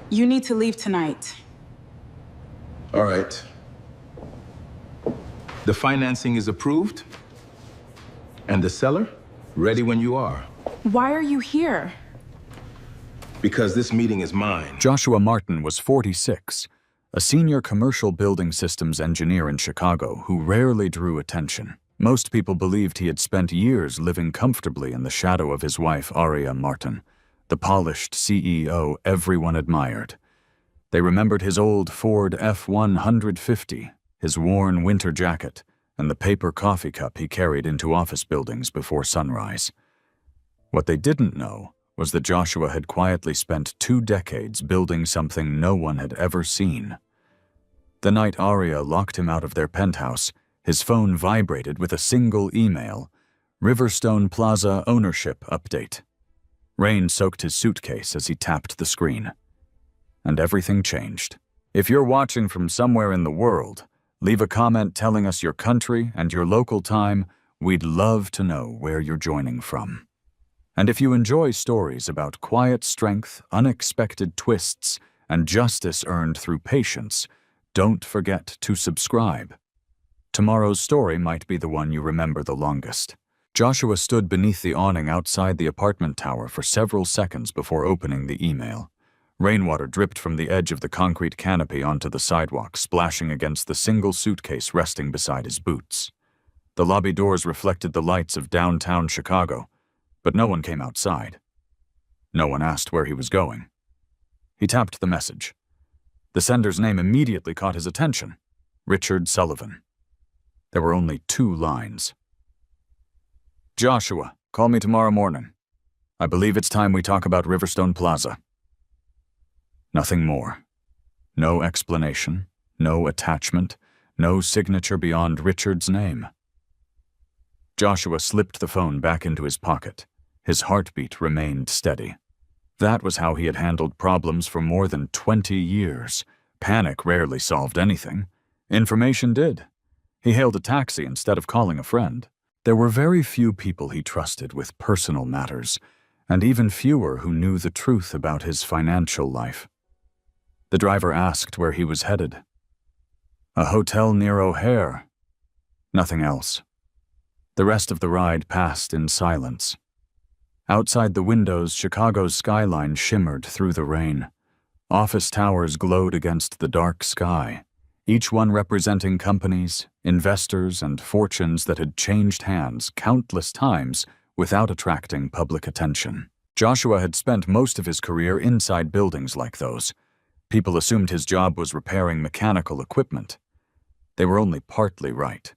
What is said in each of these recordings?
You need to leave tonight. All right. The financing is approved, and the seller ready when you are. Why are you here? Because this meeting is mine. Joshua Martin was 46, a senior commercial building systems engineer in Chicago who rarely drew attention. Most people believed he had spent years living comfortably in the shadow of his wife, Aria Martin, the polished CEO everyone admired. They remembered his old Ford F-150, his worn winter jacket, and the paper coffee cup he carried into office buildings before sunrise. What they didn't know was that Joshua had quietly spent 2 decades building something no one had ever seen. The night Aria locked him out of their penthouse, his phone vibrated with a single email: Riverstone Plaza ownership update. Rain soaked his suitcase as he tapped the screen. And everything changed. If you're watching from somewhere in the world, leave a comment telling us your country and your local time. We'd love to know where you're joining from. And if you enjoy stories about quiet strength, unexpected twists, and justice earned through patience, don't forget to subscribe. Tomorrow's story might be the one you remember the longest. Joshua stood beneath the awning outside the apartment tower for several seconds before opening the email. Rainwater dripped from the edge of the concrete canopy onto the sidewalk, splashing against the single suitcase resting beside his boots. The lobby doors reflected the lights of downtown Chicago, but no one came outside. No one asked where he was going. He tapped the message. The sender's name immediately caught his attention: Richard Sullivan. There were only 2 lines. Joshua, call me tomorrow morning. I believe it's time we talk about Riverstone Plaza. Nothing more. No explanation, no attachment, no signature beyond Richard's name. Joshua slipped the phone back into his pocket. His heartbeat remained steady. That was how he had handled problems for more than 20 years. Panic rarely solved anything. Information did. He hailed a taxi instead of calling a friend. There were very few people he trusted with personal matters, and even fewer who knew the truth about his financial life. The driver asked where he was headed. A hotel near O'Hare. Nothing else. The rest of the ride passed in silence. Outside the windows, Chicago's skyline shimmered through the rain. Office towers glowed against the dark sky, each one representing companies, investors, and fortunes that had changed hands countless times without attracting public attention. Joshua had spent most of his career inside buildings like those. People assumed his job was repairing mechanical equipment. They were only partly right.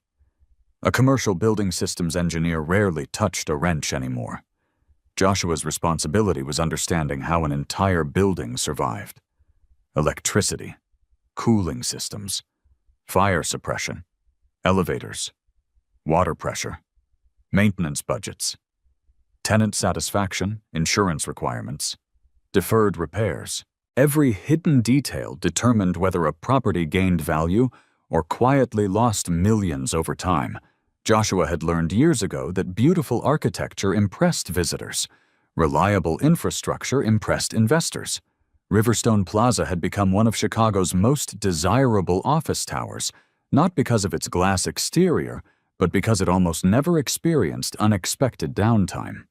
A commercial building systems engineer rarely touched a wrench anymore. Joshua's responsibility was understanding how an entire building survived. Electricity, cooling systems, fire suppression, elevators, water pressure, maintenance budgets, tenant satisfaction, insurance requirements, deferred repairs. Every hidden detail determined whether a property gained value or quietly lost millions over time. Joshua had learned years ago that beautiful architecture impressed visitors. Reliable infrastructure impressed investors. Riverstone Plaza had become one of Chicago's most desirable office towers, not because of its glass exterior, but because it almost never experienced unexpected downtime.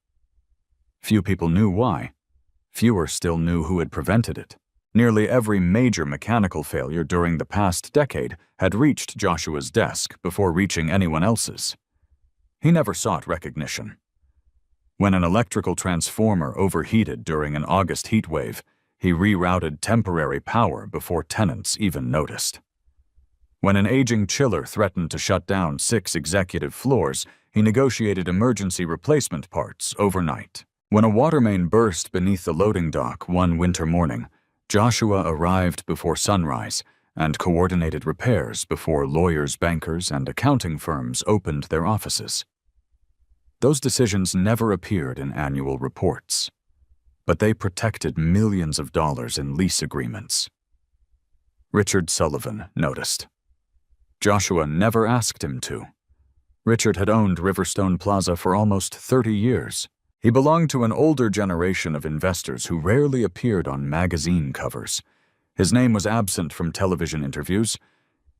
Few people knew why. Fewer still knew who had prevented it. Nearly every major mechanical failure during the past decade had reached Joshua's desk before reaching anyone else's. He never sought recognition. When an electrical transformer overheated during an August heat wave, he rerouted temporary power before tenants even noticed. When an aging chiller threatened to shut down 6 executive floors, he negotiated emergency replacement parts overnight. When a water main burst beneath the loading dock one winter morning, Joshua arrived before sunrise and coordinated repairs before lawyers, bankers, and accounting firms opened their offices. Those decisions never appeared in annual reports, but they protected millions of dollars in lease agreements. Richard Sullivan noticed. Joshua never asked him to. Richard had owned Riverstone Plaza for almost 30 years. He belonged to an older generation of investors who rarely appeared on magazine covers. His name was absent from television interviews.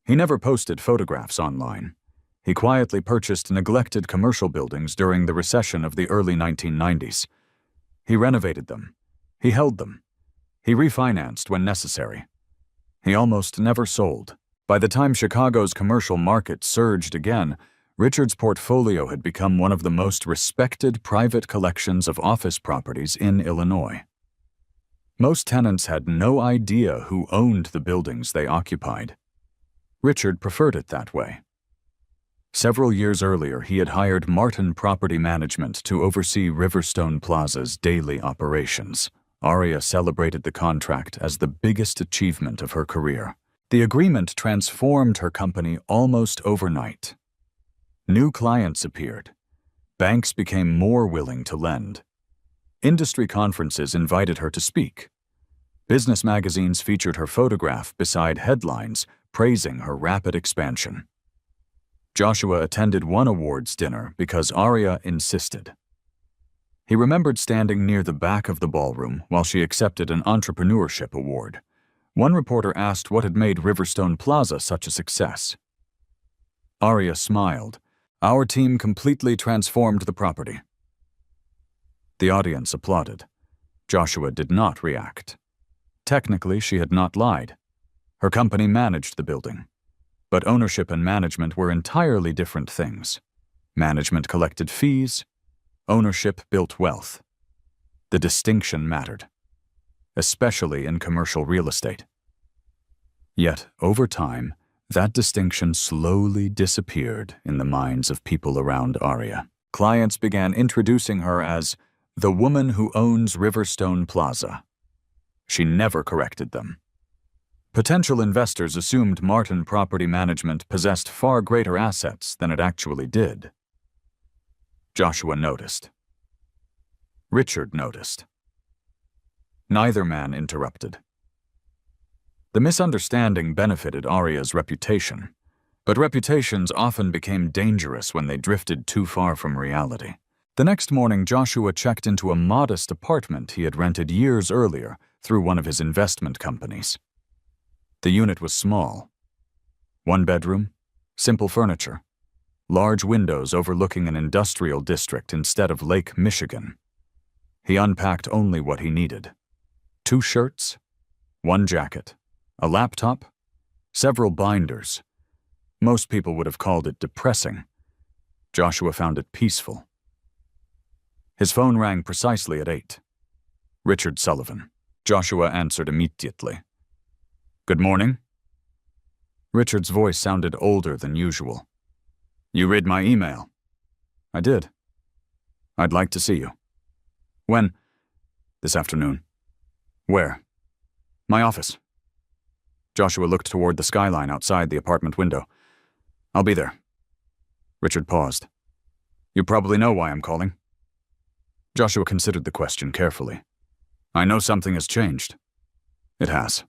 He never posted photographs online. He quietly purchased neglected commercial buildings during the recession of the early 1990s. He renovated them. He held them. He refinanced when necessary. He almost never sold. By the time Chicago's commercial market surged again, Richard's portfolio had become one of the most respected private collections of office properties in Illinois. Most tenants had no idea who owned the buildings they occupied. Richard preferred it that way. Several years earlier, he had hired Martin Property Management to oversee Riverstone Plaza's daily operations. Aria celebrated the contract as the biggest achievement of her career. The agreement transformed her company almost overnight. New clients appeared. Banks became more willing to lend. Industry conferences invited her to speak. Business magazines featured her photograph beside headlines praising her rapid expansion. Joshua attended one awards dinner because Aria insisted. He remembered standing near the back of the ballroom while she accepted an entrepreneurship award. One reporter asked what had made Riverstone Plaza such a success. Aria smiled. "Our team completely transformed the property." The audience applauded. Joshua did not react. Technically, she had not lied. Her company managed the building. But ownership and management were entirely different things. Management collected fees. Ownership built wealth. The distinction mattered, especially in commercial real estate. Yet, over time, that distinction slowly disappeared in the minds of people around Aria. Clients began introducing her as the woman who owns Riverstone Plaza. She never corrected them. Potential investors assumed Martin Property Management possessed far greater assets than it actually did. Joshua noticed. Richard noticed. Neither man interrupted. The misunderstanding benefited Aria's reputation, but reputations often became dangerous when they drifted too far from reality. The next morning, Joshua checked into a modest apartment he had rented years earlier through one of his investment companies. The unit was small. One bedroom, simple furniture, large windows overlooking an industrial district instead of Lake Michigan. He unpacked only what he needed. 2 shirts, 1 jacket, a laptop, several binders. Most people would have called it depressing. Joshua found it peaceful. His phone rang precisely at 8. Richard Sullivan. Joshua answered immediately. "Good morning." Richard's voice sounded older than usual. "You read my email?" "I did." "I'd like to see you." "When?" "This afternoon." "Where?" "My office." Joshua looked toward the skyline outside the apartment window. "I'll be there." Richard paused. "You probably know why I'm calling." Joshua considered the question carefully. "I know something has changed." "It has."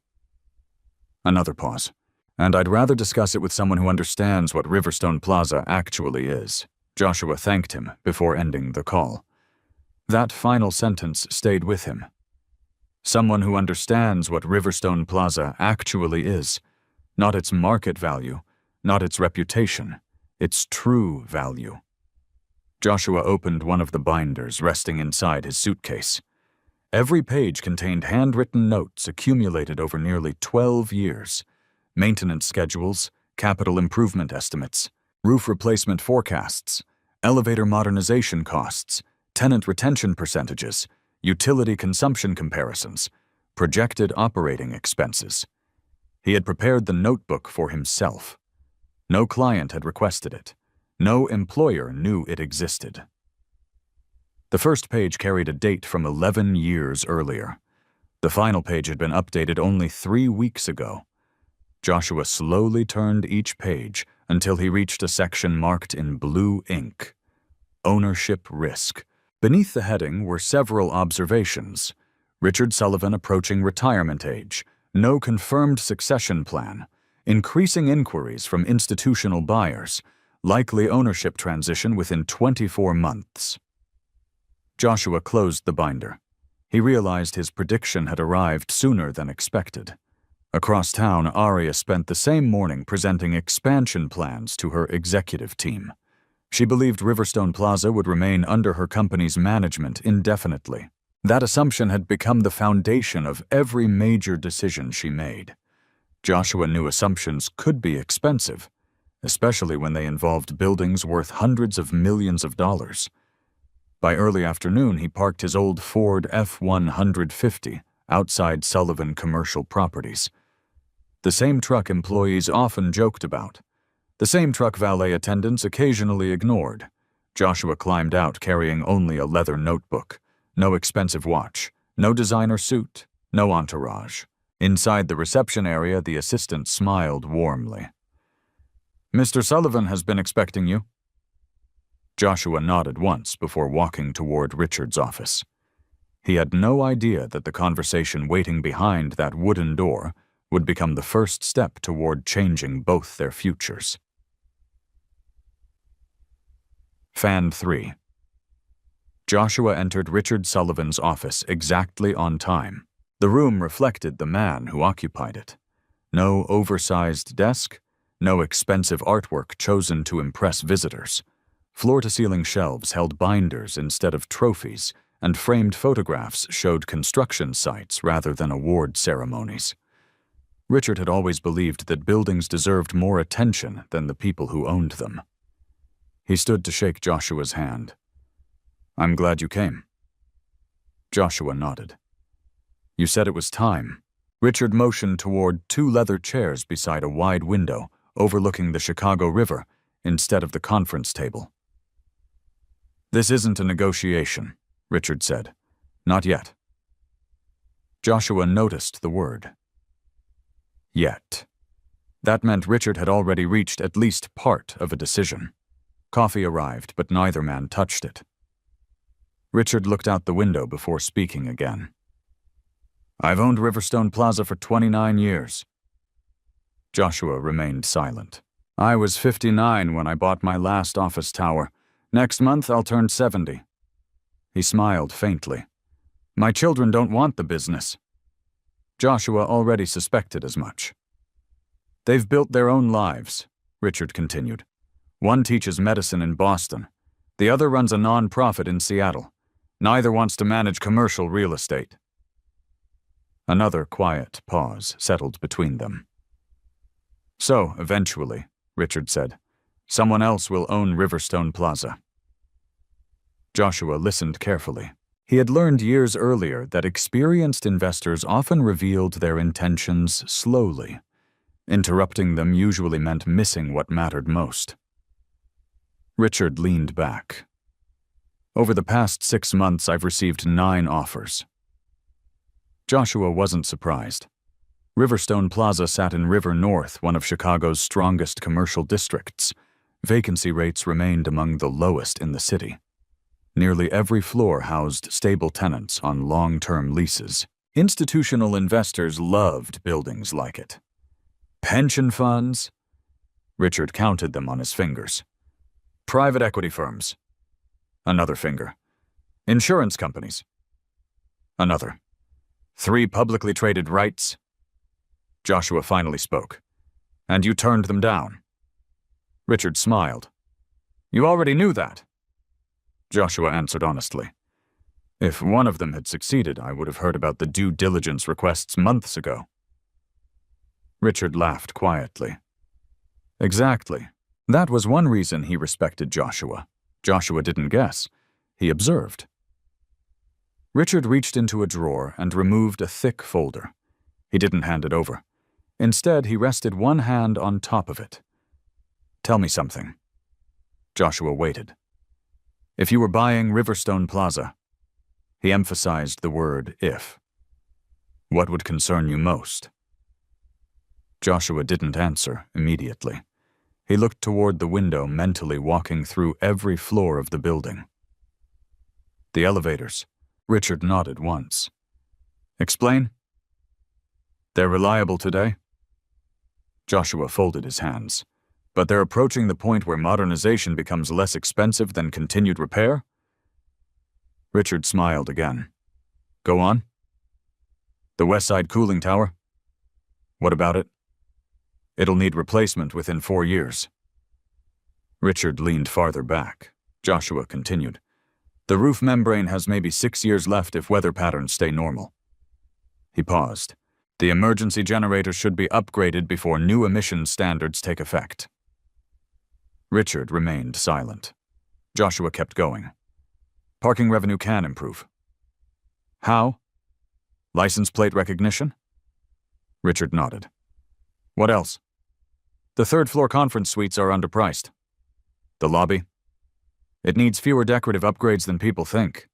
Another pause. "And I'd rather discuss it with someone who understands what Riverstone Plaza actually is." Joshua thanked him before ending the call. That final sentence stayed with him. Someone who understands what Riverstone Plaza actually is, not its market value, not its reputation, its true value. Joshua opened one of the binders resting inside his suitcase. Every page contained handwritten notes accumulated over nearly 12 years, maintenance schedules, capital improvement estimates, roof replacement forecasts, elevator modernization costs, tenant retention percentages, utility consumption comparisons, projected operating expenses. He had prepared the notebook for himself. No client had requested it. No employer knew it existed. The first page carried a date from 11 years earlier. The final page had been updated only 3 weeks ago. Joshua slowly turned each page until he reached a section marked in blue ink. Ownership Risk. Beneath the heading were several observations. Richard Sullivan approaching retirement age, no confirmed succession plan, increasing inquiries from institutional buyers, likely ownership transition within 24 months. Joshua closed the binder. He realized his prediction had arrived sooner than expected. Across town, Arya spent the same morning presenting expansion plans to her executive team. She believed Riverstone Plaza would remain under her company's management indefinitely. That assumption had become the foundation of every major decision she made. Joshua knew assumptions could be expensive, especially when they involved buildings worth hundreds of millions of dollars. By early afternoon, he parked his old Ford F-150 outside Sullivan Commercial Properties. The same truck employees often joked about. The same truck valet attendants occasionally ignored. Joshua climbed out carrying only a leather notebook. No expensive watch. No designer suit. No entourage. Inside the reception area, the assistant smiled warmly. "Mr. Sullivan has been expecting you." Joshua nodded once before walking toward Richard's office. He had no idea that the conversation waiting behind that wooden door would become the first step toward changing both their futures. Fan 3. Joshua entered Richard Sullivan's office exactly on time. The room reflected the man who occupied it. No oversized desk, no expensive artwork chosen to impress visitors. Floor-to-ceiling shelves held binders instead of trophies, and framed photographs showed construction sites rather than award ceremonies. Richard had always believed that buildings deserved more attention than the people who owned them. He stood to shake Joshua's hand. "I'm glad you came." Joshua nodded. "You said it was time." Richard motioned toward two leather chairs beside a wide window overlooking the Chicago River instead of the conference table. "This isn't a negotiation," Richard said. "Not yet." Joshua noticed the word. Yet. That meant Richard had already reached at least part of a decision. Coffee arrived, but neither man touched it. Richard looked out the window before speaking again. "I've owned Riverstone Plaza for 29 years. Joshua remained silent. "I was 59 when I bought my last office tower. Next month I'll turn 70. He smiled faintly. "My children don't want the business." Joshua already suspected as much. "They've built their own lives," Richard continued. "One teaches medicine in Boston. The other runs a non-profit in Seattle. Neither wants to manage commercial real estate." Another quiet pause settled between them. "So, eventually," Richard said, "someone else will own Riverstone Plaza." Joshua listened carefully. He had learned years earlier that experienced investors often revealed their intentions slowly. Interrupting them usually meant missing what mattered most. Richard leaned back. "Over the past 6 months, I've received 9 offers." Joshua wasn't surprised. Riverstone Plaza sat in River North, one of Chicago's strongest commercial districts. Vacancy rates remained among the lowest in the city. Nearly every floor housed stable tenants on long-term leases. Institutional investors loved buildings like it. Pension funds? Richard counted them on his fingers. Private equity firms. Another finger. Insurance companies. Another. 3 publicly traded REITs. Joshua finally spoke. "And you turned them down?" Richard smiled. "You already knew that." Joshua answered honestly. "If one of them had succeeded, I would have heard about the due diligence requests months ago." Richard laughed quietly. Exactly. That was one reason he respected Joshua. Joshua didn't guess. He observed. Richard reached into a drawer and removed a thick folder. He didn't hand it over. Instead, he rested one hand on top of it. "Tell me something." Joshua waited. "If you were buying Riverstone Plaza," he emphasized the word if, "what would concern you most?" Joshua didn't answer immediately. He looked toward the window, mentally walking through every floor of the building. "The elevators." Richard nodded once. "Explain." "They're reliable today." Joshua folded his hands. "But they're approaching the point where modernization becomes less expensive than continued repair?" Richard smiled again. Go on. The West Side cooling tower? What about it? It'll need replacement within 4 years. Richard leaned farther back. Joshua continued. The roof membrane has maybe 6 years left if weather patterns stay normal. He paused. The emergency generator should be upgraded before new emissions standards take effect. Richard remained silent. Joshua kept going. Parking revenue can improve. How? License plate recognition? Richard nodded. What else? The third-floor conference suites are underpriced. The lobby? It needs fewer decorative upgrades than people think.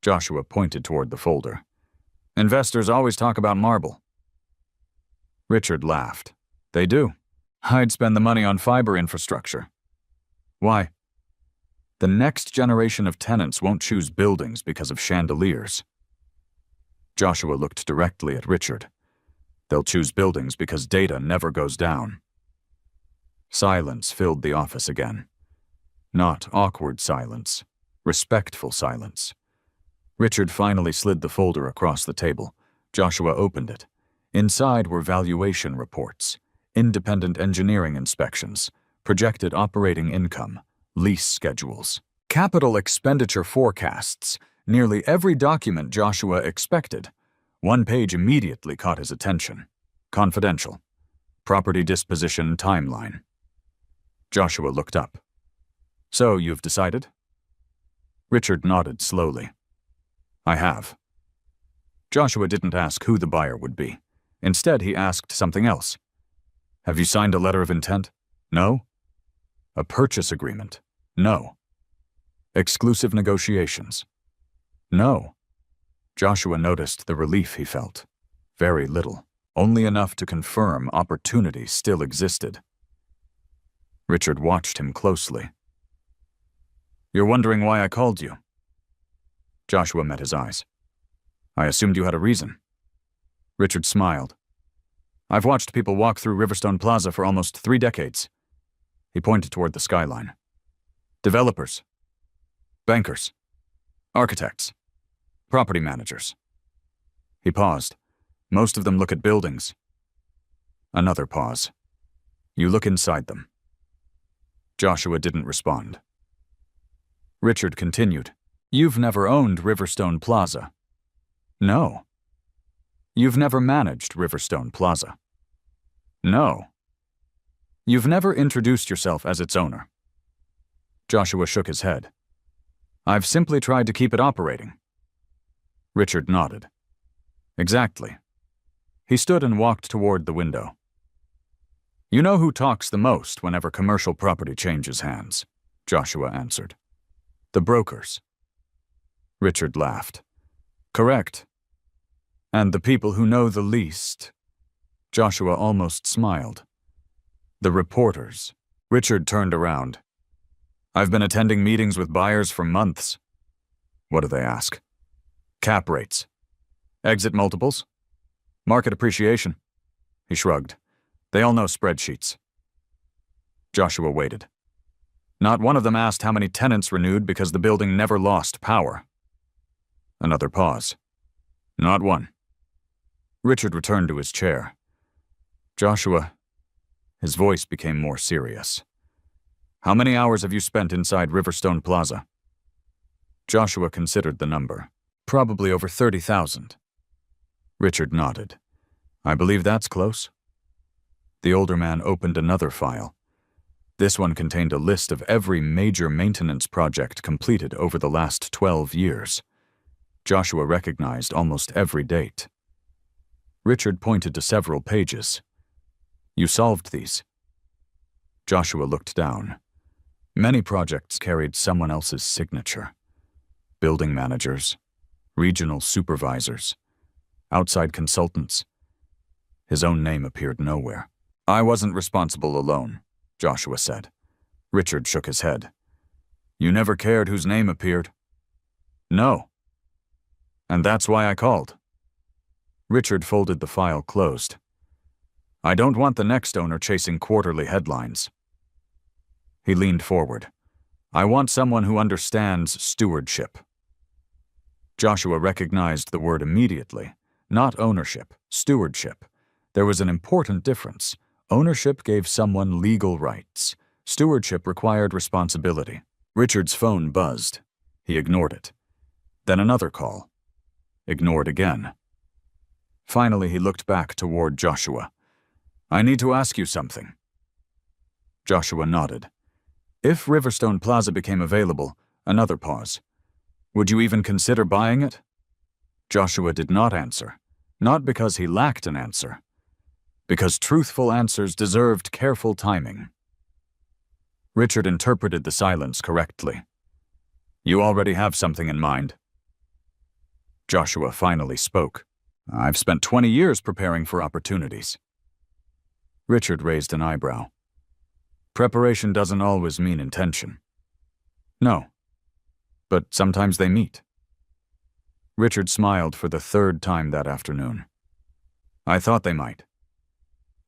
Joshua pointed toward the folder. Investors always talk about marble. Richard laughed. They do. I'd spend the money on fiber infrastructure. Why? The next generation of tenants won't choose buildings because of chandeliers. Joshua looked directly at Richard. They'll choose buildings because data never goes down. Silence filled the office again. Not awkward silence, respectful silence. Richard finally slid the folder across the table. Joshua opened it. Inside were valuation reports, independent engineering inspections, projected operating income, lease schedules, capital expenditure forecasts, nearly every document Joshua expected. One page immediately caught his attention. Confidential. Property disposition timeline. Joshua looked up. So, you've decided? Richard nodded slowly. I have. Joshua didn't ask who the buyer would be. Instead, he asked something else. Have you signed a letter of intent? No. A purchase agreement? No. Exclusive negotiations? No. Joshua noticed the relief he felt. Very little. Only enough to confirm opportunity still existed. Richard watched him closely. You're wondering why I called you? Joshua met his eyes. I assumed you had a reason. Richard smiled. I've watched people walk through Riverstone Plaza for almost 3 decades. He pointed toward the skyline. Developers. Bankers. Architects. Property managers. He paused. Most of them look at buildings. Another pause. You look inside them. Joshua didn't respond. Richard continued. You've never owned Riverstone Plaza. No. You've never managed Riverstone Plaza. No. You've never introduced yourself as its owner. Joshua shook his head. I've simply tried to keep it operating. Richard nodded. Exactly. He stood and walked toward the window. You know who talks the most whenever commercial property changes hands, Joshua answered. The brokers. Richard laughed. Correct. And the people who know the least. Joshua almost smiled. The reporters. Richard turned around. I've been attending meetings with buyers for months. What do they ask? Cap rates. Exit multiples. Market appreciation. He shrugged. They all know spreadsheets. Joshua waited. Not one of them asked how many tenants renewed because the building never lost power. Another pause. Not one. Richard returned to his chair. Joshua, his voice became more serious. How many hours have you spent inside Riverstone Plaza? Joshua considered the number. Probably over 30,000. Richard nodded. I believe that's close. The older man opened another file. This one contained a list of every major maintenance project completed over the last 12 years. Joshua recognized almost every date. Richard pointed to several pages. You solved these. Joshua looked down. Many projects carried someone else's signature. Building managers, regional supervisors, outside consultants. His own name appeared nowhere. I wasn't responsible alone, Joshua said. Richard shook his head. You never cared whose name appeared? No. And that's why I called. Richard folded the file closed. I don't want the next owner chasing quarterly headlines. He leaned forward. I want someone who understands stewardship. Joshua recognized the word immediately. Not ownership, stewardship. There was an important difference. Ownership gave someone legal rights. Stewardship required responsibility. Richard's phone buzzed. He ignored it. Then another call. Ignored again. Finally, he looked back toward Joshua. "I need to ask you something." Joshua nodded. "If Riverstone Plaza became available," another pause, "would you even consider buying it?" Joshua did not answer, not because he lacked an answer, because truthful answers deserved careful timing. Richard interpreted the silence correctly. "You already have something in mind." Joshua finally spoke. "I've spent 20 years preparing for opportunities." Richard raised an eyebrow. "Preparation doesn't always mean intention." "No, but sometimes they meet." Richard smiled for the third time that afternoon. "I thought they might."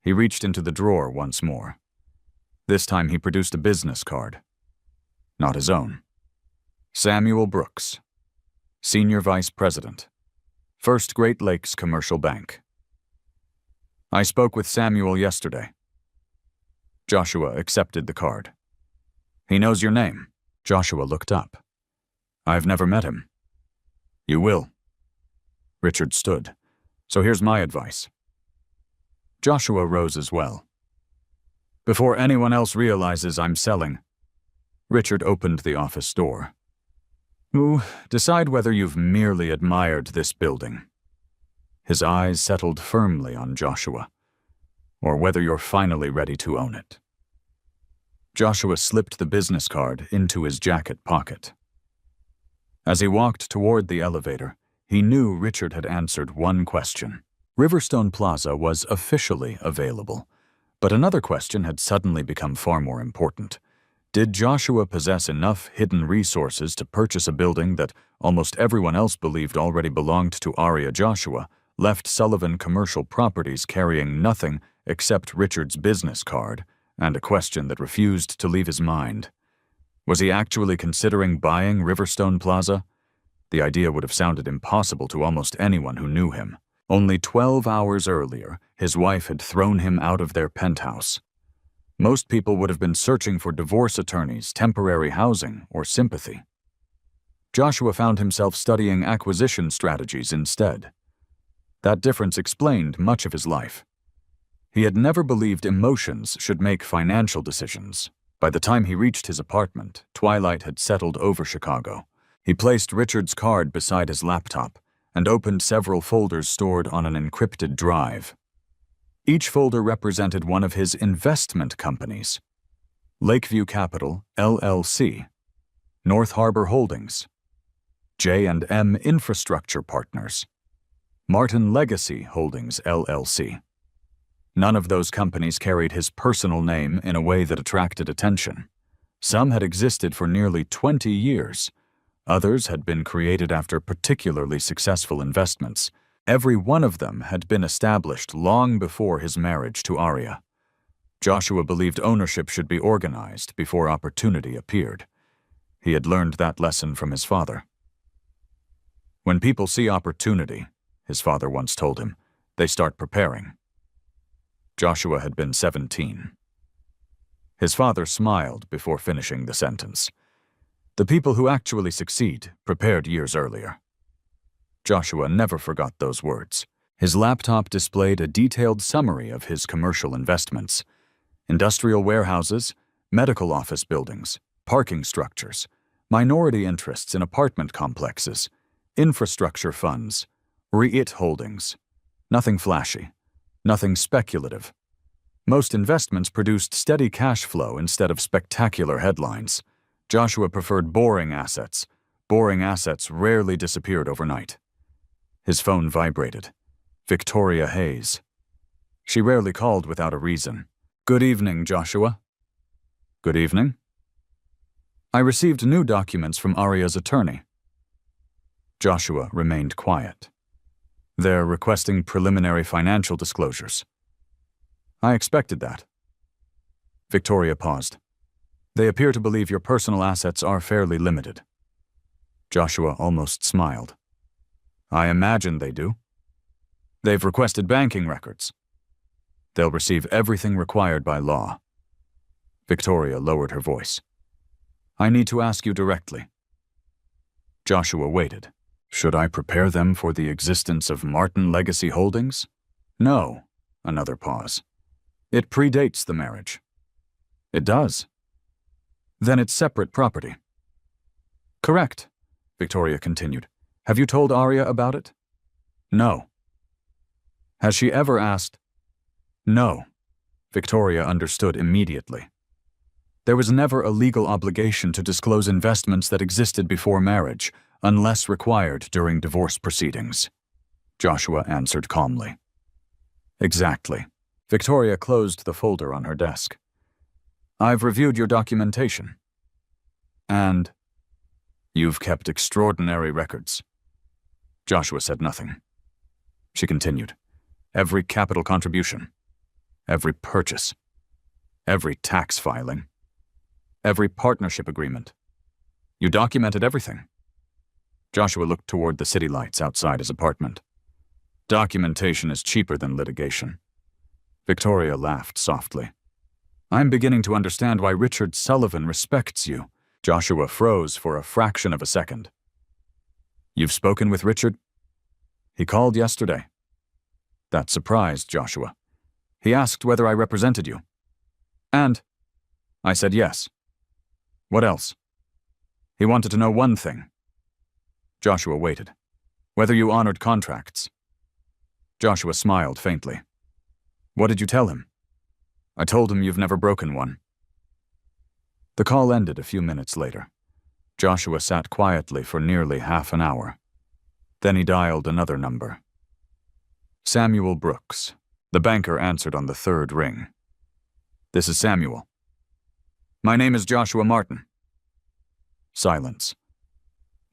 He reached into the drawer once more. This time he produced a business card. Not his own. Samuel Brooks, Senior Vice President, First Great Lakes Commercial Bank. "I spoke with Samuel yesterday." Joshua accepted the card. "He knows your name." Joshua looked up. "I've never met him." "You will." Richard stood. "So here's my advice." Joshua rose as well. "Before anyone else realizes I'm selling," Richard opened the office door. "Decide whether you've merely admired this building." His eyes settled firmly on Joshua, "or whether you're finally ready to own it." Joshua slipped the business card into his jacket pocket. As he walked toward the elevator, he knew Richard had answered one question. Riverstone Plaza was officially available, but another question had suddenly become far more important. Did Joshua possess enough hidden resources to purchase a building that almost everyone else believed already belonged to Aria Joshua, left Sullivan Commercial Properties carrying nothing except Richard's business card, and a question that refused to leave his mind? Was he actually considering buying Riverstone Plaza? The idea would have sounded impossible to almost anyone who knew him. Only 12 hours earlier, his wife had thrown him out of their penthouse. Most people would have been searching for divorce attorneys, temporary housing, or sympathy. Joshua found himself studying acquisition strategies instead. That difference explained much of his life. He had never believed emotions should make financial decisions. By the time he reached his apartment, twilight had settled over Chicago. He placed Richard's card beside his laptop and opened several folders stored on an encrypted drive. Each folder represented one of his investment companies: Lakeview Capital, LLC, North Harbor Holdings, J&M Infrastructure Partners, Martin Legacy Holdings, LLC. None of those companies carried his personal name in a way that attracted attention. Some had existed for nearly 20 years. Others had been created after particularly successful investments. Every one of them had been established long before his marriage to Aria. Joshua believed ownership should be organized before opportunity appeared. He had learned that lesson from his father. "When people see opportunity," his father once told him, "they start preparing." Joshua had been 17. His father smiled before finishing the sentence. The people who actually succeed prepared years earlier. Joshua never forgot those words. His laptop displayed a detailed summary of his commercial investments: industrial warehouses, medical office buildings, parking structures, minority interests in apartment complexes, infrastructure funds, REIT holdings. Nothing flashy, nothing speculative. Most investments produced steady cash flow instead of spectacular headlines. Joshua preferred boring assets. Boring assets rarely disappeared overnight. His phone vibrated. Victoria Hayes. She rarely called without a reason. "Good evening, Joshua." "Good evening." "I received new documents from Aria's attorney." Joshua remained quiet. "They're requesting preliminary financial disclosures." "I expected that." Victoria paused. "They appear to believe your personal assets are fairly limited." Joshua almost smiled. I imagine they do. They've requested banking records. They'll receive everything required by law. Victoria lowered her voice. I need to ask you directly. Joshua waited. Should I prepare them for the existence of Martin Legacy Holdings? No. Another pause. It predates the marriage. It does. Then it's separate property. Correct, Victoria continued. Have you told Arya about it? No. Has she ever asked? No. Victoria understood immediately. There was never a legal obligation to disclose investments that existed before marriage, unless required during divorce proceedings. Joshua answered calmly. Exactly. Victoria closed the folder on her desk. I've reviewed your documentation. And you've kept extraordinary records. Joshua said nothing. She continued. Every capital contribution, every purchase, every tax filing, every partnership agreement. You documented everything. Joshua looked toward the city lights outside his apartment. Documentation is cheaper than litigation. Victoria laughed softly. I'm beginning to understand why Richard Sullivan respects you. Joshua froze for a fraction of a second. You've spoken with Richard? He called yesterday. That surprised Joshua. He asked whether I represented you. And I said yes. What else? He wanted to know one thing. Joshua waited. Whether you honored contracts. Joshua smiled faintly. What did you tell him? I told him you've never broken one. The call ended a few minutes later. Joshua sat quietly for nearly half an hour. Then he dialed another number. Samuel Brooks. The banker answered on the third ring. This is Samuel. My name is Joshua Martin. Silence.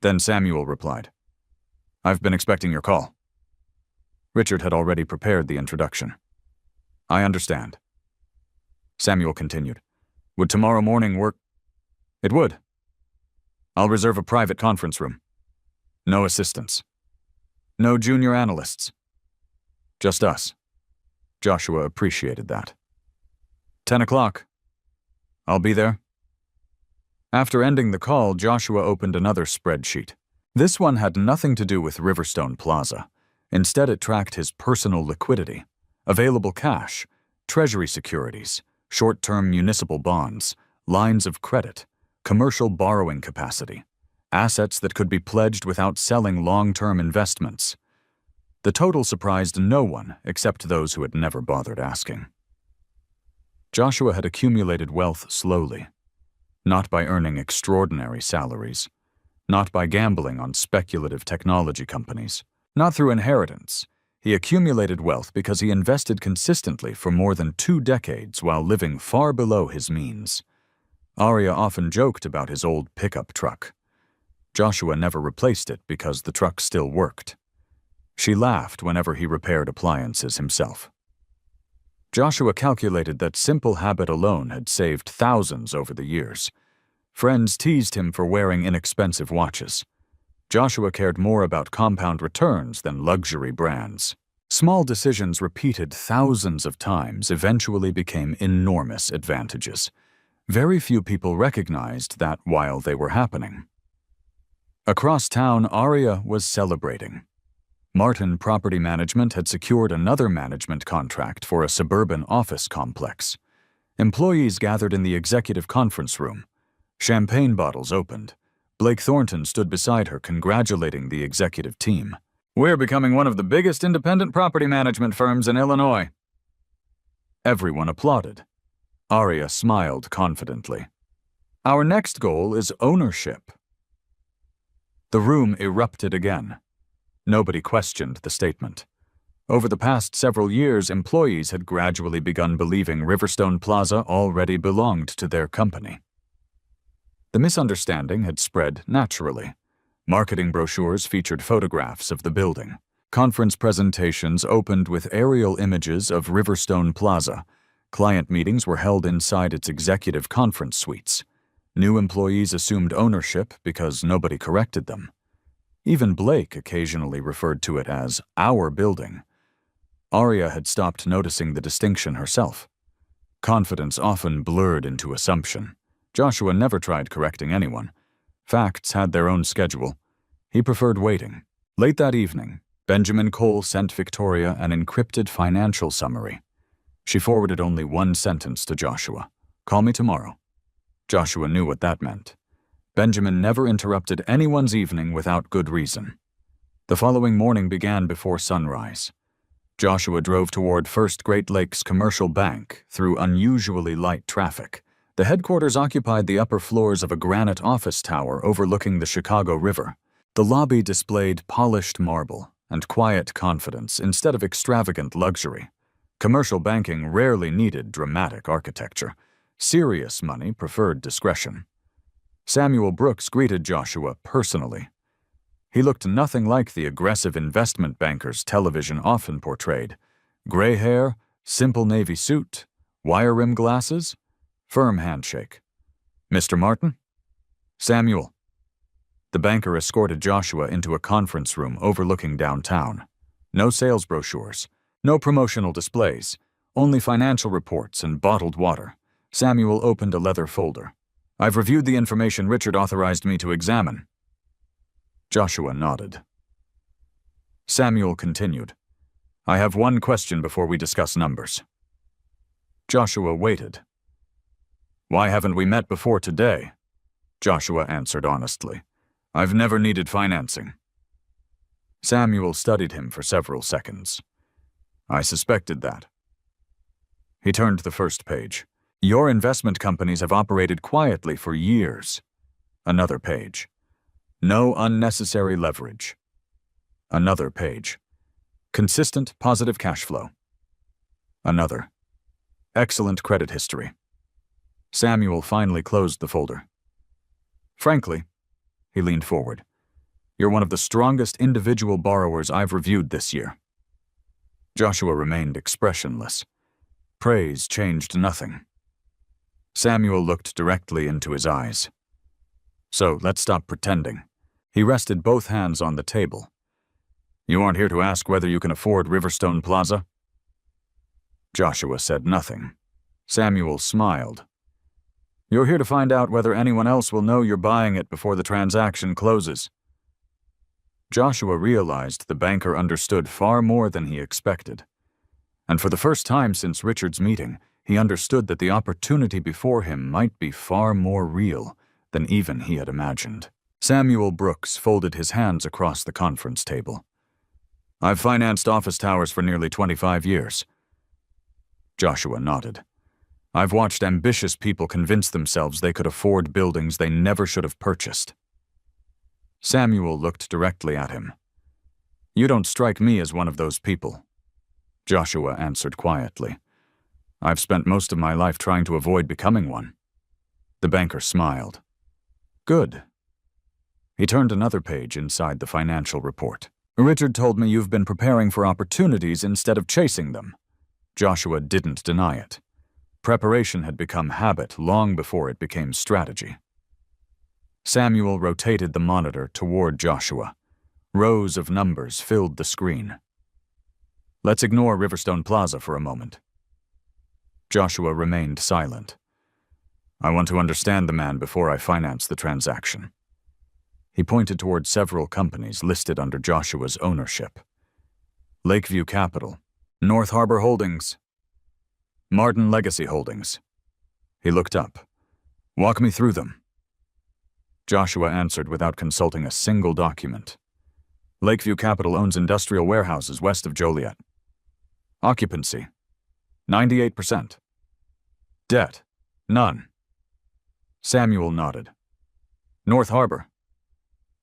Then Samuel replied. I've been expecting your call. Richard had already prepared the introduction. I understand. Samuel continued. Would tomorrow morning work? It would. I'll reserve a private conference room. No assistants. No junior analysts. Just us. Joshua appreciated that. 10 o'clock. I'll be there. After ending the call, Joshua opened another spreadsheet. This one had nothing to do with Riverstone Plaza. Instead, it tracked his personal liquidity, available cash, treasury securities, short-term municipal bonds, lines of credit, commercial borrowing capacity, assets that could be pledged without selling long-term investments. The total surprised no one except those who had never bothered asking. Joshua had accumulated wealth slowly, not by earning extraordinary salaries, not by gambling on speculative technology companies, not through inheritance. He accumulated wealth because he invested consistently for more than 2 decades while living far below his means. Arya often joked about his old pickup truck. Joshua never replaced it because the truck still worked. She laughed whenever he repaired appliances himself. Joshua calculated that simple habit alone had saved thousands over the years. Friends teased him for wearing inexpensive watches. Joshua cared more about compound returns than luxury brands. Small decisions repeated thousands of times eventually became enormous advantages. Very few people recognized that while they were happening. Across town, Arya was celebrating. Martin Property Management had secured another management contract for a suburban office complex. Employees gathered in the executive conference room. Champagne bottles opened. Blake Thornton stood beside her, congratulating the executive team. We're becoming one of the biggest independent property management firms in Illinois. Everyone applauded. Arya smiled confidently. Our next goal is ownership. The room erupted again. Nobody questioned the statement. Over the past several years, employees had gradually begun believing Riverstone Plaza already belonged to their company. The misunderstanding had spread naturally. Marketing brochures featured photographs of the building. Conference presentations opened with aerial images of Riverstone Plaza. Client meetings were held inside its executive conference suites. New employees assumed ownership because nobody corrected them. Even Blake occasionally referred to it as our building. Arya had stopped noticing the distinction herself. Confidence often blurred into assumption. Joshua never tried correcting anyone. Facts had their own schedule. He preferred waiting. Late that evening, Benjamin Cole sent Victoria an encrypted financial summary. She forwarded only one sentence to Joshua. "Call me tomorrow." Joshua knew what that meant. Benjamin never interrupted anyone's evening without good reason. The following morning began before sunrise. Joshua drove toward First Great Lakes Commercial Bank through unusually light traffic. The headquarters occupied the upper floors of a granite office tower overlooking the Chicago River. The lobby displayed polished marble and quiet confidence instead of extravagant luxury. Commercial banking rarely needed dramatic architecture. Serious money preferred discretion. Samuel Brooks greeted Joshua personally. He looked nothing like the aggressive investment bankers television often portrayed. Gray hair, simple navy suit, wire-rim glasses, firm handshake. "Mr. Martin?" "Samuel." The banker escorted Joshua into a conference room overlooking downtown. No sales brochures, no promotional displays, only financial reports and bottled water. Samuel opened a leather folder. "I've reviewed the information Richard authorized me to examine." Joshua nodded. Samuel continued, "I have one question before we discuss numbers." Joshua waited. "Why haven't we met before today?" Joshua answered honestly. "I've never needed financing." Samuel studied him for several seconds. "I suspected that." He turned to the first page. "Your investment companies have operated quietly for years." Another page. "No unnecessary leverage." Another page. "Consistent positive cash flow." Another. "Excellent credit history." Samuel finally closed the folder. "Frankly," he leaned forward, "you're one of the strongest individual borrowers I've reviewed this year." Joshua remained expressionless. Praise changed nothing. Samuel looked directly into his eyes. "So let's stop pretending." He rested both hands on the table. "You aren't here to ask whether you can afford Riverstone Plaza?" Joshua said nothing. Samuel smiled. "You're here to find out whether anyone else will know you're buying it before the transaction closes." Joshua realized the banker understood far more than he expected. And for the first time since Richard's meeting, he understood that the opportunity before him might be far more real than even he had imagined. Samuel Brooks folded his hands across the conference table. "I've financed office towers for nearly 25 years. Joshua nodded. "I've watched ambitious people convince themselves they could afford buildings they never should have purchased." Samuel looked directly at him. "You don't strike me as one of those people." Joshua answered quietly. "I've spent most of my life trying to avoid becoming one." The banker smiled. "Good." He turned another page inside the financial report. "Richard told me you've been preparing for opportunities instead of chasing them." Joshua didn't deny it. Preparation had become habit long before it became strategy. Samuel rotated the monitor toward Joshua. Rows of numbers filled the screen. "Let's ignore Riverstone Plaza for a moment." Joshua remained silent. "I want to understand the man before I finance the transaction." He pointed toward several companies listed under Joshua's ownership. Lakeview Capital, North Harbor Holdings, Martin Legacy Holdings. He looked up. "Walk me through them." Joshua answered without consulting a single document. "Lakeview Capital owns industrial warehouses west of Joliet. Occupancy, 98%. Debt, none." Samuel nodded. "North Harbor,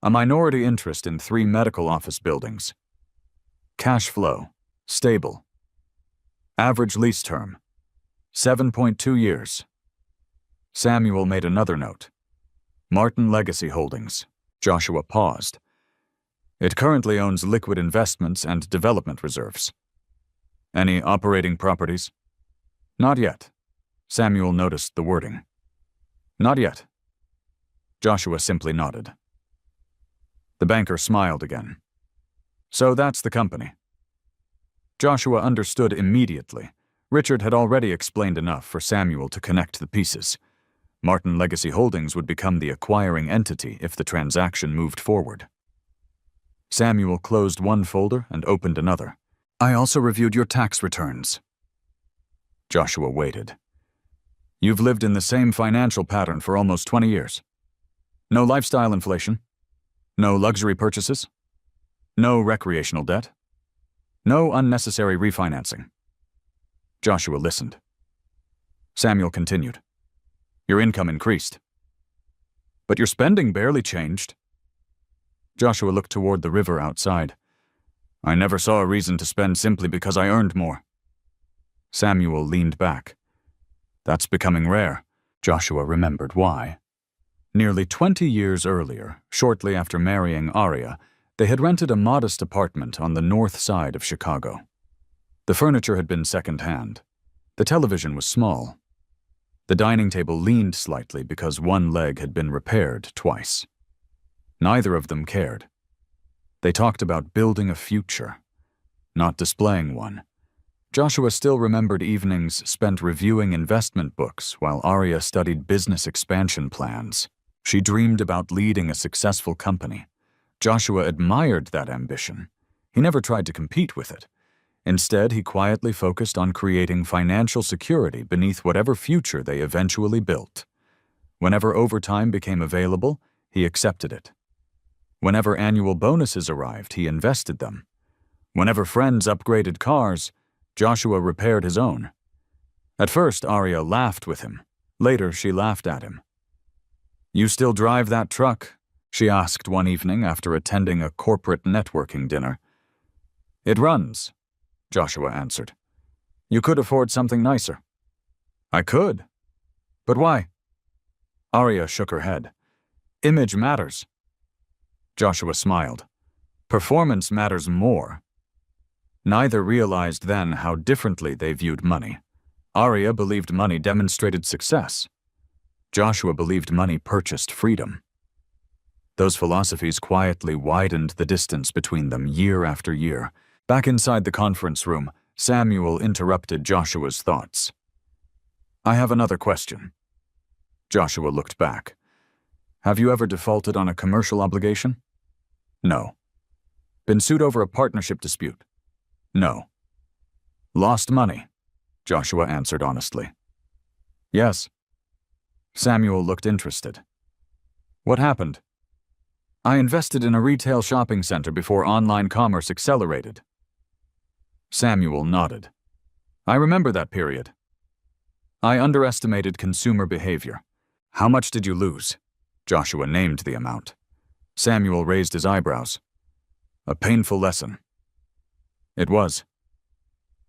a minority interest in 3 medical office buildings. Cash flow, stable. Average lease term, 7.2 years. Samuel made another note. Martin Legacy Holdings. Joshua paused. "It currently owns liquid investments and development reserves. Any operating properties?" "Not yet." Samuel noticed the wording. "Not yet." Joshua simply nodded. The banker smiled again. So that's the company. Joshua understood immediately. Richard had already explained enough for Samuel to connect the pieces. Martin Legacy Holdings would become the acquiring entity if the transaction moved forward. Samuel closed one folder and opened another. I also reviewed your tax returns. Joshua waited. You've lived in the same financial pattern for almost 20 years. No lifestyle inflation. No luxury purchases. No recreational debt. No unnecessary refinancing. Joshua listened. Samuel continued. Your income increased. But your spending barely changed. Joshua looked toward the river outside. I never saw a reason to spend simply because I earned more. Samuel leaned back. That's becoming rare. Joshua remembered why. Nearly 20 years earlier, shortly after marrying Aria, they had rented a modest apartment on the north side of Chicago. The furniture had been second-hand. The television was small. The dining table leaned slightly because one leg had been repaired twice. Neither of them cared. They talked about building a future, not displaying one. Joshua still remembered evenings spent reviewing investment books while Aria studied business expansion plans. She dreamed about leading a successful company. Joshua admired that ambition. He never tried to compete with it. Instead, he quietly focused on creating financial security beneath whatever future they eventually built. Whenever overtime became available, he accepted it. Whenever annual bonuses arrived, he invested them. Whenever friends upgraded cars, Joshua repaired his own. At first, Aria laughed with him. Later, she laughed at him. You still drive that truck? She asked one evening after attending a corporate networking dinner. It runs, Joshua answered. You could afford something nicer. I could. But why? Aria shook her head. Image matters. Joshua smiled. Performance matters more. Neither realized then how differently they viewed money. Aria believed money demonstrated success. Joshua believed money purchased freedom. Those philosophies quietly widened the distance between them year after year. Back inside the conference room, Samuel interrupted Joshua's thoughts. I have another question. Joshua looked back. Have you ever defaulted on a commercial obligation? No. Been sued over a partnership dispute? No. Lost money? Joshua answered honestly. Yes. Samuel looked interested. What happened? I invested in a retail shopping center before online commerce accelerated. Samuel nodded. I remember that period. I underestimated consumer behavior. How much did you lose? Joshua named the amount. Samuel raised his eyebrows. A painful lesson. It was.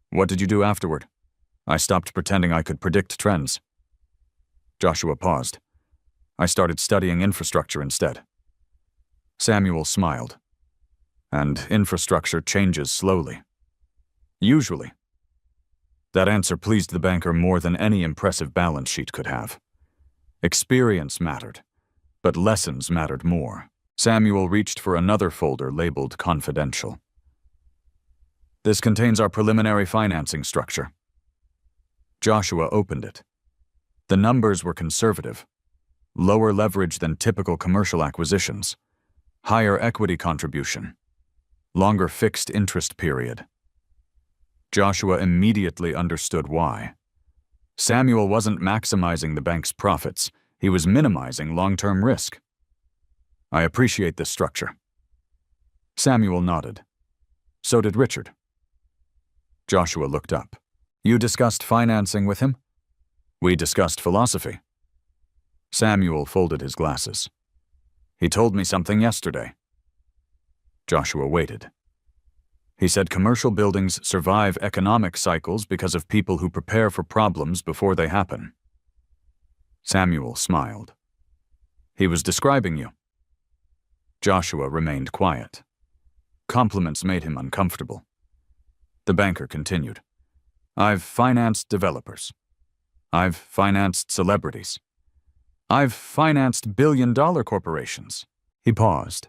What did you do afterward? I stopped pretending I could predict trends. Joshua paused. I started studying infrastructure instead. Samuel smiled. And infrastructure changes slowly. Usually. That answer pleased the banker more than any impressive balance sheet could have. Experience mattered, but lessons mattered more. Samuel reached for another folder labeled Confidential. This contains our preliminary financing structure. Joshua opened it. The numbers were conservative. Lower leverage than typical commercial acquisitions. Higher equity contribution. Longer fixed interest period. Joshua immediately understood why. Samuel wasn't maximizing the bank's profits. He was minimizing long-term risk. I appreciate this structure. Samuel nodded. So did Richard. Joshua looked up. You discussed financing with him? We discussed philosophy. Samuel folded his glasses. He told me something yesterday. Joshua waited. He said commercial buildings survive economic cycles because of people who prepare for problems before they happen. Samuel smiled. He was describing you. Joshua remained quiet. Compliments made him uncomfortable. The banker continued. I've financed developers. I've financed celebrities. I've financed billion-dollar corporations. He paused.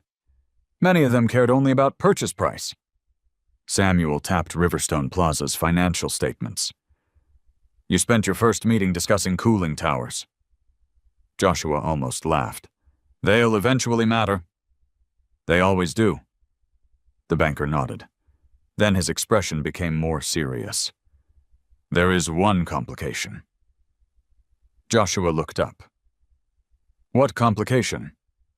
Many of them cared only about purchase price. Samuel tapped Riverstone Plaza's financial statements. You spent your first meeting discussing cooling towers. Joshua almost laughed. They'll eventually matter. They always do. The banker nodded. Then his expression became more serious. There is one complication. Joshua looked up. What complication?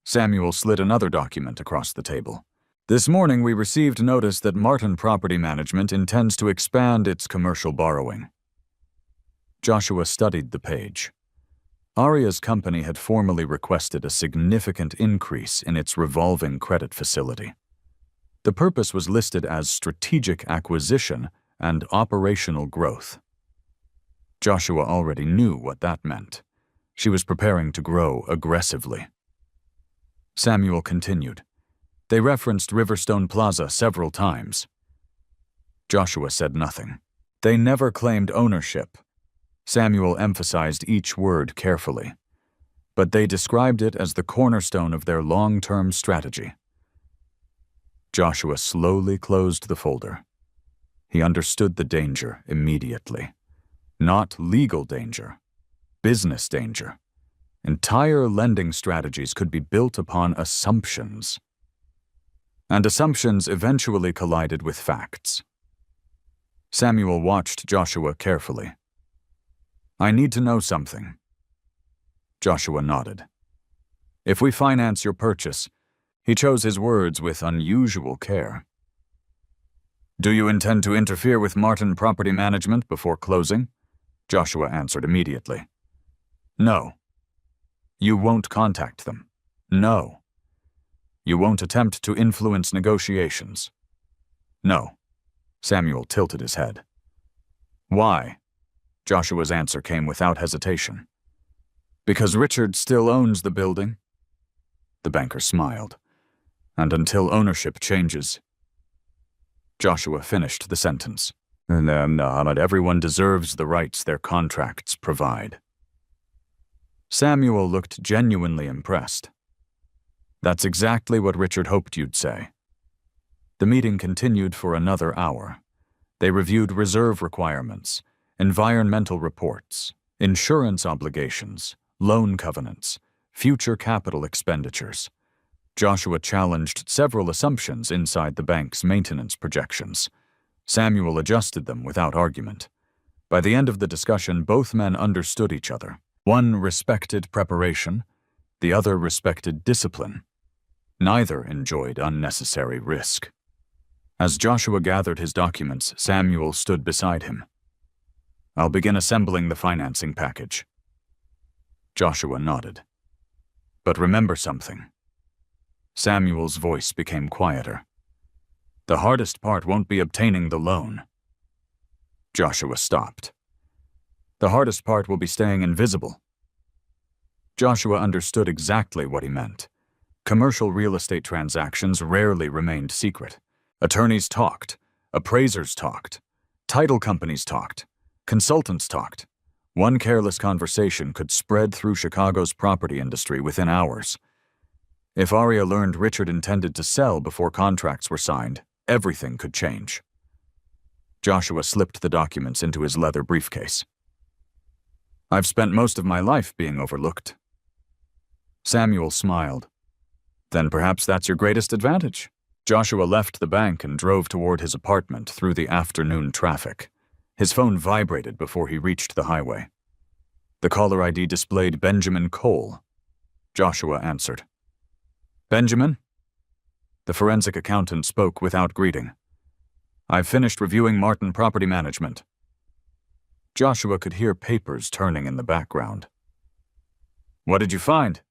Samuel slid another document across the table. This morning we received notice that Martin Property Management intends to expand its commercial borrowing. Joshua studied the page. Aria's company had formally requested a significant increase in its revolving credit facility. The purpose was listed as strategic acquisition and operational growth. Joshua already knew what that meant. She was preparing to grow aggressively. Samuel continued. They referenced Riverstone Plaza several times. Joshua said nothing. They never claimed ownership. Samuel emphasized each word carefully. But they described it as the cornerstone of their long-term strategy. Joshua slowly closed the folder. He understood the danger immediately. Not legal danger, business danger. Entire lending strategies could be built upon assumptions. And assumptions eventually collided with facts. Samuel watched Joshua carefully. I need to know something. Joshua nodded. If we finance your purchase, he chose his words with unusual care. Do you intend to interfere with Martin Property Management before closing? Joshua answered immediately. No. You won't contact them. No. You won't attempt to influence negotiations. No. Samuel tilted his head. Why? Joshua's answer came without hesitation. Because Richard still owns the building. The banker smiled. And until ownership changes. Joshua finished the sentence. But everyone deserves the rights their contracts provide. Samuel looked genuinely impressed. That's exactly what Richard hoped you'd say. The meeting continued for another hour. They reviewed reserve requirements, environmental reports, insurance obligations, loan covenants, future capital expenditures. Joshua challenged several assumptions inside the bank's maintenance projections. Samuel adjusted them without argument. By the end of the discussion, both men understood each other. One respected preparation, the other respected discipline. Neither enjoyed unnecessary risk. As Joshua gathered his documents, Samuel stood beside him. I'll begin assembling the financing package. Joshua nodded. But remember something. Samuel's voice became quieter. The hardest part won't be obtaining the loan. Joshua stopped. The hardest part will be staying invisible. Joshua understood exactly what he meant. Commercial real estate transactions rarely remained secret. Attorneys talked, appraisers talked, title companies talked, consultants talked. One careless conversation could spread through Chicago's property industry within hours. If Aria learned Richard intended to sell before contracts were signed, everything could change. Joshua slipped the documents into his leather briefcase. I've spent most of my life being overlooked. Samuel smiled. Then perhaps that's your greatest advantage. Joshua left the bank and drove toward his apartment through the afternoon traffic. His phone vibrated before he reached the highway. The caller ID displayed Benjamin Cole. Joshua answered. Benjamin? The forensic accountant spoke without greeting. I've finished reviewing Martin Property Management. Joshua could hear papers turning in the background. What did you find?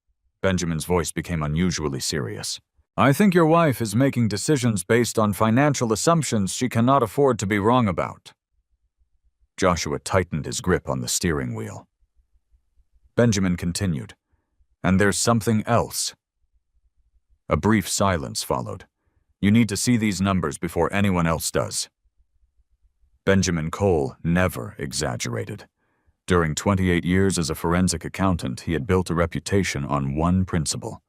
Benjamin's voice became unusually serious. I think your wife is making decisions based on financial assumptions she cannot afford to be wrong about. Joshua tightened his grip on the steering wheel. Benjamin continued. And there's something else. A brief silence followed. You need to see these numbers before anyone else does. Benjamin Cole never exaggerated. During 28 years as a forensic accountant, he had built a reputation on one principle.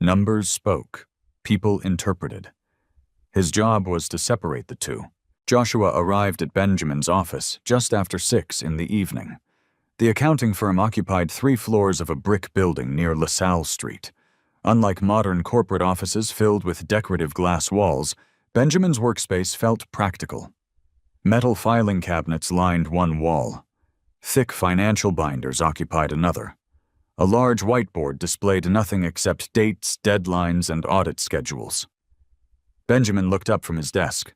Numbers spoke. people interpreted. His job was to separate the two. Joshua arrived at Benjamin's office just after 6 in the evening. The accounting firm occupied 3 floors of a brick building near LaSalle Street. Unlike modern corporate offices filled with decorative glass walls, Benjamin's workspace felt practical. Metal filing cabinets lined one wall. Thick financial binders occupied another. A large whiteboard displayed nothing except dates, deadlines, and audit schedules. Benjamin looked up from his desk.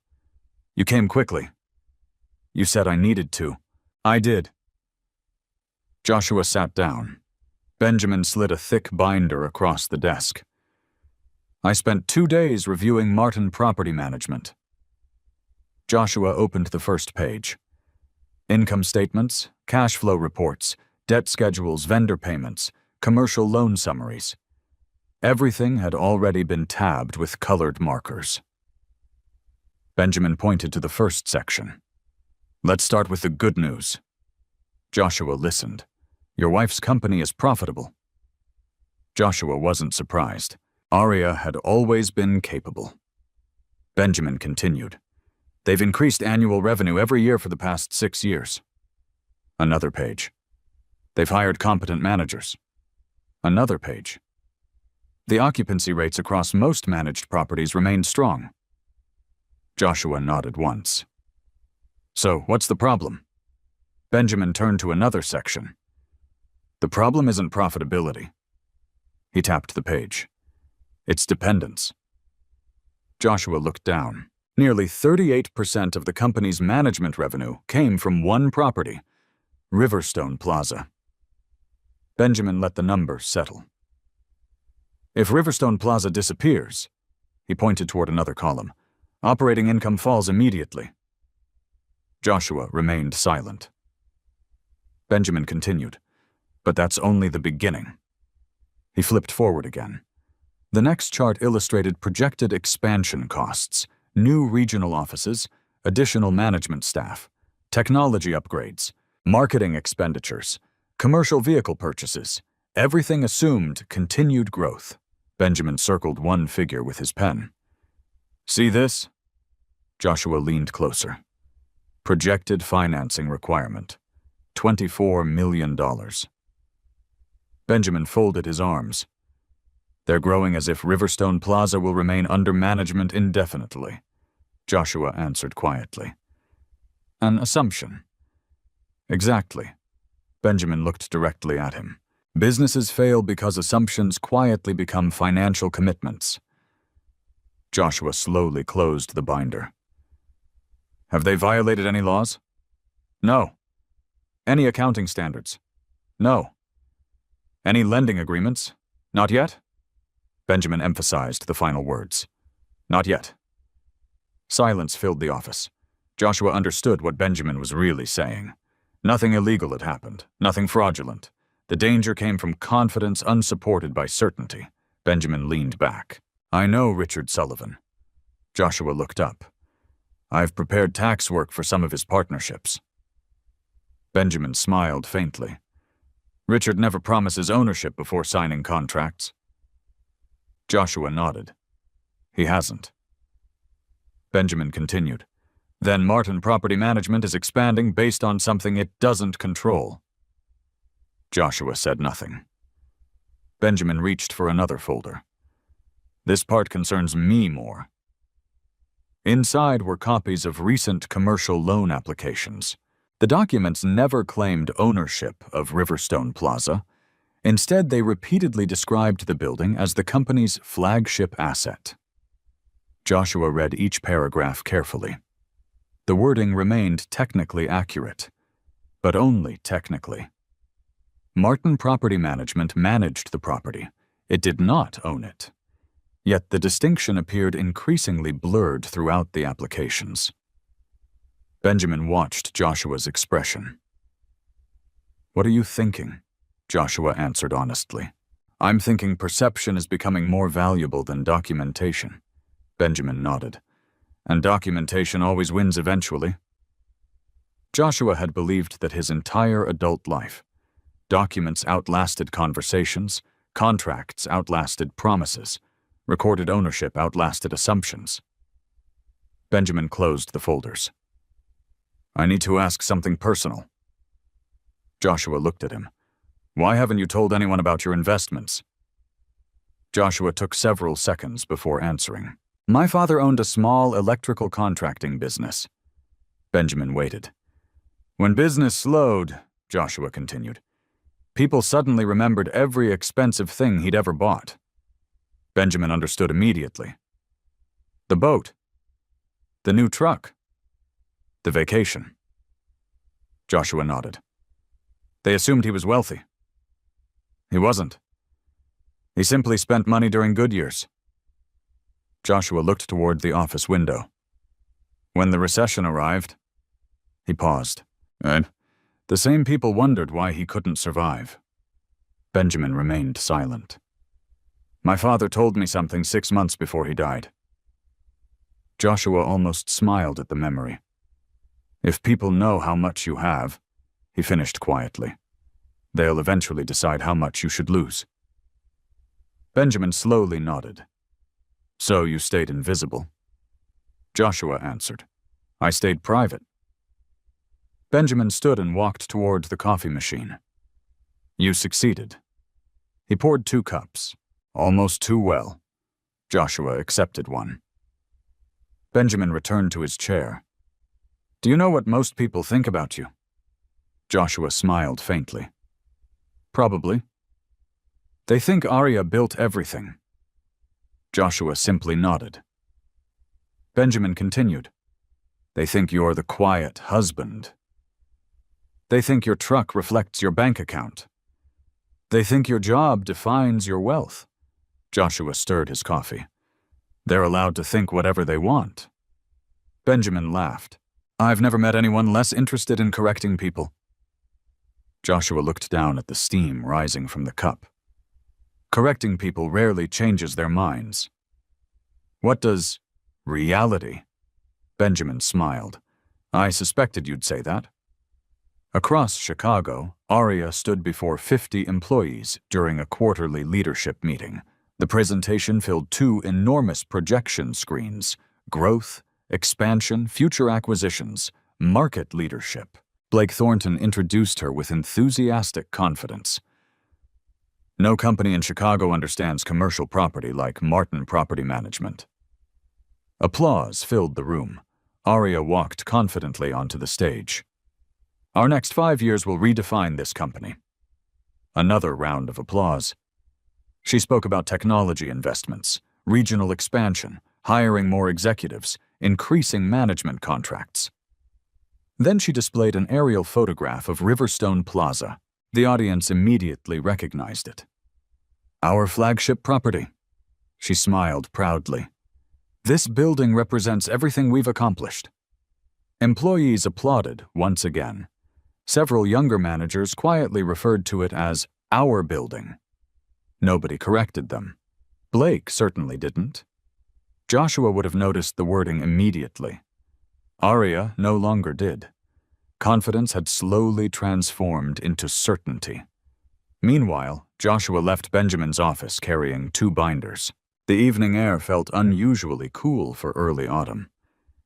"You came quickly." "You said I needed to." "I did." Joshua sat down. Benjamin slid a thick binder across the desk. "I spent 2 days reviewing Martin Property Management." Joshua opened the first page. Income statements, cash flow reports, debt schedules, vendor payments, commercial loan summaries. Everything had already been tabbed with colored markers. Benjamin pointed to the first section. "Let's start with the good news." Joshua listened. "Your wife's company is profitable." Joshua wasn't surprised. Aria had always been capable. Benjamin continued. "They've increased annual revenue every year for the past 6 years." Another page. "They've hired competent managers." Another page. "The occupancy rates across most managed properties remain strong." Joshua nodded once. "So, what's the problem?" Benjamin turned to another section. "The problem isn't profitability." He tapped the page. "It's dependence." Joshua looked down. Nearly 38% of the company's management revenue came from one property, Riverstone Plaza. Benjamin let the number settle. "If Riverstone Plaza disappears," he pointed toward another column, "operating income falls immediately." Joshua remained silent. Benjamin continued, "But that's only the beginning." He flipped forward again. The next chart illustrated projected expansion costs, new regional offices, additional management staff, technology upgrades, marketing expenditures, commercial vehicle purchases. Everything assumed continued growth. Benjamin circled one figure with his pen. "See this?" Joshua leaned closer. "Projected financing requirement. $24 million. Benjamin folded his arms. "They're growing as if Riverstone Plaza will remain under management indefinitely," Joshua answered quietly. "An assumption." "Exactly." Benjamin looked directly at him. "Businesses fail because assumptions quietly become financial commitments." Joshua slowly closed the binder. "Have they violated any laws?" "No." "Any accounting standards?" "No." "Any lending agreements?" "Not yet." Benjamin emphasized the final words. "Not yet." Silence filled the office. Joshua understood what Benjamin was really saying. Nothing illegal had happened, nothing fraudulent. The danger came from confidence unsupported by certainty. Benjamin leaned back. "I know Richard Sullivan." Joshua looked up. "I've prepared tax work for some of his partnerships." Benjamin smiled faintly. "Richard never promises ownership before signing contracts." Joshua nodded. "He hasn't." Benjamin continued. "Then Martin Property Management is expanding based on something it doesn't control." Joshua said nothing. Benjamin reached for another folder. "This part concerns me more." Inside were copies of recent commercial loan applications. The documents never claimed ownership of Riverstone Plaza. Instead, they repeatedly described the building as the company's flagship asset. Joshua read each paragraph carefully. The wording remained technically accurate, but only technically. Martin Property Management managed the property. It did not own it. Yet the distinction appeared increasingly blurred throughout the applications. Benjamin watched Joshua's expression. "What are you thinking?" Joshua answered honestly. "I'm thinking perception is becoming more valuable than documentation." Benjamin nodded. "And documentation always wins eventually." Joshua had believed that his entire adult life. Documents outlasted conversations, contracts outlasted promises, Recorded ownership outlasted assumptions. Benjamin closed the folders. I need to ask something personal. Joshua looked at him. Why haven't you told anyone about your investments? Joshua took several seconds before answering. My father owned a small electrical contracting business. Benjamin waited. When business slowed, Joshua continued, people suddenly remembered every expensive thing he'd ever bought. Benjamin understood immediately. The boat. The new truck. The vacation. Joshua nodded. They assumed he was wealthy. He wasn't. He simply spent money during good years. Joshua looked toward the office window. When the recession arrived, he paused. The same people wondered why he couldn't survive. Benjamin remained silent. My father told me something 6 months before he died. Joshua almost smiled at the memory. If people know how much you have, he finished quietly, they'll eventually decide how much you should lose. Benjamin slowly nodded. So you stayed invisible? Joshua answered. I stayed private. Benjamin stood and walked toward the coffee machine. You succeeded. He poured 2 cups, almost too well. Joshua accepted one. Benjamin returned to his chair. Do you know what most people think about you? Joshua smiled faintly. Probably. They think Arya built everything. Joshua simply nodded. Benjamin continued. They think you're the quiet husband. They think your truck reflects your bank account. They think your job defines your wealth. Joshua stirred his coffee. They're allowed to think whatever they want. Benjamin laughed. I've never met anyone less interested in correcting people. Joshua looked down at the steam rising from the cup. Correcting people rarely changes their minds. What does reality? Benjamin smiled. I suspected you'd say that. Across Chicago, Arya stood before 50 employees during a quarterly leadership meeting. The presentation filled 2 enormous projection screens: growth, expansion, future acquisitions, market leadership. Blake Thornton introduced her with enthusiastic confidence. No company in Chicago understands commercial property like Martin Property Management. Applause filled the room. Arya walked confidently onto the stage. Our next 5 years will redefine this company. Another round of applause. She spoke about technology investments, regional expansion, hiring more executives, increasing management contracts. Then she displayed an aerial photograph of Riverstone Plaza. The audience immediately recognized it. Our flagship property. She smiled proudly. This building represents everything we've accomplished. Employees applauded once again. Several younger managers quietly referred to it as our building. Nobody corrected them. Blake certainly didn't. Joshua would have noticed the wording immediately. Arya no longer did. Confidence had slowly transformed into certainty. Meanwhile, Joshua left Benjamin's office carrying 2 binders. The evening air felt unusually cool for early autumn.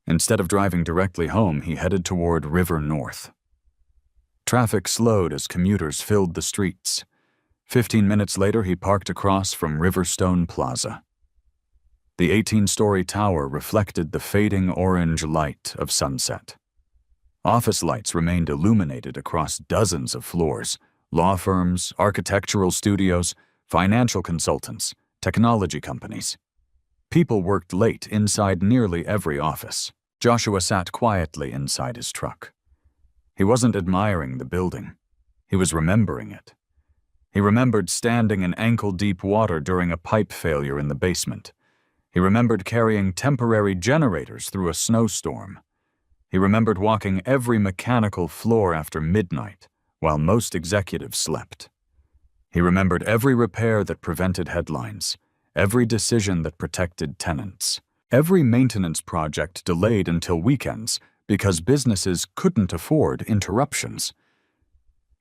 Instead of driving directly home, he headed toward River North. Traffic slowed as commuters filled the streets. 15 minutes later, he parked across from Riverstone Plaza. The 18-story tower reflected the fading orange light of sunset. Office lights remained illuminated across dozens of floors: law firms, architectural studios, financial consultants, technology companies. People worked late inside nearly every office. Joshua sat quietly inside his truck. He wasn't admiring the building. He was remembering it. He remembered standing in ankle-deep water during a pipe failure in the basement. He remembered carrying temporary generators through a snowstorm. He remembered walking every mechanical floor after midnight, while most executives slept. He remembered every repair that prevented headlines, every decision that protected tenants, every maintenance project delayed until weekends because businesses couldn't afford interruptions.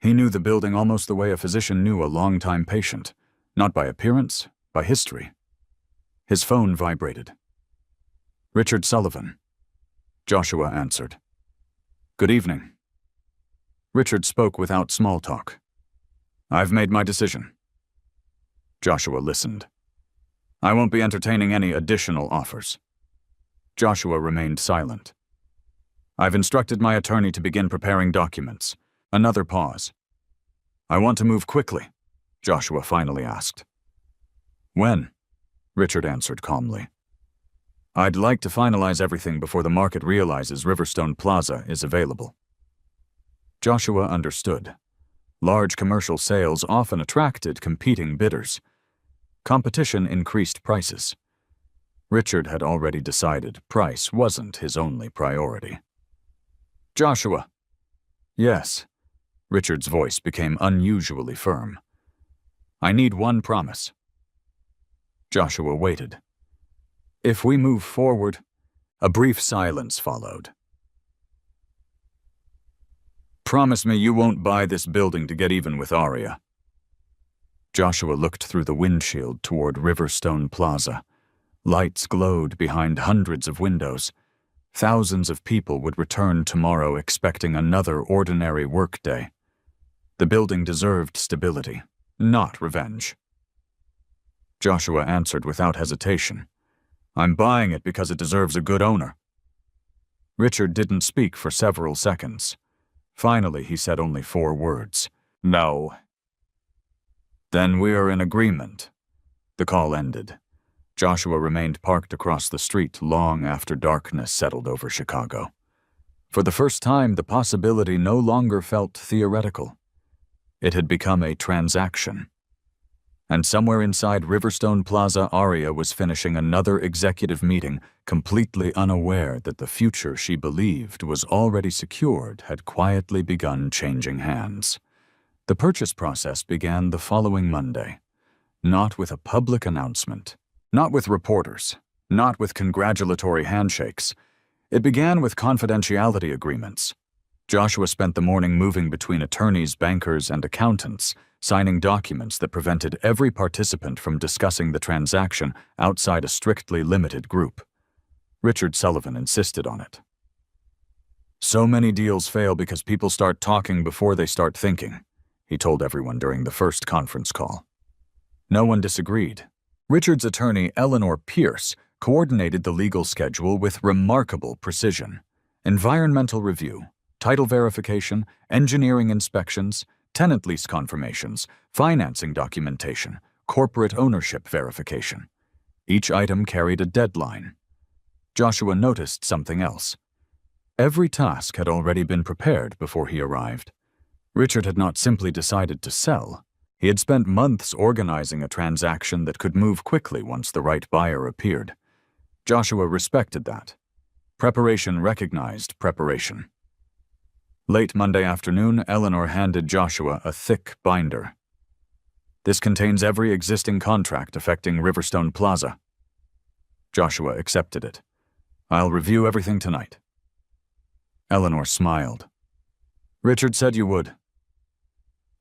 He knew the building almost the way a physician knew a long-time patient, not by appearance, by history. His phone vibrated. Richard Sullivan. Joshua answered. Good evening. Richard spoke without small talk. I've made my decision. Joshua listened. I won't be entertaining any additional offers. Joshua remained silent. I've instructed my attorney to begin preparing documents. Another pause. I want to move quickly, Joshua finally asked. When? Richard answered calmly. I'd like to finalize everything before the market realizes Riverstone Plaza is available. Joshua understood. Large commercial sales often attracted competing bidders. Competition increased prices. Richard had already decided price wasn't his only priority. Joshua. Yes. Richard's voice became unusually firm. I need one promise. Joshua waited. If we move forward, a brief silence followed. Promise me you won't buy this building to get even with Aria. Joshua looked through the windshield toward Riverstone Plaza. Lights glowed behind hundreds of windows. Thousands of people would return tomorrow expecting another ordinary workday. The building deserved stability, not revenge. Joshua answered without hesitation. I'm buying it because it deserves a good owner. Richard didn't speak for several seconds. Finally, he said only 4 words. No. Then we are in agreement. The call ended. Joshua remained parked across the street long after darkness settled over Chicago. For the first time, the possibility no longer felt theoretical. It had become a transaction. And somewhere inside Riverstone Plaza, Aria was finishing another executive meeting, completely unaware that the future she believed was already secured had quietly begun changing hands. The purchase process began the following Monday. Not with a public announcement, not with reporters, not with congratulatory handshakes. It began with confidentiality agreements. Joshua spent the morning moving between attorneys, bankers, and accountants, signing documents that prevented every participant from discussing the transaction outside a strictly limited group. Richard Sullivan insisted on it. So many deals fail because people start talking before they start thinking, he told everyone during the first conference call. No one disagreed. Richard's attorney, Eleanor Pierce, coordinated the legal schedule with remarkable precision. Environmental review, title verification, engineering inspections, tenant lease confirmations, financing documentation, corporate ownership verification. Each item carried a deadline. Joshua noticed something else. Every task had already been prepared before he arrived. Richard had not simply decided to sell. He had spent months organizing a transaction that could move quickly once the right buyer appeared. Joshua respected that. Preparation recognized preparation. Late Monday afternoon, Eleanor handed Joshua a thick binder. This contains every existing contract affecting Riverstone Plaza. Joshua accepted it. I'll review everything tonight. Eleanor smiled. Richard said you would.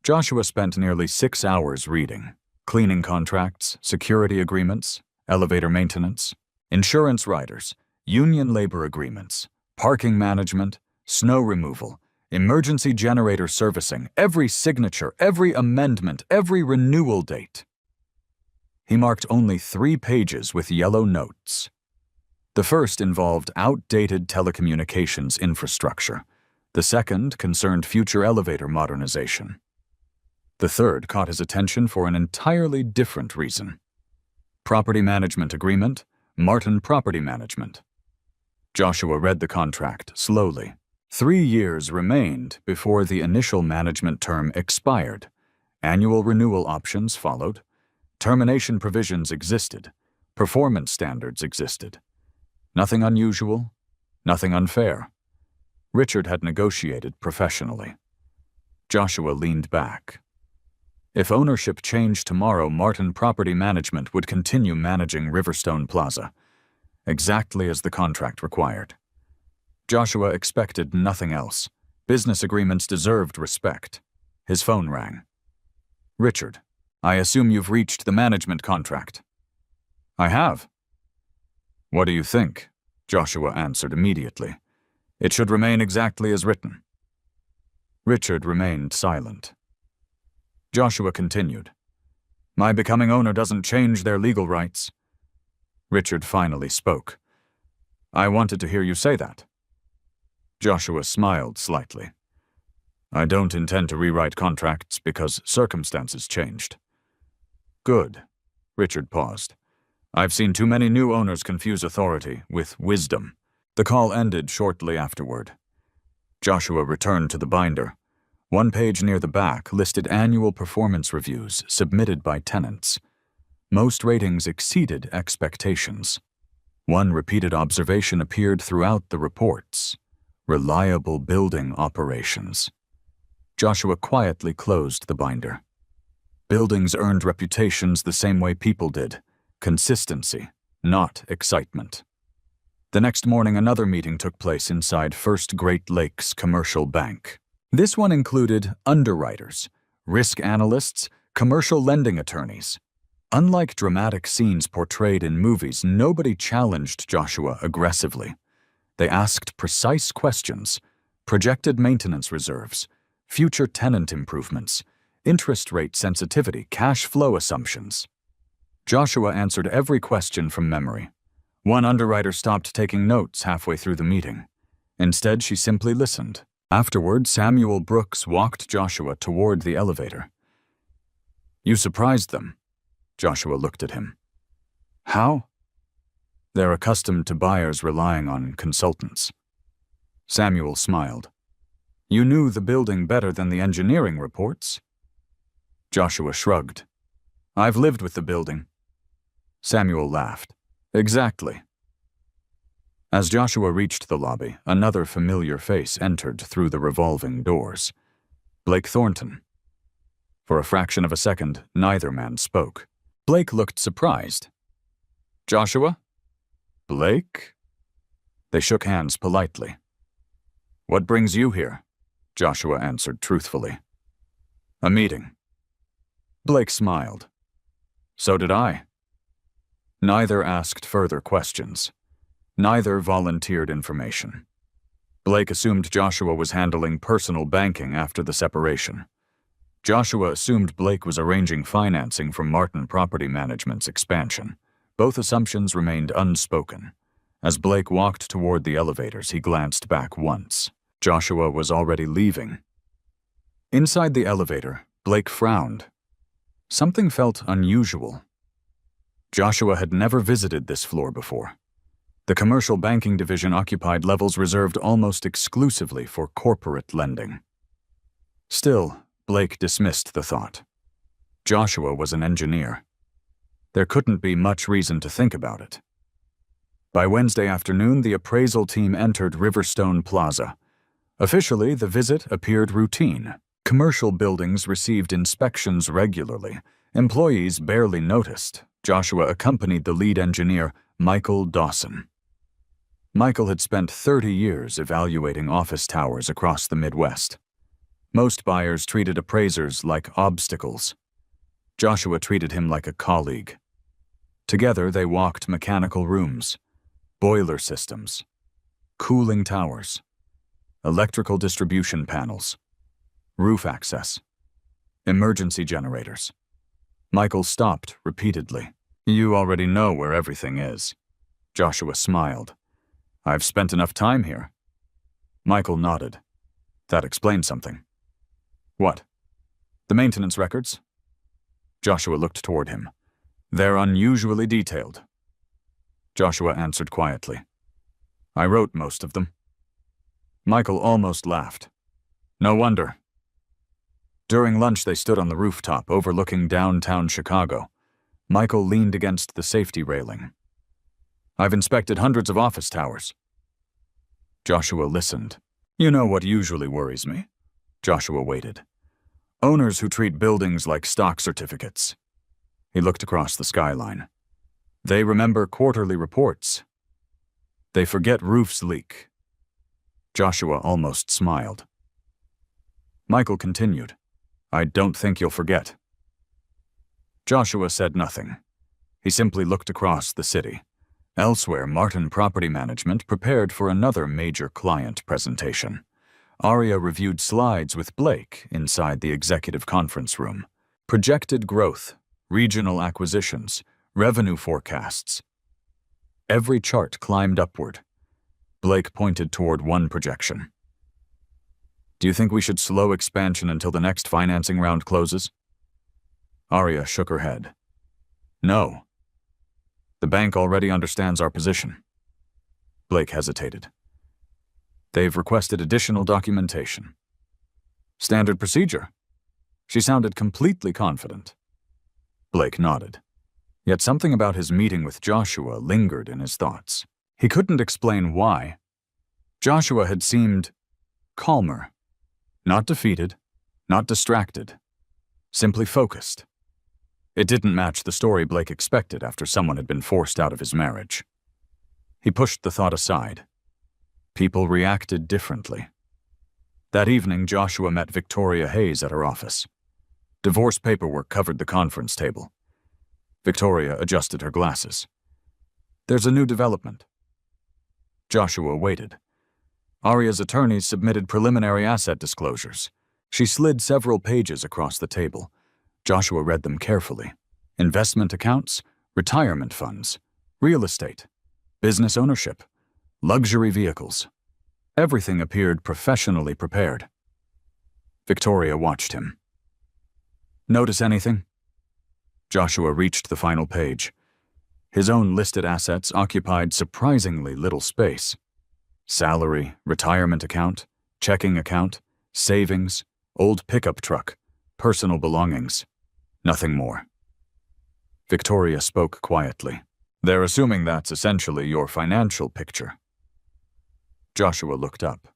Joshua spent nearly 6 hours reading. Cleaning contracts, security agreements, elevator maintenance, insurance riders, union labor agreements, parking management, snow removal, emergency generator servicing, every signature, every amendment, every renewal date. He marked only 3 pages with yellow notes. The first involved outdated telecommunications infrastructure. The second concerned future elevator modernization. The third caught his attention for an entirely different reason. Property management agreement, Martin Property Management. Joshua read the contract slowly. 3 years remained before the initial management term expired. Annual renewal options followed. Termination provisions existed. Performance standards existed. Nothing unusual, nothing unfair. Richard had negotiated professionally. Joshua leaned back. If ownership changed tomorrow, Martin Property Management would continue managing Riverstone Plaza, exactly as the contract required. Joshua expected nothing else. Business agreements deserved respect. His phone rang. Richard, I assume you've reached the management contract. I have, "What do you think?" Joshua answered immediately. "It should remain exactly as written." Richard remained silent. Joshua continued. "My becoming owner doesn't change their legal rights." Richard finally spoke. "I wanted to hear you say that." Joshua smiled slightly. "I don't intend to rewrite contracts because circumstances changed." "Good." Richard paused. "I've seen too many new owners confuse authority with wisdom." The call ended shortly afterward. Joshua returned to the binder. One page near the back listed annual performance reviews submitted by tenants. Most ratings exceeded expectations. One repeated observation appeared throughout the reports: reliable building operations. Joshua quietly closed the binder. Buildings earned reputations the same way people did: consistency, not excitement. The next morning, another meeting took place inside First Great Lakes Commercial Bank. This one included underwriters, risk analysts, commercial lending attorneys. Unlike dramatic scenes portrayed in movies, nobody challenged Joshua aggressively. They asked precise questions: projected maintenance reserves, future tenant improvements, interest rate sensitivity, cash flow assumptions. Joshua answered every question from memory. One underwriter stopped taking notes halfway through the meeting. Instead, she simply listened. Afterward, Samuel Brooks walked Joshua toward the elevator. "You surprised them." Joshua looked at him. "How?" "They're accustomed to buyers relying on consultants." Samuel smiled. "You knew the building better than the engineering reports." Joshua shrugged. "I've lived with the building." Samuel laughed. "Exactly." As Joshua reached the lobby, another familiar face entered through the revolving doors. Blake Thornton. For a fraction of a second, neither man spoke. Blake looked surprised. "Joshua?" "Blake?" They shook hands politely. "What brings you here?" Joshua answered truthfully. "A meeting." Blake smiled. "So did I." Neither asked further questions. Neither volunteered information. Blake assumed Joshua was handling personal banking after the separation. Joshua assumed Blake was arranging financing for Martin Property Management's expansion. Both assumptions remained unspoken. As Blake walked toward the elevators, he glanced back once. Joshua was already leaving. Inside the elevator, Blake frowned. Something felt unusual. Joshua had never visited this floor before. The commercial banking division occupied levels reserved almost exclusively for corporate lending. Still, Blake dismissed the thought. Joshua was an engineer. There couldn't be much reason to think about it. By Wednesday afternoon, the appraisal team entered Riverstone Plaza. Officially, the visit appeared routine. Commercial buildings received inspections regularly. Employees barely noticed. Joshua accompanied the lead engineer, Michael Dawson. Michael had spent 30 years evaluating office towers across the Midwest. Most buyers treated appraisers like obstacles. Joshua treated him like a colleague. Together, they walked mechanical rooms, boiler systems, cooling towers, electrical distribution panels, roof access, emergency generators. Michael stopped repeatedly. "You already know where everything is." Joshua smiled. "I've spent enough time here." Michael nodded. "That explains something." "What?" "The maintenance records." Joshua looked toward him. "They're unusually detailed." Joshua answered quietly. "I wrote most of them." Michael almost laughed. "No wonder." During lunch, they stood on the rooftop overlooking downtown Chicago. Michael leaned against the safety railing. "I've inspected hundreds of office towers." Joshua listened. "You know what usually worries me?" Joshua waited. "Owners who treat buildings like stock certificates." He looked across the skyline. "They remember quarterly reports. They forget roofs leak." Joshua almost smiled. Michael continued. "I don't think you'll forget." Joshua said nothing. He simply looked across the city. Elsewhere, Martin Property Management prepared for another major client presentation. Arya reviewed slides with Blake inside the executive conference room. Projected growth, regional acquisitions, revenue forecasts. Every chart climbed upward. Blake pointed toward one projection. Do you think we should slow expansion until the next financing round closes? Arya shook her head. No. The bank already understands our position. Blake hesitated. They've requested additional documentation. Standard procedure. She sounded completely confident. Blake nodded. Yet something about his meeting with Joshua lingered in his thoughts. He couldn't explain why. Joshua had seemed calmer. Not defeated, not distracted. Simply focused. It didn't match the story Blake expected after someone had been forced out of his marriage. He pushed the thought aside. People reacted differently. That evening, Joshua met Victoria Hayes at her office. Divorce paperwork covered the conference table. Victoria adjusted her glasses. There's a new development. Joshua waited. Arya's attorneys submitted preliminary asset disclosures. She slid several pages across the table. Joshua read them carefully. Investment accounts, retirement funds, real estate, business ownership, luxury vehicles. Everything appeared professionally prepared. Victoria watched him. Notice anything? Joshua reached the final page. His own listed assets occupied surprisingly little space. Salary, retirement account, checking account, savings, old pickup truck, personal belongings. Nothing more. Victoria spoke quietly. They're assuming that's essentially your financial picture. Joshua looked up.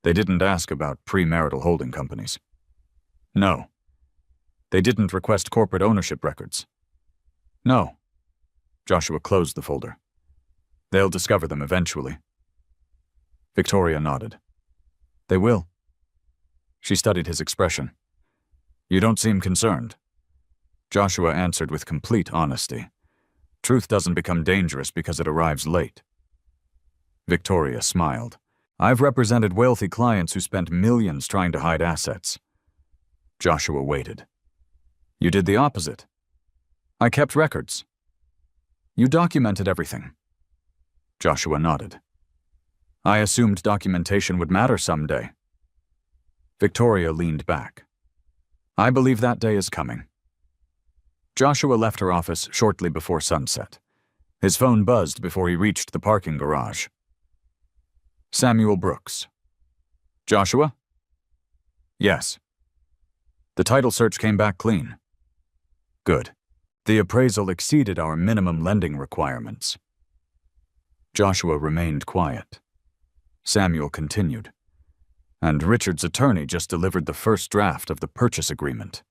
They didn't ask about premarital holding companies. No. They didn't request corporate ownership records. No. Joshua closed the folder. They'll discover them eventually. Victoria nodded. They will. She studied his expression. You don't seem concerned. Joshua answered with complete honesty. Truth doesn't become dangerous because it arrives late. Victoria smiled. I've represented wealthy clients who spent millions trying to hide assets. Joshua waited. You did the opposite. I kept records. You documented everything. Joshua nodded. I assumed documentation would matter someday. Victoria leaned back. I believe that day is coming. Joshua left her office shortly before sunset. His phone buzzed before he reached the parking garage. Samuel Brooks. Joshua? Yes. The title search came back clean. Good. The appraisal exceeded our minimum lending requirements. Joshua remained quiet. Samuel continued. And Richard's attorney just delivered the first draft of the purchase agreement.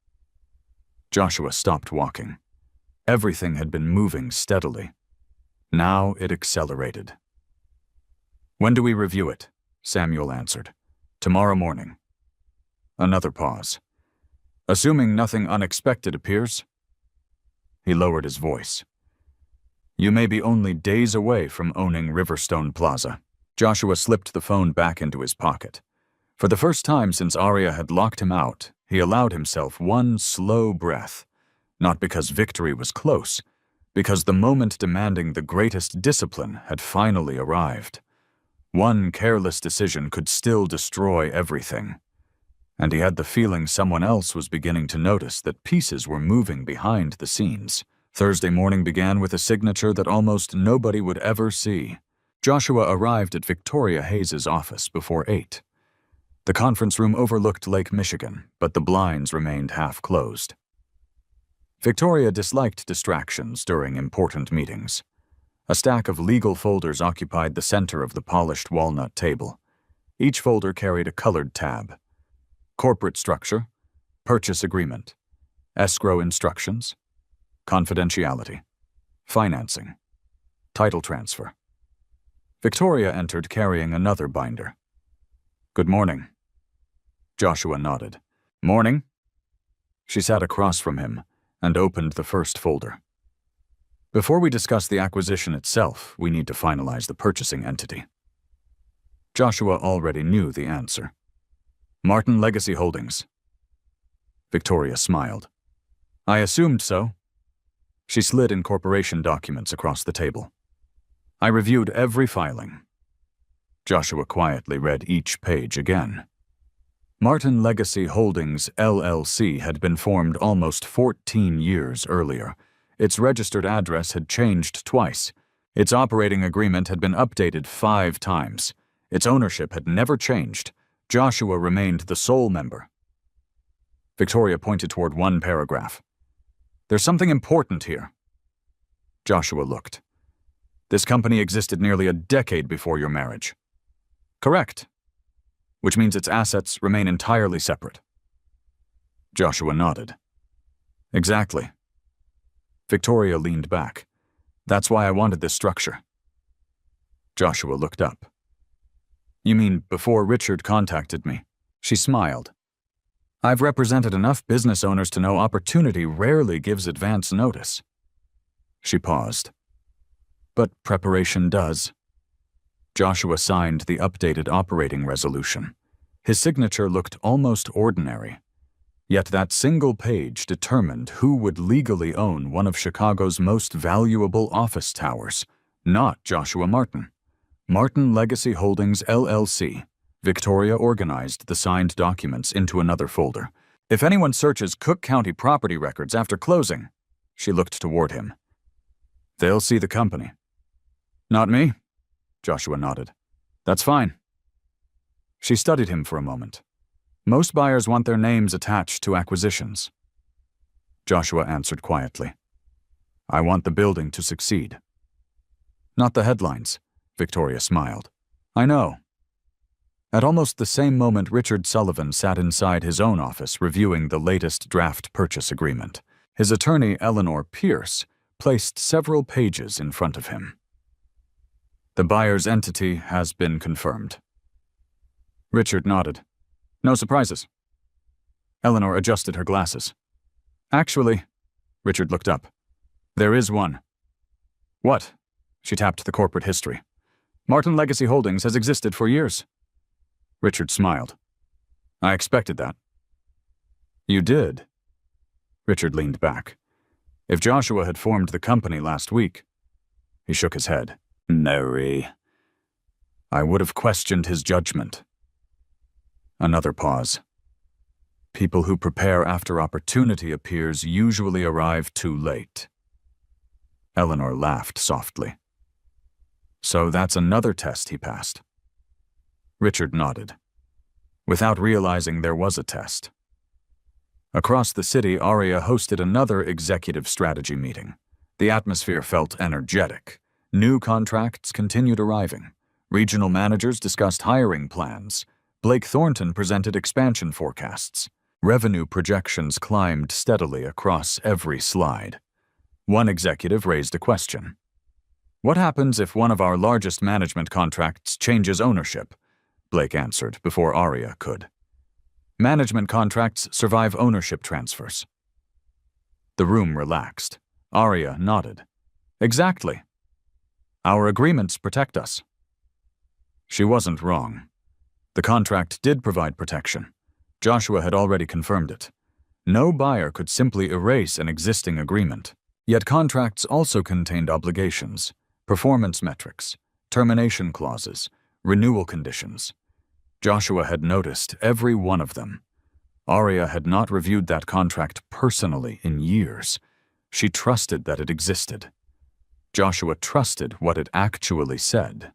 Joshua stopped walking. Everything had been moving steadily. Now it accelerated. When do we review it? Samuel answered. Tomorrow morning. Another pause. Assuming nothing unexpected appears? He lowered his voice. You may be only days away from owning Riverstone Plaza. Joshua slipped the phone back into his pocket. For the first time since Arya had locked him out, he allowed himself one slow breath, not because victory was close, because the moment demanding the greatest discipline had finally arrived. One careless decision could still destroy everything. And he had the feeling someone else was beginning to notice that pieces were moving behind the scenes. Thursday morning began with a signature that almost nobody would ever see. Joshua arrived at Victoria Hayes' office before 8. The conference room overlooked Lake Michigan, but the blinds remained half-closed. Victoria disliked distractions during important meetings. A stack of legal folders occupied the center of the polished walnut table. Each folder carried a colored tab. Corporate structure, purchase agreement, escrow instructions, confidentiality, financing, title transfer. Victoria entered carrying another binder. Good morning. Joshua nodded. Morning. She sat across from him and opened the first folder. Before we discuss the acquisition itself, we need to finalize the purchasing entity. Joshua already knew the answer. Martin Legacy Holdings. Victoria smiled. I assumed so. She slid incorporation documents across the table. I reviewed every filing. Joshua quietly read each page again. Martin Legacy Holdings, LLC had been formed almost 14 years earlier. Its registered address had changed twice. Its operating agreement had been updated 5 times. Its ownership had never changed. Joshua remained the sole member. Victoria pointed toward one paragraph. There's something important here. Joshua looked. This company existed nearly a decade before your marriage. Correct. Which means its assets remain entirely separate. Joshua nodded. Exactly. Victoria leaned back. That's why I wanted this structure. Joshua looked up. You mean before Richard contacted me? She smiled. I've represented enough business owners to know opportunity rarely gives advance notice. She paused. But preparation does. Joshua signed the updated operating resolution. His signature looked almost ordinary. Yet that single page determined who would legally own one of Chicago's most valuable office towers, not Joshua Martin. Martin Legacy Holdings, LLC. Victoria organized the signed documents into another folder. If anyone searches Cook County property records after closing, she looked toward him. They'll see the company. Not me, Joshua nodded. That's fine. She studied him for a moment. Most buyers want their names attached to acquisitions. Joshua answered quietly. I want the building to succeed. Not the headlines, Victoria smiled. I know. At almost the same moment, Richard Sullivan sat inside his own office reviewing the latest draft purchase agreement. His attorney, Eleanor Pierce, placed several pages in front of him. The buyer's entity has been confirmed. Richard nodded. No surprises. Eleanor adjusted her glasses. Actually, Richard looked up. There is one. What? She tapped the corporate history. Martin Legacy Holdings has existed for years. Richard smiled. I expected that. You did? Richard leaned back. If Joshua had formed the company last week, he shook his head. Nary. I would have questioned his judgment. Another pause. People who prepare after opportunity appears usually arrive too late. Eleanor laughed softly. So that's another test he passed. Richard nodded. Without realizing there was a test. Across the city, Aria hosted another executive strategy meeting. The atmosphere felt energetic. New contracts continued arriving. Regional managers discussed hiring plans. Blake Thornton presented expansion forecasts. Revenue projections climbed steadily across every slide. One executive raised a question. What happens if one of our largest management contracts changes ownership? Blake answered before Aria could. Management contracts survive ownership transfers. The room relaxed. Aria nodded. Exactly. Our agreements protect us. She wasn't wrong. The contract did provide protection. Joshua had already confirmed it. No buyer could simply erase an existing agreement. Yet contracts also contained obligations, performance metrics, termination clauses, renewal conditions. Joshua had noticed every one of them. Aria had not reviewed that contract personally in years. She trusted that it existed. Joshua trusted what it actually said.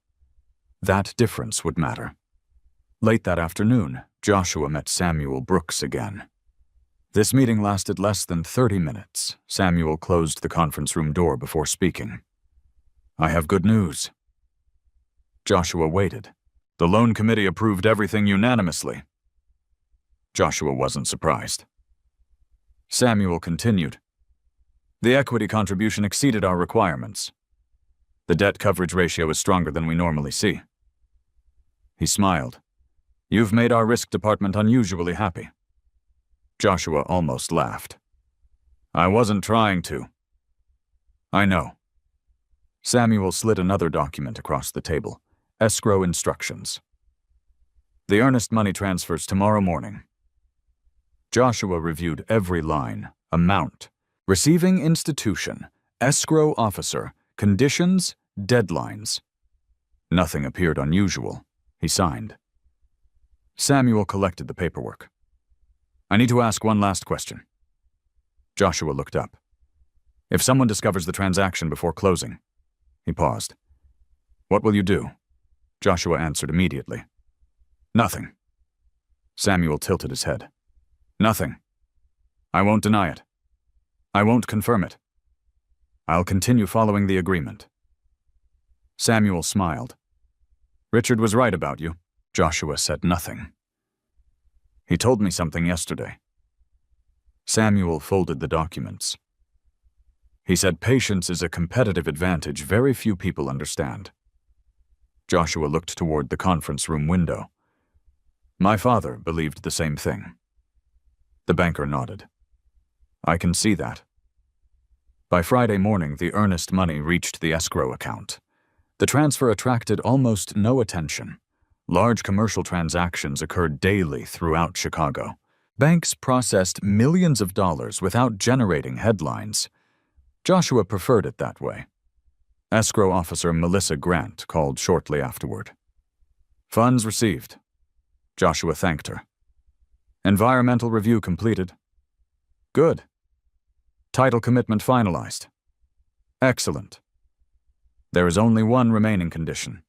That difference would matter. Late that afternoon, Joshua met Samuel Brooks again. This meeting lasted less than 30 minutes. Samuel closed the conference room door before speaking. I have good news. Joshua waited. The loan committee approved everything unanimously. Joshua wasn't surprised. Samuel continued. The equity contribution exceeded our requirements. The debt coverage ratio is stronger than we normally see. He smiled. You've made our risk department unusually happy. Joshua almost laughed. I wasn't trying to. I know, Samuel slid another document across the table. Escrow instructions. The earnest money transfers tomorrow morning. Joshua reviewed every line. Amount. Receiving institution. Escrow officer. Conditions. Deadlines. Nothing appeared unusual. He signed. Samuel collected the paperwork. I need to ask one last question. Joshua looked up. If someone discovers the transaction before closing. He paused. What will you do? Joshua answered immediately. Nothing. Samuel tilted his head. Nothing. I won't deny it. I won't confirm it. I'll continue following the agreement. Samuel smiled. Richard was right about you. Joshua said nothing. He told me something yesterday. Samuel folded the documents. He said patience is a competitive advantage very few people understand. Joshua looked toward the conference room window. My father believed the same thing. The banker nodded. I can see that. By Friday morning, the earnest money reached the escrow account. The transfer attracted almost no attention. Large commercial transactions occurred daily throughout Chicago. Banks processed millions of dollars without generating headlines. Joshua preferred it that way. Escrow officer Melissa Grant called shortly afterward. Funds received. Joshua thanked her. Environmental review completed. Good. Title commitment finalized. Excellent. There is only one remaining condition.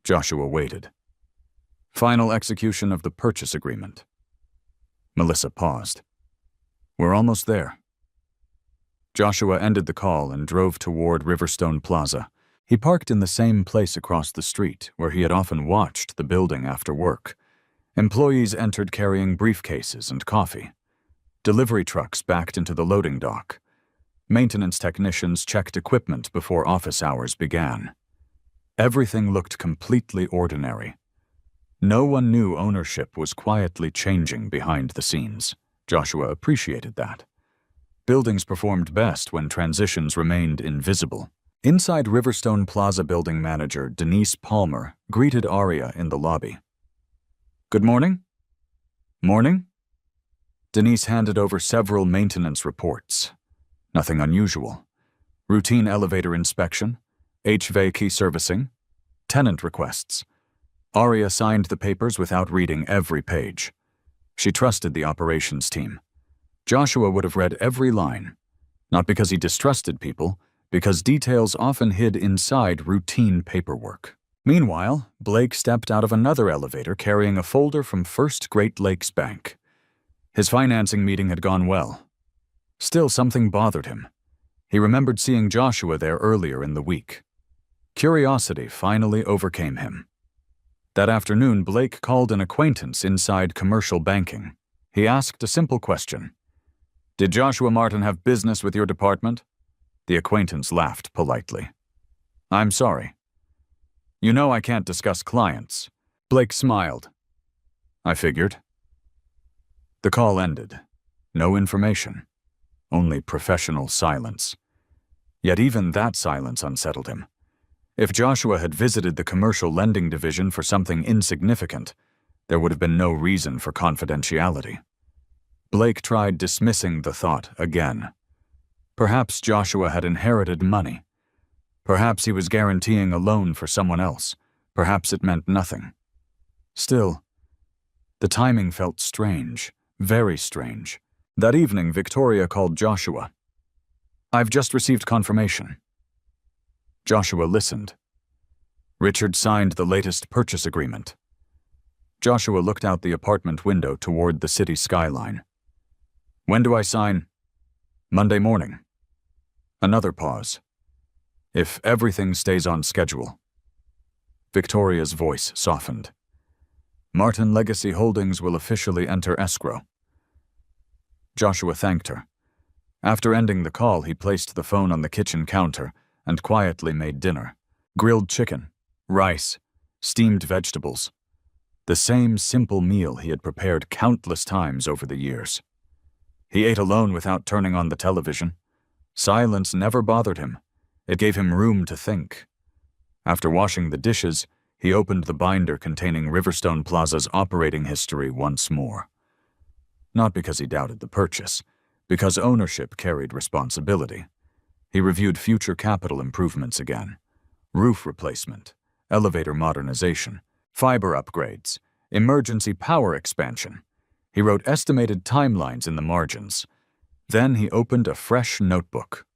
Joshua waited. Final execution of the purchase agreement. Melissa paused. We're almost there. Joshua ended the call and drove toward Riverstone Plaza. He parked in the same place across the street where he had often watched the building after work. Employees entered carrying briefcases and coffee. Delivery trucks backed into the loading dock. Maintenance technicians checked equipment before office hours began. Everything looked completely ordinary. No one knew ownership was quietly changing behind the scenes. Joshua appreciated that. Buildings performed best when transitions remained invisible. Inside Riverstone Plaza building manager Denise Palmer greeted Aria in the lobby. Good morning? Morning? Denise handed over several maintenance reports. Nothing unusual. Routine elevator inspection, HVAC servicing, tenant requests. Aria signed the papers without reading every page. She trusted the operations team. Joshua would have read every line, not because he distrusted people, because details often hid inside routine paperwork. Meanwhile, Blake stepped out of another elevator carrying a folder from First Great Lakes Bank. His financing meeting had gone well. Still, something bothered him. He remembered seeing Joshua there earlier in the week. Curiosity finally overcame him. That afternoon, Blake called an acquaintance inside commercial banking. He asked a simple question. Did Joshua Martin have business with your department? The acquaintance laughed politely. I'm sorry. You know I can't discuss clients. Blake smiled. I figured. The call ended. No information. Only professional silence. Yet even that silence unsettled him. If Joshua had visited the commercial lending division for something insignificant, there would have been no reason for confidentiality. Blake tried dismissing the thought again. Perhaps Joshua had inherited money. Perhaps he was guaranteeing a loan for someone else. Perhaps it meant nothing. Still, the timing felt strange, very strange. That evening, Victoria called Joshua. I've just received confirmation. Joshua listened. Richard signed the latest purchase agreement. Joshua looked out the apartment window toward the city skyline. When do I sign? Monday morning. Another pause. If everything stays on schedule. Victoria's voice softened. Martin Legacy Holdings will officially enter escrow. Joshua thanked her. After ending the call, he placed the phone on the kitchen counter and quietly made dinner. Grilled chicken, rice, steamed vegetables. The same simple meal he had prepared countless times over the years. He ate alone without turning on the television. Silence never bothered him. It gave him room to think. After washing the dishes, he opened the binder containing Riverstone Plaza's operating history once more. Not because he doubted the purchase, because ownership carried responsibility. He reviewed future capital improvements again. Roof replacement, elevator modernization, fiber upgrades, emergency power expansion. He wrote estimated timelines in the margins. Then he opened a fresh notebook.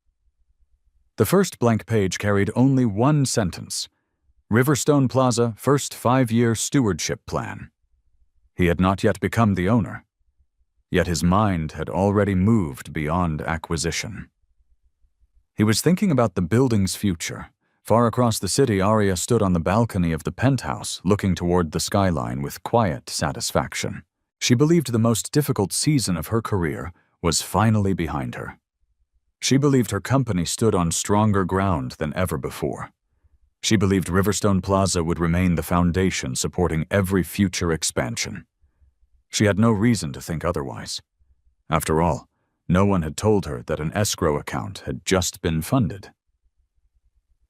The first blank page carried only one sentence: Riverstone Plaza First 5-Year Stewardship Plan. He had not yet become the owner, yet his mind had already moved beyond acquisition. He was thinking about the building's future. Far across the city, Arya stood on the balcony of the penthouse, looking toward the skyline with quiet satisfaction. She believed the most difficult season of her career was finally behind her. She believed her company stood on stronger ground than ever before. She believed Riverstone Plaza would remain the foundation supporting every future expansion. She had no reason to think otherwise. After all, no one had told her that an escrow account had just been funded.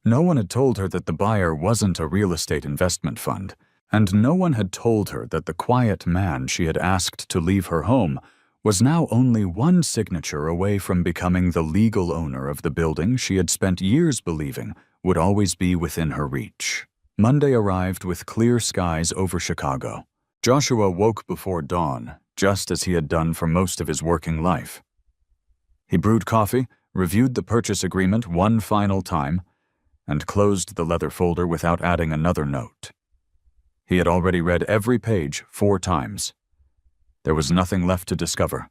No one had told her that the buyer wasn't a real estate investment fund, and no one had told her that the quiet man she had asked to leave her home was now only one signature away from becoming the legal owner of the building she had spent years believing would always be within her reach. Monday arrived with clear skies over Chicago. Joshua woke before dawn, just as he had done for most of his working life. He brewed coffee, reviewed the purchase agreement one final time, and closed the leather folder without adding another note. He had already read every page 4 times. There was nothing left to discover,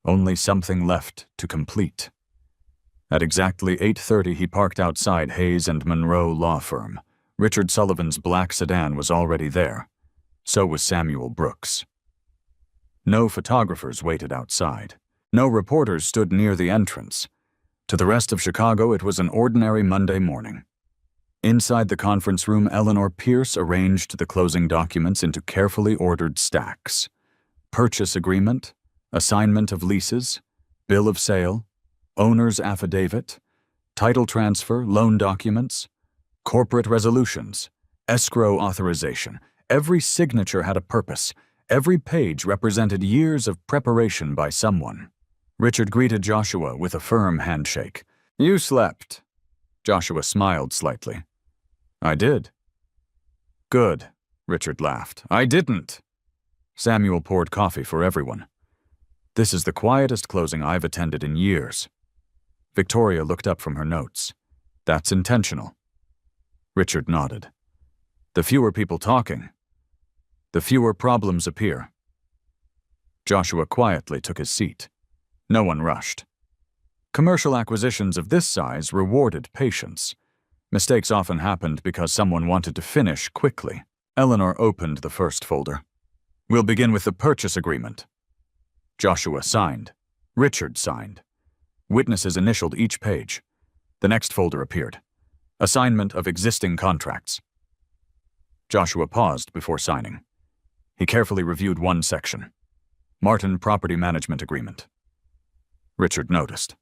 only something left to complete. At exactly 8:30, he parked outside Hayes and Monroe Law Firm. Richard Sullivan's black sedan was already there. So was Samuel Brooks. No photographers waited outside. No reporters stood near the entrance. To the rest of Chicago, it was an ordinary Monday morning. Inside the conference room, Eleanor Pierce arranged the closing documents into carefully ordered stacks. Purchase agreement, assignment of leases, bill of sale, owner's affidavit, title transfer, loan documents, corporate resolutions, escrow authorization. Every signature had a purpose. Every page represented years of preparation by someone. Richard greeted Joshua with a firm handshake. "You slept." Joshua smiled slightly. "I did." "Good," Richard laughed. "I didn't." Samuel poured coffee for everyone. "This is the quietest closing I've attended in years." Victoria looked up from her notes. "That's intentional." Richard nodded. "The fewer people talking, the fewer problems appear." Joshua quietly took his seat. No one rushed. Commercial acquisitions of this size rewarded patience. Mistakes often happened because someone wanted to finish quickly. Eleanor opened the first folder. "We'll begin with the purchase agreement." Joshua signed. Richard signed. Witnesses initialed each page. The next folder appeared. Assignment of existing contracts. Joshua paused before signing. He carefully reviewed one section. Martin Property Management Agreement. Richard noticed.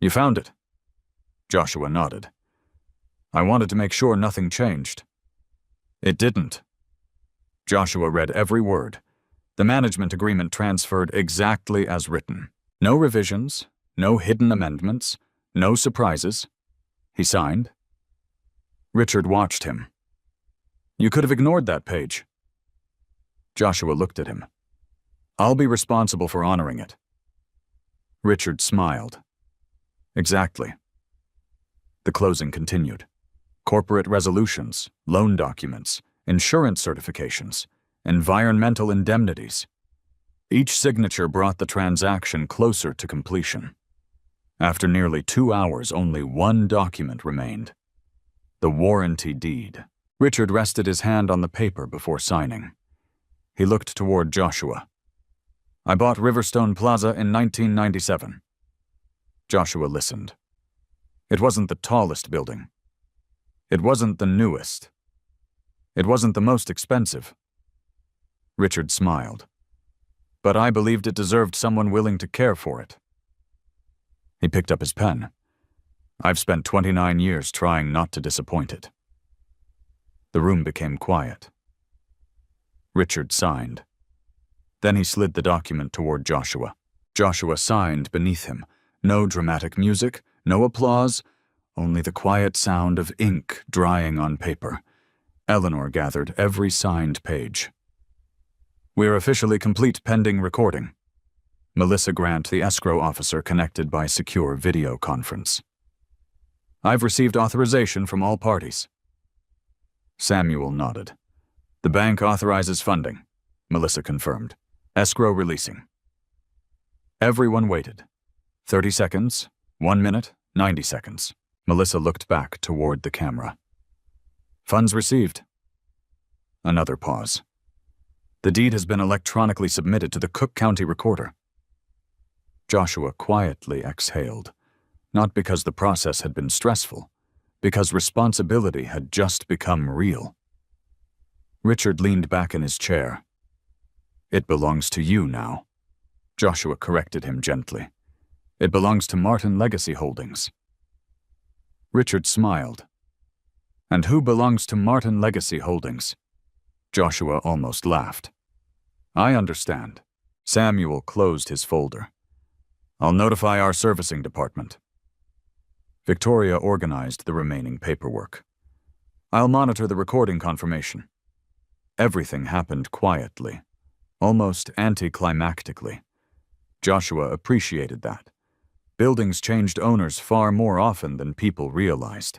"You found it?" Joshua nodded. "I wanted to make sure nothing changed." It didn't. Joshua read every word. The management agreement transferred exactly as written. No revisions, no hidden amendments, no surprises. He signed. Richard watched him. "You could have ignored that page." Joshua looked at him. "I'll be responsible for honoring it." Richard smiled. "Exactly." The closing continued. Corporate resolutions, loan documents, insurance certifications, environmental indemnities. Each signature brought the transaction closer to completion. After nearly 2 hours, only one document remained. The warranty deed. Richard rested his hand on the paper before signing. He looked toward Joshua. "I bought Riverstone Plaza in 1997. Joshua listened. It wasn't the tallest building. It wasn't the newest. It wasn't the most expensive. Richard smiled. But I believed it deserved someone willing to care for it. He picked up his pen. I've spent 29 years trying not to disappoint it. The room became quiet. Richard signed. Then he slid the document toward Joshua. Joshua signed beneath him. No dramatic music, no applause, only the quiet sound of ink drying on paper. Eleanor gathered every signed page. We're officially complete pending recording. Melissa Grant, the escrow officer, connected by secure video conference. I've received authorization from all parties. Samuel nodded. The bank authorizes funding, Melissa confirmed. Escrow releasing. Everyone waited. 30 seconds, 1 minute, 90 seconds. Melissa looked back toward the camera. Funds received. Another pause. The deed has been electronically submitted to the Cook County Recorder. Joshua quietly exhaled, not because the process had been stressful, because responsibility had just become real. Richard leaned back in his chair. It belongs to you now. Joshua corrected him gently. It belongs to Martin Legacy Holdings. Richard smiled. And who belongs to Martin Legacy Holdings? Joshua almost laughed. I understand. Samuel closed his folder. I'll notify our servicing department. Victoria organized the remaining paperwork. I'll monitor the recording confirmation. Everything happened quietly, almost anticlimactically. Joshua appreciated that. Buildings changed owners far more often than people realized.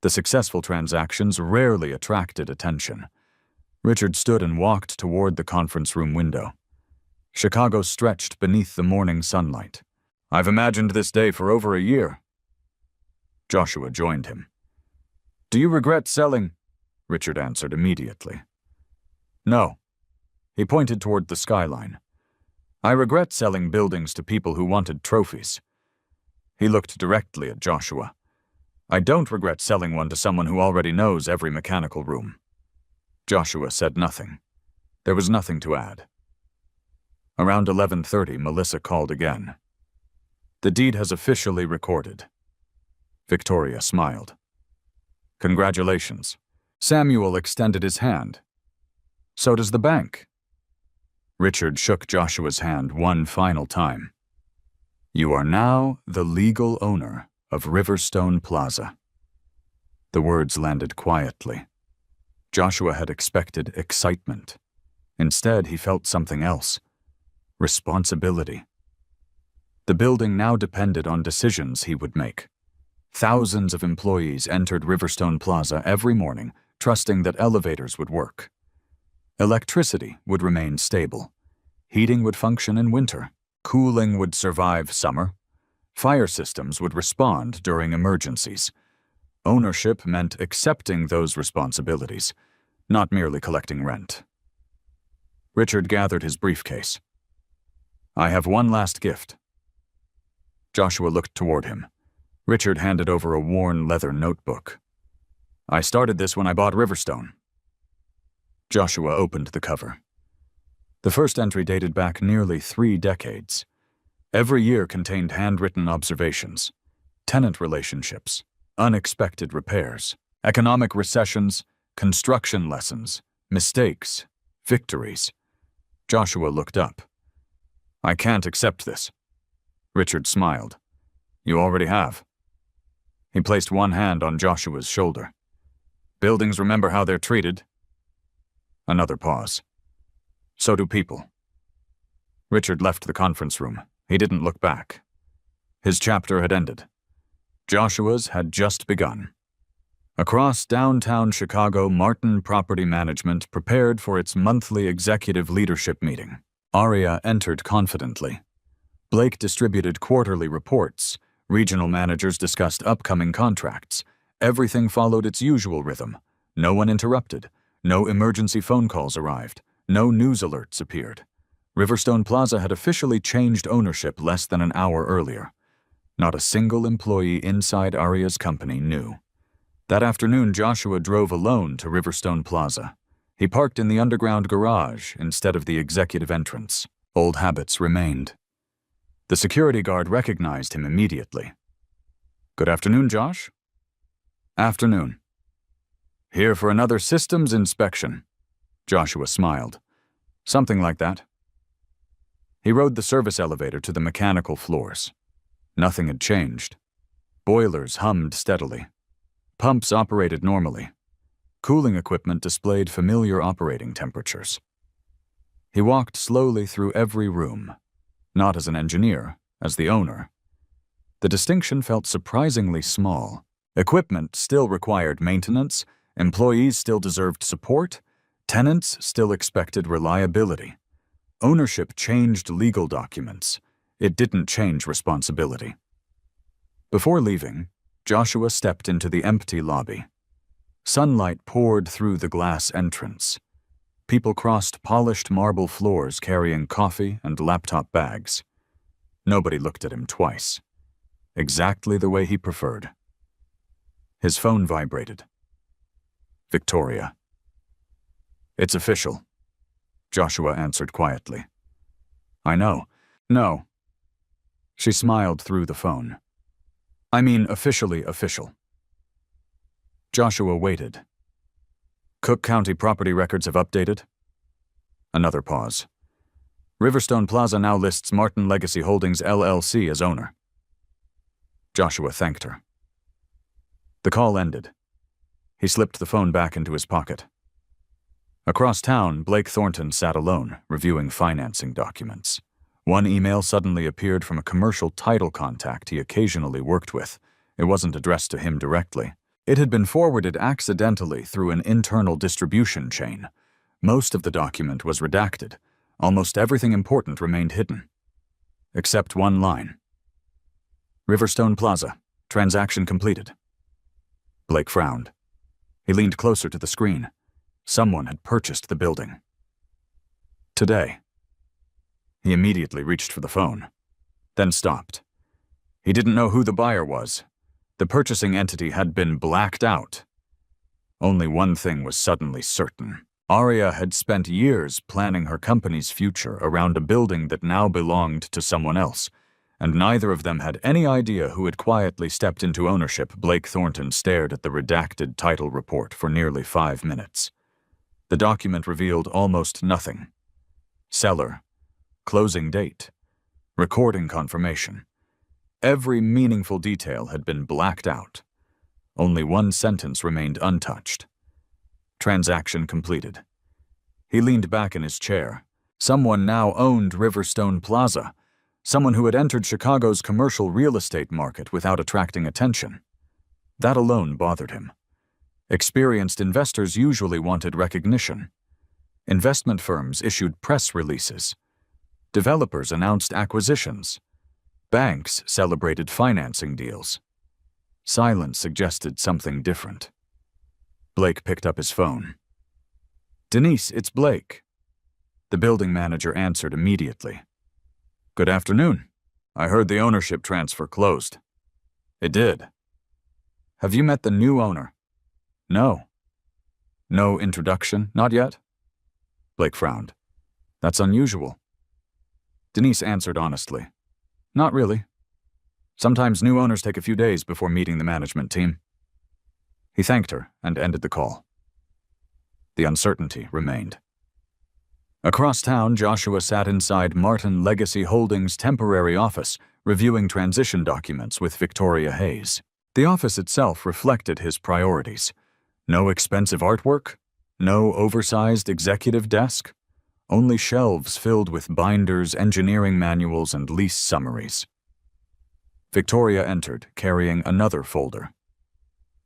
The successful transactions rarely attracted attention. Richard stood and walked toward the conference room window. Chicago stretched beneath the morning sunlight. I've imagined this day for over a year. Joshua joined him. Do you regret selling? Richard answered immediately. No. He pointed toward the skyline. I regret selling buildings to people who wanted trophies. He looked directly at Joshua. I don't regret selling one to someone who already knows every mechanical room. Joshua said nothing. There was nothing to add. Around 11:30, Melissa called again. The deed has officially recorded. Victoria smiled. Congratulations. Samuel extended his hand. So does the bank. Richard shook Joshua's hand one final time. You are now the legal owner of Riverstone Plaza. The words landed quietly. Joshua had expected excitement. Instead, he felt something else. Responsibility. The building now depended on decisions he would make. Thousands of employees entered Riverstone Plaza every morning, trusting that elevators would work. Electricity would remain stable. Heating would function in winter. Cooling would survive summer. Fire systems would respond during emergencies. Ownership meant accepting those responsibilities, not merely collecting rent. Richard gathered his briefcase. I have one last gift. Joshua looked toward him. Richard handed over a worn leather notebook. I started this when I bought Riverstone. Joshua opened the cover. The first entry dated back nearly 3 decades. Every year contained handwritten observations, tenant relationships, unexpected repairs, economic recessions, construction lessons, mistakes, victories. Joshua looked up. I can't accept this. Richard smiled. You already have. He placed one hand on Joshua's shoulder. Buildings remember how they're treated. Another pause. So do people. Richard left the conference room. He didn't look back. His chapter had ended. Joshua's had just begun. Across downtown Chicago, Martin Property Management prepared for its monthly executive leadership meeting. Aria entered confidently. Blake distributed quarterly reports. Regional managers discussed upcoming contracts. Everything followed its usual rhythm. No one interrupted. No emergency phone calls arrived. No news alerts appeared. Riverstone Plaza had officially changed ownership less than an hour earlier. Not a single employee inside Aria's company knew. That afternoon, Joshua drove alone to Riverstone Plaza. He parked in the underground garage instead of the executive entrance. Old habits remained. The security guard recognized him immediately. Good afternoon, Josh. Afternoon. Here for another systems inspection. Joshua smiled. Something like that. He rode the service elevator to the mechanical floors. Nothing had changed. Boilers hummed steadily. Pumps operated normally. Cooling equipment displayed familiar operating temperatures. He walked slowly through every room, not as an engineer, as the owner. The distinction felt surprisingly small. Equipment still required maintenance, employees still deserved support, tenants still expected reliability. Ownership changed legal documents. It didn't change responsibility. Before leaving, Joshua stepped into the empty lobby. Sunlight poured through the glass entrance. People crossed polished marble floors carrying coffee and laptop bags. Nobody looked at him twice. Exactly the way he preferred. His phone vibrated. Victoria. It's official, Joshua answered quietly. I know. No. She smiled through the phone. I mean officially official. Joshua waited. Cook County property records have updated. Another pause. Riverstone Plaza now lists Martin Legacy Holdings LLC as owner. Joshua thanked her. The call ended. He slipped the phone back into his pocket. Across town, Blake Thornton sat alone, reviewing financing documents. One email suddenly appeared from a commercial title contact he occasionally worked with. It wasn't addressed to him directly. It had been forwarded accidentally through an internal distribution chain. Most of the document was redacted. Almost everything important remained hidden. Except one line. Riverstone Plaza. Transaction completed. Blake frowned. He leaned closer to the screen. Someone had purchased the building. Today. He immediately reached for the phone, then stopped. He didn't know who the buyer was. The purchasing entity had been blacked out. Only one thing was suddenly certain. Aria had spent years planning her company's future around a building that now belonged to someone else, and neither of them had any idea who had quietly stepped into ownership. Blake Thornton stared at the redacted title report for nearly 5 minutes. The document revealed almost nothing. Seller, closing date, recording confirmation. Every meaningful detail had been blacked out. Only one sentence remained untouched. Transaction completed. He leaned back in his chair. Someone now owned Riverstone Plaza. Someone who had entered Chicago's commercial real estate market without attracting attention. That alone bothered him. Experienced investors usually wanted recognition. Investment firms issued press releases. Developers announced acquisitions. Banks celebrated financing deals. Silence suggested something different. Blake picked up his phone. Denise, it's Blake. The building manager answered immediately. Good afternoon. I heard the ownership transfer closed. It did. Have you met the new owner? No. No introduction? Not yet? Blake frowned. That's unusual. Denise answered honestly. Not really. Sometimes new owners take a few days before meeting the management team. He thanked her and ended the call. The uncertainty remained. Across town, Joshua sat inside Martin Legacy Holdings' temporary office, reviewing transition documents with Victoria Hayes. The office itself reflected his priorities. No expensive artwork, no oversized executive desk, only shelves filled with binders, engineering manuals, and lease summaries. Victoria entered, carrying another folder.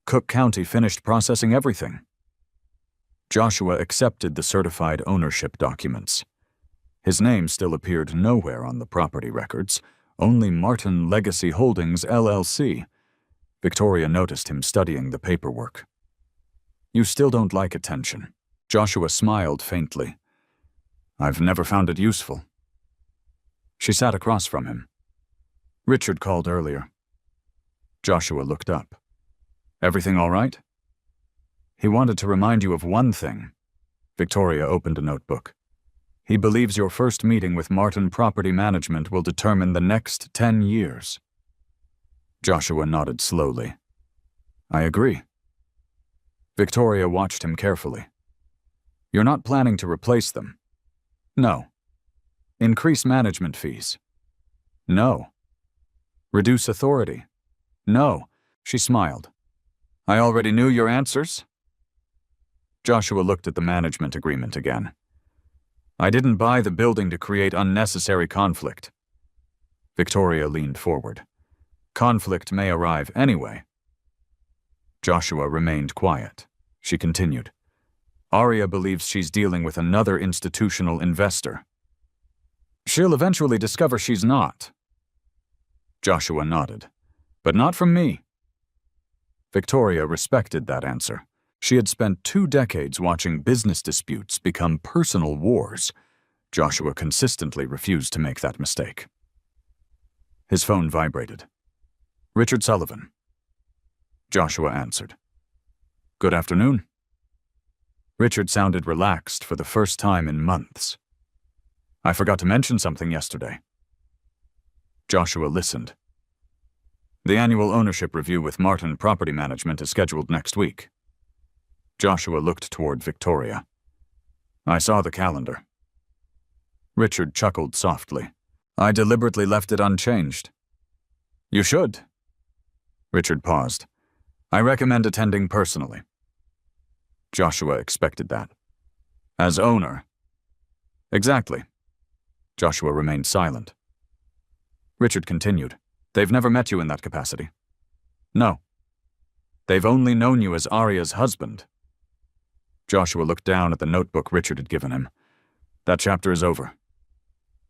Cook County finished processing everything. Joshua accepted the certified ownership documents. His name still appeared nowhere on the property records, only Martin Legacy Holdings, LLC. Victoria noticed him studying the paperwork. You still don't like attention. Joshua smiled faintly. I've never found it useful. She sat across from him. Richard called earlier. Joshua looked up. Everything all right? He wanted to remind you of one thing. Victoria opened a notebook. He believes your first meeting with Martin Property Management will determine the next 10 years. Joshua nodded slowly. I agree. Victoria watched him carefully. You're not planning to replace them? No. Increase management fees? No. Reduce authority? No. She smiled. I already knew your answers. Joshua looked at the management agreement again. I didn't buy the building to create unnecessary conflict. Victoria leaned forward. Conflict may arrive anyway. Joshua remained quiet. She continued. Arya believes she's dealing with another institutional investor. She'll eventually discover she's not. Joshua nodded. But not from me. Victoria respected that answer. She had spent 2 decades watching business disputes become personal wars. Joshua consistently refused to make that mistake. His phone vibrated. Richard Sullivan. Joshua answered. Good afternoon. Richard sounded relaxed for the first time in months. I forgot to mention something yesterday. Joshua listened. The annual ownership review with Martin Property Management is scheduled next week. Joshua looked toward Victoria. I saw the calendar. Richard chuckled softly. I deliberately left it unchanged. You should. Richard paused. I recommend attending personally. Joshua expected that. As owner? Exactly. Joshua remained silent. Richard continued. They've never met you in that capacity. No. They've only known you as Arya's husband. Joshua looked down at the notebook Richard had given him. That chapter is over.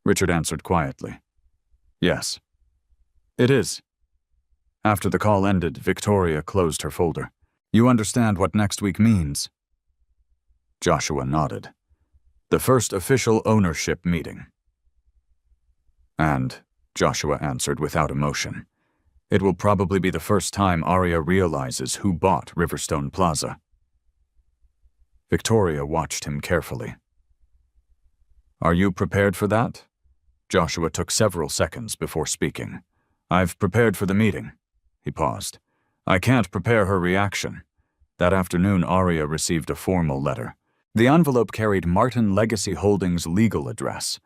Richard answered quietly. Yes. It is. After the call ended, Victoria closed her folder. You understand what next week means? Joshua nodded. The first official ownership meeting. And, Joshua answered without emotion, it will probably be the first time Arya realizes who bought Riverstone Plaza. Victoria watched him carefully. Are you prepared for that? Joshua took several seconds before speaking. I've prepared for the meeting. He paused. I can't prepare her reaction. That afternoon, Arya received a formal letter. The envelope carried Martin Legacy Holdings' legal address.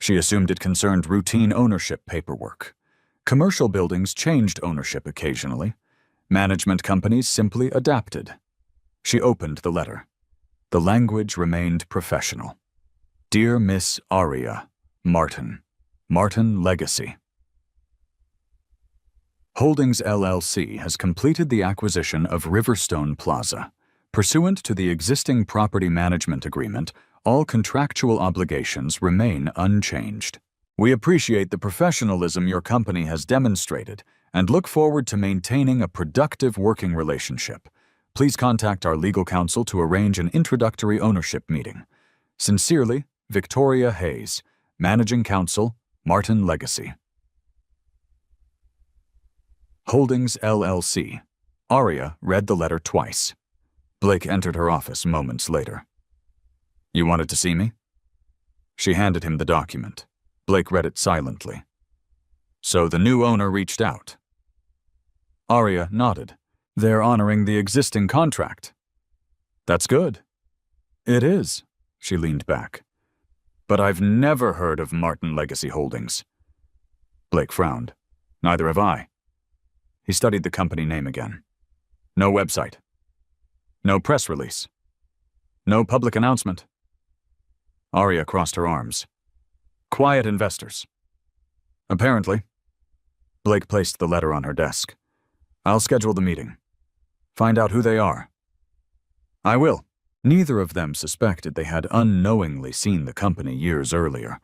She assumed it concerned routine ownership paperwork. Commercial buildings changed ownership occasionally. Management companies simply adapted. She opened the letter. The language remained professional. Dear Miss Arya, Martin Legacy. Holdings LLC has completed the acquisition of Riverstone Plaza. Pursuant to the existing property management agreement, all contractual obligations remain unchanged. We appreciate the professionalism your company has demonstrated and look forward to maintaining a productive working relationship. Please contact our legal counsel to arrange an introductory ownership meeting. Sincerely, Victoria Hayes, Managing Counsel, Martin Legacy. Holdings LLC. Arya read the letter twice. Blake entered her office moments later. You wanted to see me? She handed him the document. Blake read it silently. So the new owner reached out. Arya nodded. They're honoring the existing contract. That's good. It is, she leaned back. But I've never heard of Martin Legacy Holdings. Blake frowned. Neither have I. He studied the company name again. No website. No press release. No public announcement. Arya crossed her arms. Quiet investors. Apparently. Blake placed the letter on her desk. I'll schedule the meeting. Find out who they are. I will. Neither of them suspected they had unknowingly seen the company years earlier.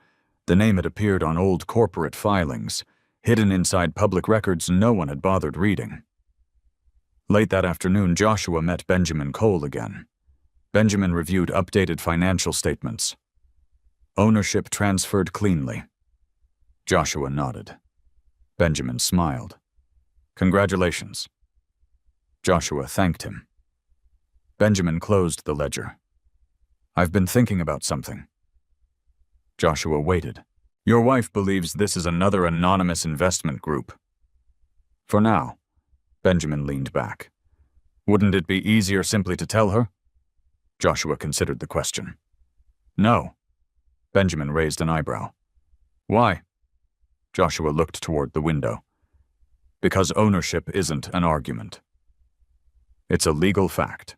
The name had appeared on old corporate filings, hidden inside public records no one had bothered reading. Late that afternoon, Joshua met Benjamin Cole again. Benjamin reviewed updated financial statements. Ownership transferred cleanly. Joshua nodded. Benjamin smiled. Congratulations. Joshua thanked him. Benjamin closed the ledger. I've been thinking about something. Joshua waited. Your wife believes this is another anonymous investment group. For now. Benjamin leaned back. Wouldn't it be easier simply to tell her? Joshua considered the question. No. Benjamin raised an eyebrow. Why? Joshua looked toward the window. Because ownership isn't an argument. It's a legal fact.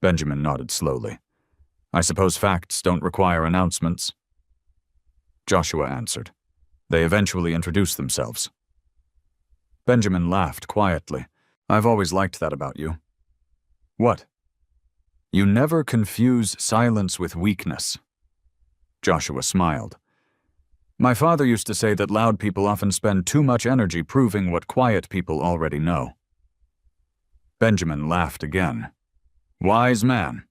Benjamin nodded slowly. I suppose facts don't require announcements. Joshua answered. They eventually introduce themselves. Benjamin laughed quietly. I've always liked that about you. What? You never confuse silence with weakness. Joshua smiled. My father used to say that loud people often spend too much energy proving what quiet people already know. Benjamin laughed again. Wise man.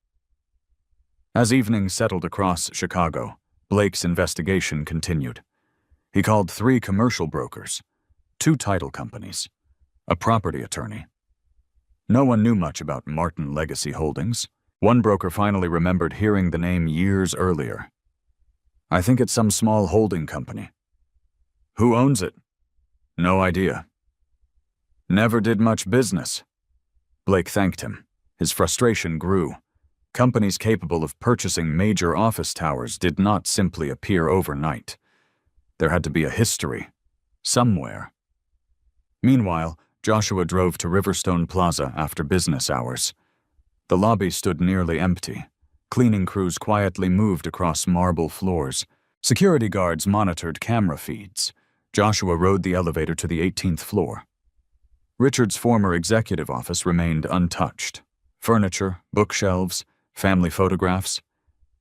As evening settled across Chicago, Blake's investigation continued. He called 3 commercial brokers, 2 title companies, a property attorney. No one knew much about Martin Legacy Holdings. One broker finally remembered hearing the name years earlier. I think it's some small holding company. Who owns it? No idea. Never did much business. Blake thanked him. His frustration grew. Companies capable of purchasing major office towers did not simply appear overnight. There had to be a history, somewhere. Meanwhile, Joshua drove to Riverstone Plaza after business hours. The lobby stood nearly empty. Cleaning crews quietly moved across marble floors. Security guards monitored camera feeds. Joshua rode the elevator to the 18th floor. Richard's former executive office remained untouched. Furniture, bookshelves, family photographs.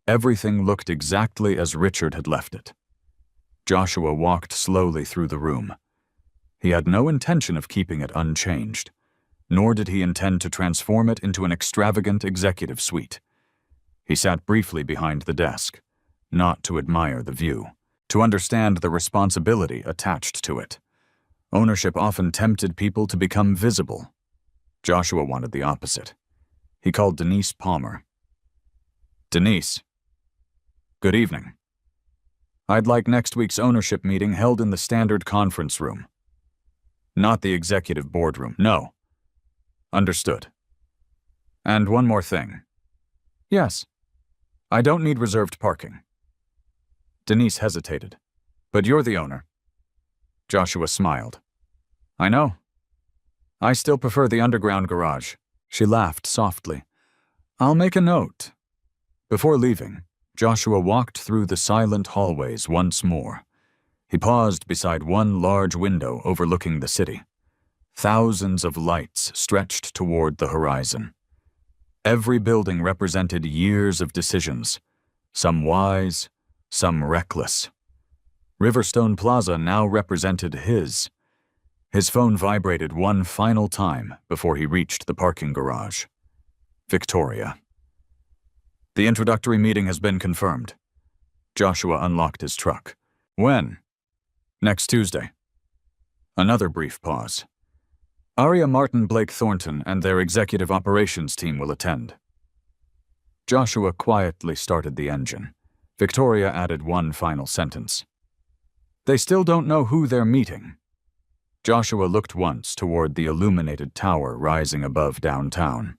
Everything looked exactly as Richard had left it. Joshua walked slowly through the room. He had no intention of keeping it unchanged, nor did he intend to transform it into an extravagant executive suite. He sat briefly behind the desk, not to admire the view, to understand the responsibility attached to it. Ownership often tempted people to become visible. Joshua wanted the opposite. He called Denise Palmer. Denise. Good evening. I'd like next week's ownership meeting held in the standard conference room. Not the executive boardroom, no. Understood. And one more thing. Yes. I don't need reserved parking. Denise hesitated. But you're the owner. Joshua smiled. I know. I still prefer the underground garage. She laughed softly. I'll make a note. Before leaving, Joshua walked through the silent hallways once more. He paused beside one large window overlooking the city. Thousands of lights stretched toward the horizon. Every building represented years of decisions, some wise, some reckless. Riverstone Plaza now represented his. His phone vibrated one final time before he reached the parking garage. Victoria. The introductory meeting has been confirmed. Joshua unlocked his truck. When? Next Tuesday. Another brief pause. Aria Martin Blake Thornton and their executive operations team will attend. Joshua quietly started the engine. Victoria added one final sentence. They still don't know who they're meeting. Joshua looked once toward the illuminated tower rising above downtown.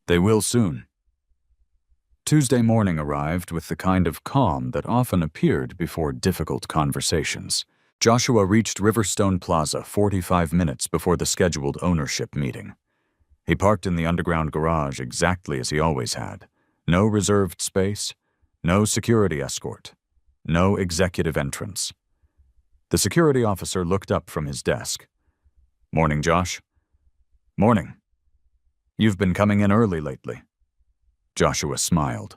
They will soon. Tuesday morning arrived with the kind of calm that often appeared before difficult conversations. Joshua reached Riverstone Plaza 45 minutes before the scheduled ownership meeting. He parked in the underground garage exactly as he always had. No reserved space, no security escort, no executive entrance. The security officer looked up from his desk. Morning, Josh. Morning. You've been coming in early lately. Joshua smiled.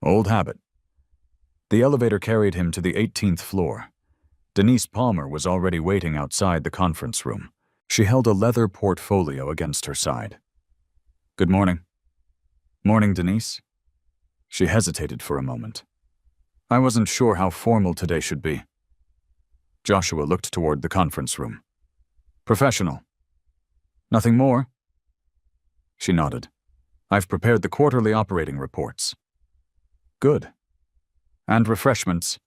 Old habit. The elevator carried him to the 18th floor. Denise Palmer was already waiting outside the conference room. She held a leather portfolio against her side. Good morning. Morning, Denise. She hesitated for a moment. I wasn't sure how formal today should be. Joshua looked toward the conference room. Professional. Nothing more? She nodded. I've prepared the quarterly operating reports. Good. And refreshments.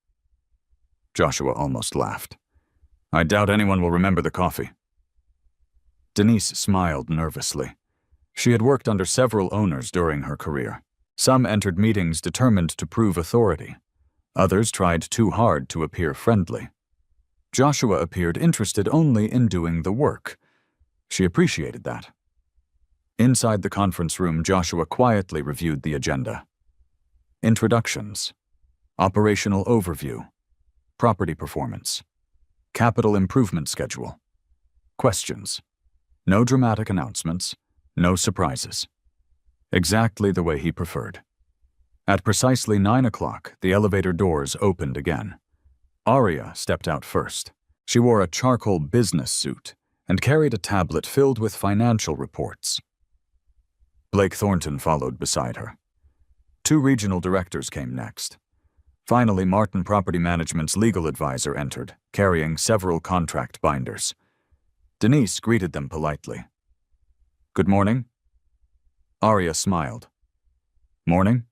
Joshua almost laughed. I doubt anyone will remember the coffee. Denise smiled nervously. She had worked under several owners during her career. Some entered meetings determined to prove authority. Others tried too hard to appear friendly. Joshua appeared interested only in doing the work. She appreciated that. Inside the conference room, Joshua quietly reviewed the agenda. Introductions, operational overview, property performance, capital improvement schedule, questions, no dramatic announcements, no surprises. Exactly the way he preferred. At precisely 9 o'clock, the elevator doors opened again. Aria stepped out first. She wore a charcoal business suit and carried a tablet filled with financial reports. Blake Thornton followed beside her. 2 regional directors came next. Finally, Martin Property Management's legal advisor entered, carrying several contract binders. Denise greeted them politely. "Good morning." Aria smiled. "Morning."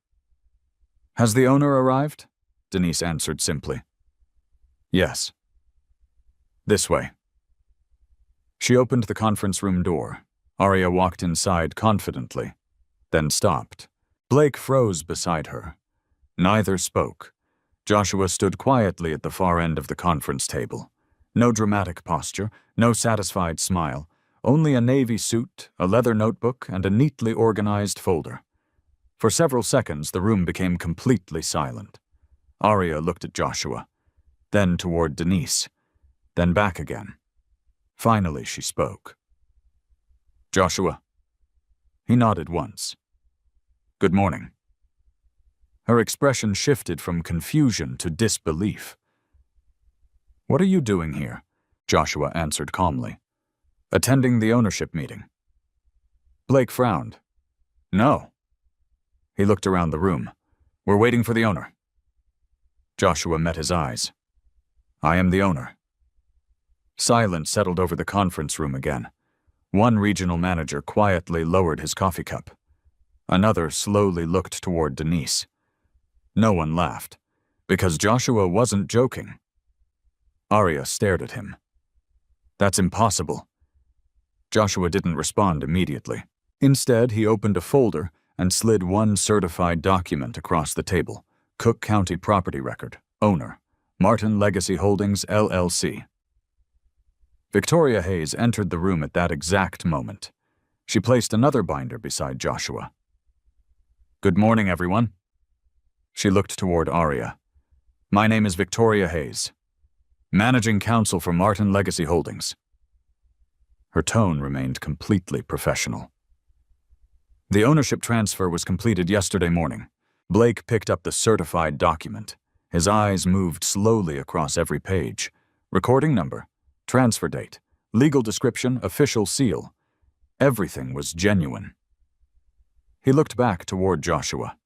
"Has the owner arrived?" Denise answered simply. "Yes." "This way." She opened the conference room door. Aria walked inside confidently, then stopped. Blake froze beside her. Neither spoke. Joshua stood quietly at the far end of the conference table. No dramatic posture, no satisfied smile, only a navy suit, a leather notebook, and a neatly organized folder. For several seconds, the room became completely silent. Aria looked at Joshua, then toward Denise, then back again. Finally, she spoke. "Joshua." He nodded once. "Good morning." Her expression shifted from confusion to disbelief. "What are you doing here?" Joshua answered calmly. "Attending the ownership meeting." Blake frowned. "No." He looked around the room. "We're waiting for the owner." Joshua met his eyes. "I am the owner." Silence settled over the conference room again. One regional manager quietly lowered his coffee cup. Another slowly looked toward Denise. No one laughed, because Joshua wasn't joking. Aria stared at him. "That's impossible." Joshua didn't respond immediately. Instead, he opened a folder and slid one certified document across the table. Cook County Property Record, owner, Martin Legacy Holdings, LLC. Victoria Hayes entered the room at that exact moment. She placed another binder beside Joshua. "Good morning, everyone." She looked toward Aria. "My name is Victoria Hayes, Managing Counsel for Martin Legacy Holdings." Her tone remained completely professional. The ownership transfer was completed yesterday morning. Blake picked up the certified document. His eyes moved slowly across every page. Recording number, transfer date, legal description, official seal. Everything was genuine. He looked back toward Joshua.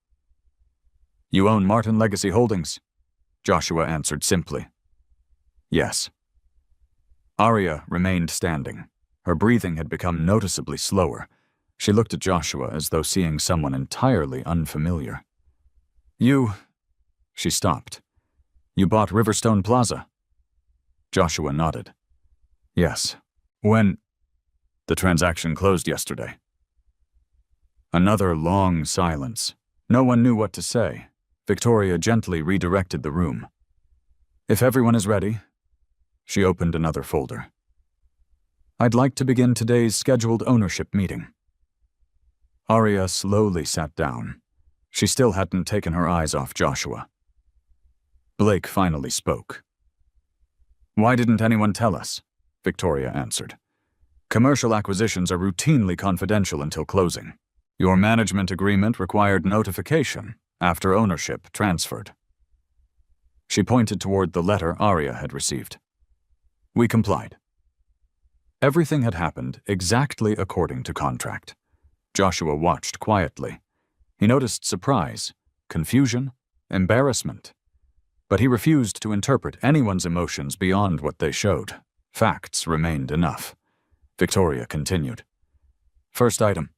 "You own Martin Legacy Holdings?" Joshua answered simply. "Yes." Aria remained standing. Her breathing had become noticeably slower. She looked at Joshua as though seeing someone entirely unfamiliar. She stopped. "You bought Riverstone Plaza?" Joshua nodded. "Yes. When?" "The transaction closed yesterday." Another long silence. No one knew what to say. Victoria gently redirected the room. "If everyone is ready." She opened another folder. "I'd like to begin today's scheduled ownership meeting." Aria slowly sat down. She still hadn't taken her eyes off Joshua. Blake finally spoke. "Why didn't anyone tell us?" Victoria answered. "Commercial acquisitions are routinely confidential until closing. Your management agreement required notification after ownership transferred." She pointed toward the letter Aria had received. "We complied." Everything had happened exactly according to contract. Joshua watched quietly. He noticed surprise, confusion, embarrassment. But he refused to interpret anyone's emotions beyond what they showed. Facts remained enough. Victoria continued. "First item."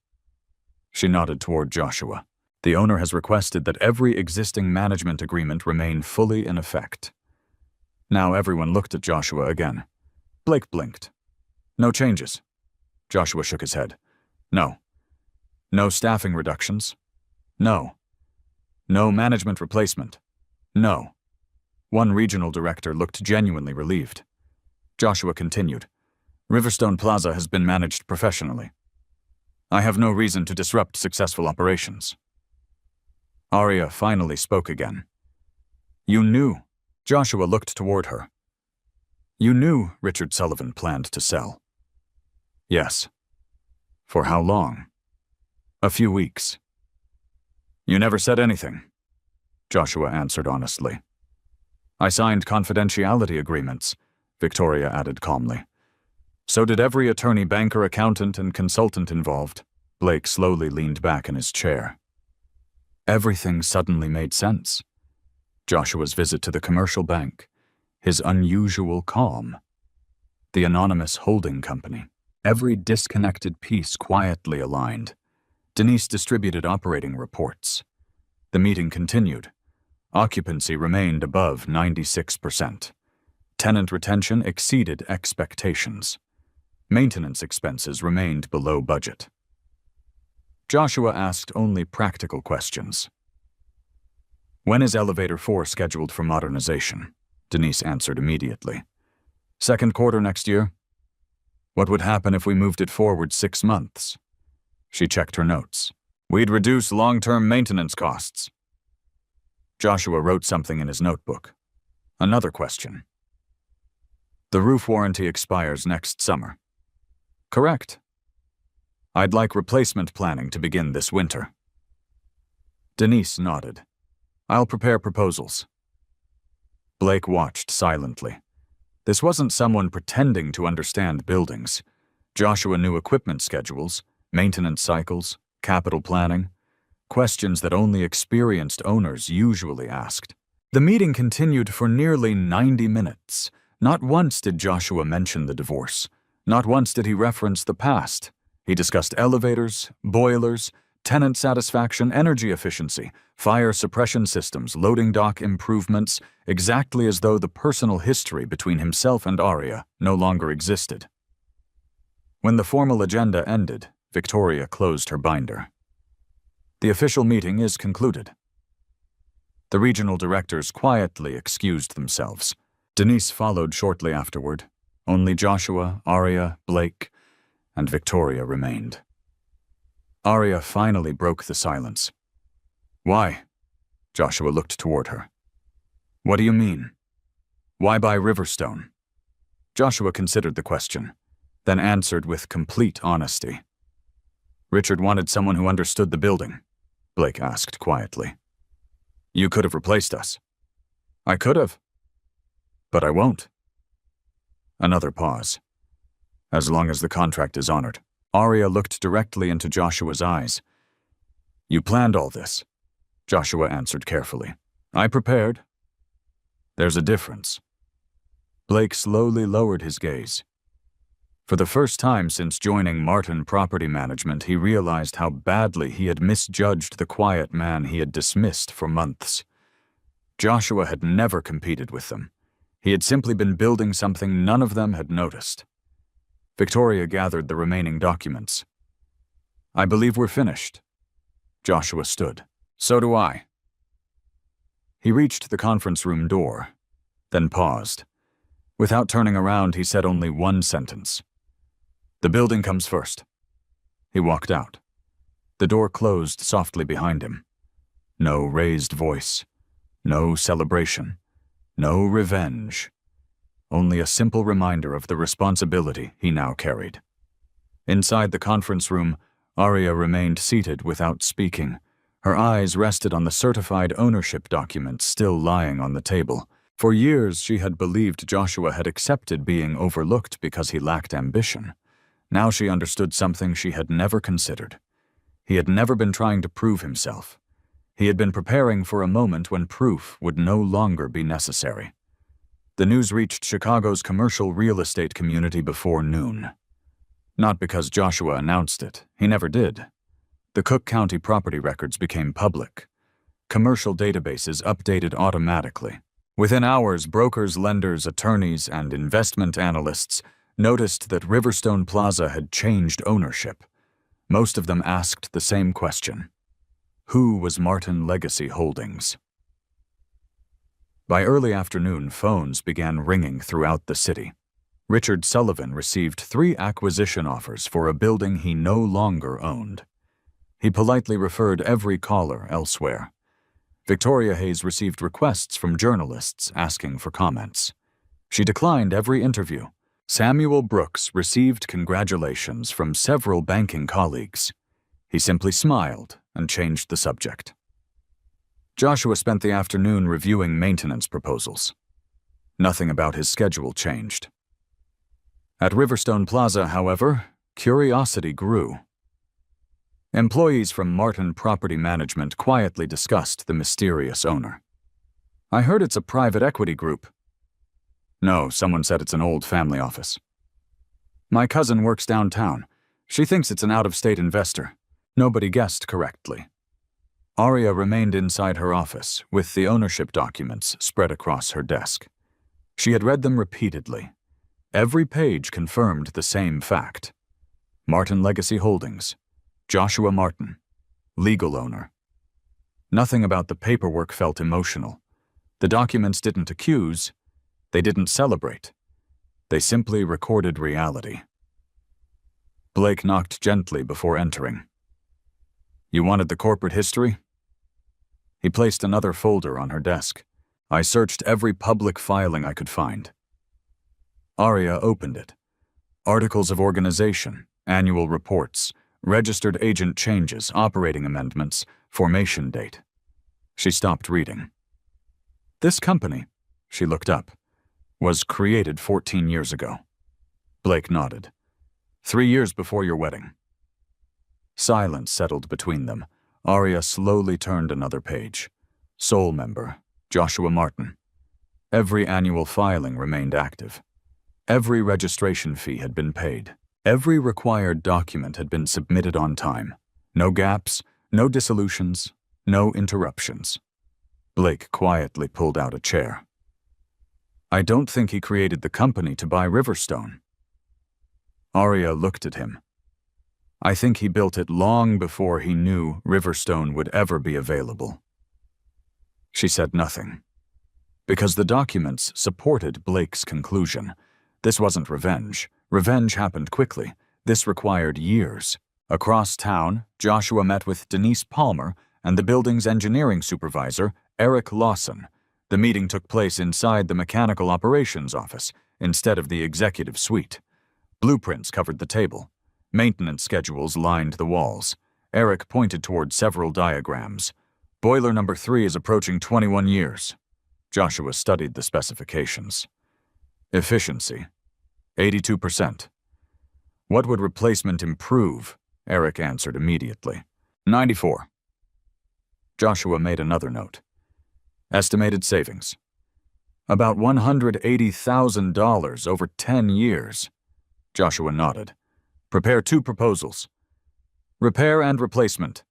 She nodded toward Joshua. "The owner has requested that every existing management agreement remain fully in effect." Now everyone looked at Joshua again. Blake blinked. "No changes." Joshua shook his head. No. No staffing reductions? No. No management replacement? No. One regional director looked genuinely relieved. Joshua continued. Riverstone Plaza has been managed professionally. I have no reason to disrupt successful operations. Arya finally spoke again. You knew. Joshua looked toward her. You knew Richard Sullivan planned to sell. Yes. For how long? A few weeks. You never said anything, Joshua answered honestly. I signed confidentiality agreements, Victoria added calmly. So did every attorney, banker, accountant, and consultant involved. Blake slowly leaned back in his chair. Everything suddenly made sense. Joshua's visit to the commercial bank, his unusual calm, the anonymous holding company. Every disconnected piece quietly aligned. Denise distributed operating reports. The meeting continued. Occupancy remained above 96%. Tenant retention exceeded expectations. Maintenance expenses remained below budget. Joshua asked only practical questions. When is Elevator 4 scheduled for modernization? Denise answered immediately. Second quarter next year. What would happen if we moved it forward 6 months? She checked her notes. We'd reduce long-term maintenance costs. Joshua wrote something in his notebook. Another question. The roof warranty expires next summer. Correct. I'd like replacement planning to begin this winter. Denise nodded. I'll prepare proposals. Blake watched silently. This wasn't someone pretending to understand buildings. Joshua knew equipment schedules, maintenance cycles, capital planning, questions that only experienced owners usually asked. The meeting continued for nearly 90 minutes. Not once did Joshua mention the divorce. Not once did he reference the past. He discussed elevators, boilers, tenant satisfaction, energy efficiency, fire suppression systems, loading dock improvements, exactly as though the personal history between himself and Arya no longer existed. When the formal agenda ended, Victoria closed her binder. The official meeting is concluded. The regional directors quietly excused themselves. Denise followed shortly afterward. Only Joshua, Arya, Blake, and Victoria remained. Arya finally broke the silence. Why? Joshua looked toward her. What do you mean? Why buy Riverstone? Joshua considered the question, then answered with complete honesty. Richard wanted someone who understood the building, Blake asked quietly. You could have replaced us. I could have. But I won't. Another pause. As long as the contract is honored. Arya looked directly into Joshua's eyes. You planned all this, Joshua answered carefully. I prepared. There's a difference. Blake slowly lowered his gaze. For the first time since joining Martin Property Management, he realized how badly he had misjudged the quiet man he had dismissed for months. Joshua had never competed with them. He had simply been building something none of them had noticed. Victoria gathered the remaining documents. I believe we're finished. Joshua stood. So do I. He reached the conference room door, then paused. Without turning around, he said only one sentence. The building comes first. He walked out. The door closed softly behind him. No raised voice. No celebration. No revenge. Only a simple reminder of the responsibility he now carried. Inside the conference room, Arya remained seated without speaking. Her eyes rested on the certified ownership documents still lying on the table. For years, she had believed Joshua had accepted being overlooked because he lacked ambition. Now she understood something she had never considered. He had never been trying to prove himself. He had been preparing for a moment when proof would no longer be necessary. The news reached Chicago's commercial real estate community before noon. Not because Joshua announced it. He never did. The Cook County property records became public. Commercial databases updated automatically. Within hours, brokers, lenders, attorneys, and investment analysts noticed that Riverstone Plaza had changed ownership. Most of them asked the same question. Who was Martin Legacy Holdings? By early afternoon, phones began ringing throughout the city. Richard Sullivan received 3 acquisition offers for a building he no longer owned. He politely referred every caller elsewhere. Victoria Hayes received requests from journalists asking for comments. She declined every interview. Samuel Brooks received congratulations from several banking colleagues. He simply smiled and changed the subject. Joshua spent the afternoon reviewing maintenance proposals. Nothing about his schedule changed. At Riverstone Plaza, however, curiosity grew. Employees from Martin Property Management quietly discussed the mysterious owner. I heard it's a private equity group. No, someone said it's an old family office. My cousin works downtown. She thinks it's an out-of-state investor. Nobody guessed correctly. Aria remained inside her office, with the ownership documents spread across her desk. She had read them repeatedly. Every page confirmed the same fact. Martin Legacy Holdings. Joshua Martin. Legal owner. Nothing about the paperwork felt emotional. The documents didn't accuse. They didn't celebrate. They simply recorded reality. Blake knocked gently before entering. You wanted the corporate history? He placed another folder on her desk. I searched every public filing I could find. Aria opened it. Articles of organization, annual reports, registered agent changes, operating amendments, formation date. She stopped reading. This company, she looked up, was created 14 years ago. Blake nodded. 3 years before your wedding. Silence settled between them. Aria slowly turned another page. Sole member, Joshua Martin. Every annual filing remained active. Every registration fee had been paid. Every required document had been submitted on time. No gaps, no dissolutions, no interruptions. Blake quietly pulled out a chair. I don't think he created the company to buy Riverstone. Aria looked at him. I think he built it long before he knew Riverstone would ever be available. She said nothing. Because the documents supported Blake's conclusion. This wasn't revenge. Revenge happened quickly. This required years. Across town, Joshua met with Denise Palmer and the building's engineering supervisor, Eric Lawson. The meeting took place inside the mechanical operations office, instead of the executive suite. Blueprints covered the table. Maintenance schedules lined the walls. Eric pointed toward several diagrams. Boiler number 3 is approaching 21 years. Joshua studied the specifications. Efficiency, 82%. What would replacement improve? Eric answered immediately. 94. Joshua made another note. Estimated savings. About $180,000 over 10 years. Joshua nodded. Prepare 2 proposals. Repair and replacement.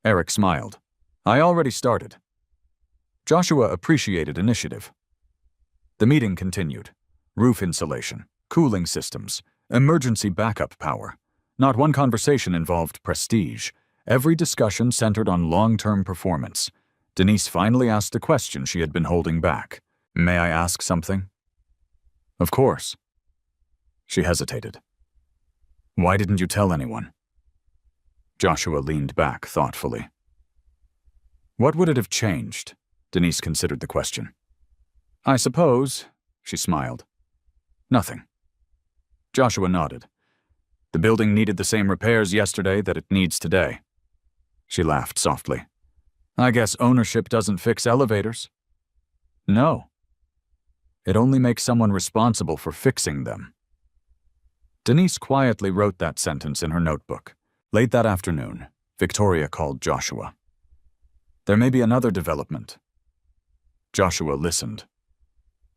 Eric smiled. I already started. Joshua appreciated initiative. The meeting continued. Roof insulation, cooling systems, emergency backup power. Not one conversation involved prestige. Every discussion centered on long-term performance. Denise finally asked a question she had been holding back. May I ask something? Of course. She hesitated. Why didn't you tell anyone? Joshua leaned back thoughtfully. What would it have changed? Denise considered the question. I suppose, she smiled. Nothing. Joshua nodded. The building needed the same repairs yesterday that it needs today. She laughed softly. I guess ownership doesn't fix elevators. No. It only makes someone responsible for fixing them. Denise quietly wrote that sentence in her notebook. Late that afternoon, Victoria called Joshua. There may be another development. Joshua listened.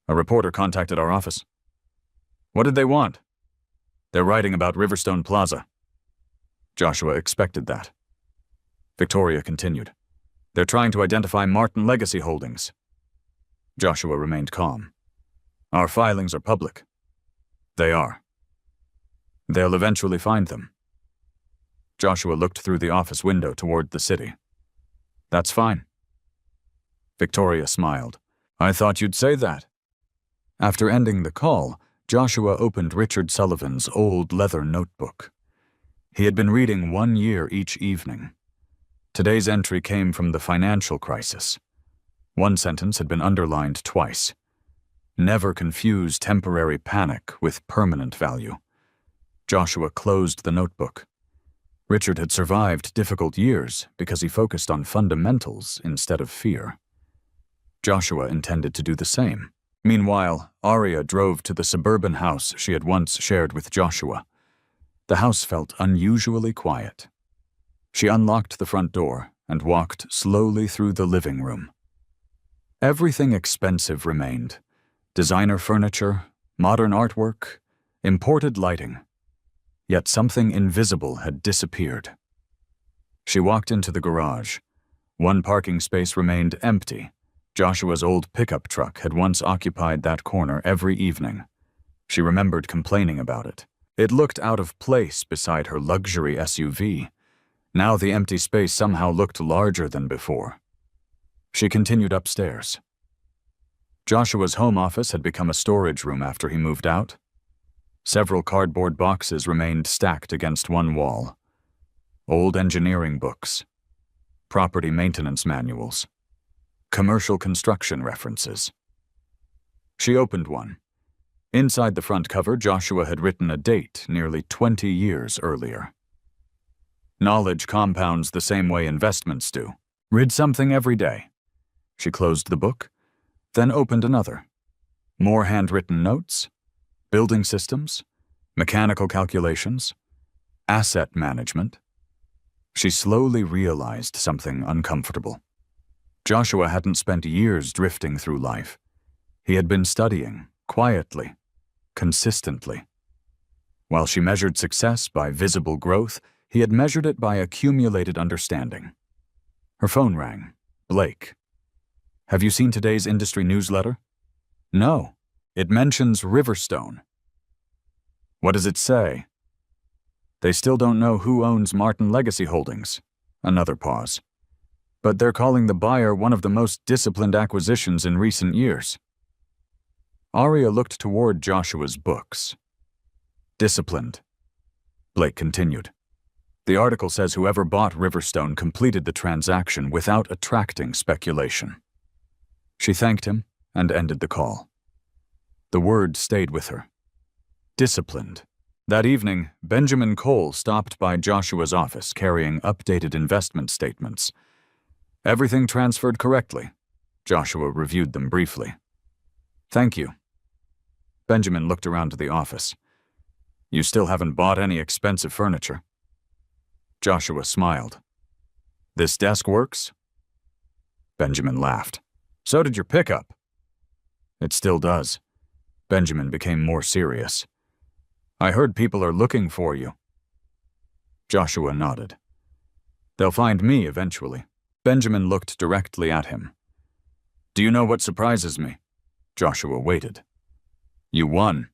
A reporter contacted our office. What did they want? They're writing about Riverstone Plaza. Joshua expected that. Victoria continued. They're trying to identify Martin Legacy Holdings. Joshua remained calm. Our filings are public. They are. They'll eventually find them. Joshua looked through the office window toward the city. That's fine. Victoria smiled. I thought you'd say that. After ending the call, Joshua opened Richard Sullivan's old leather notebook. He had been reading 1 year each evening. Today's entry came from the financial crisis. One sentence had been underlined twice. Never confuse temporary panic with permanent value. Joshua closed the notebook. Richard had survived difficult years because he focused on fundamentals instead of fear. Joshua intended to do the same. Meanwhile, Arya drove to the suburban house she had once shared with Joshua. The house felt unusually quiet. She unlocked the front door and walked slowly through the living room. Everything expensive remained. Designer furniture, modern artwork, imported lighting. Yet something invisible had disappeared. She walked into the garage. One parking space remained empty. Joshua's old pickup truck had once occupied that corner every evening. She remembered complaining about it. It looked out of place beside her luxury SUV. Now the empty space somehow looked larger than before. She continued upstairs. Joshua's home office had become a storage room after he moved out. Several cardboard boxes remained stacked against one wall. Old engineering books, property maintenance manuals, commercial construction references. She opened one. Inside the front cover, Joshua had written a date nearly 20 years earlier. Knowledge compounds the same way investments do. Read something every day. She closed the book, then opened another. More handwritten notes, building systems, mechanical calculations, asset management. She slowly realized something uncomfortable. Joshua hadn't spent years drifting through life. He had been studying, quietly, consistently. While she measured success by visible growth, he had measured it by accumulated understanding. Her phone rang. Blake. Have you seen today's industry newsletter? No. It mentions Riverstone. What does it say? They still don't know who owns Martin Legacy Holdings. Another pause. But they're calling the buyer one of the most disciplined acquisitions in recent years. Arya looked toward Joshua's books. Disciplined. Blake continued. The article says whoever bought Riverstone completed the transaction without attracting speculation. She thanked him and ended the call. The word stayed with her. Disciplined. That evening, Benjamin Cole stopped by Joshua's office carrying updated investment statements. Everything transferred correctly. Joshua reviewed them briefly. Thank you. Benjamin looked around the office. You still haven't bought any expensive furniture. Joshua smiled. This desk works? Benjamin laughed. So did your pickup. It still does. Benjamin became more serious. I heard people are looking for you. Joshua nodded. They'll find me eventually. Benjamin looked directly at him. Do you know what surprises me? Joshua waited. You won.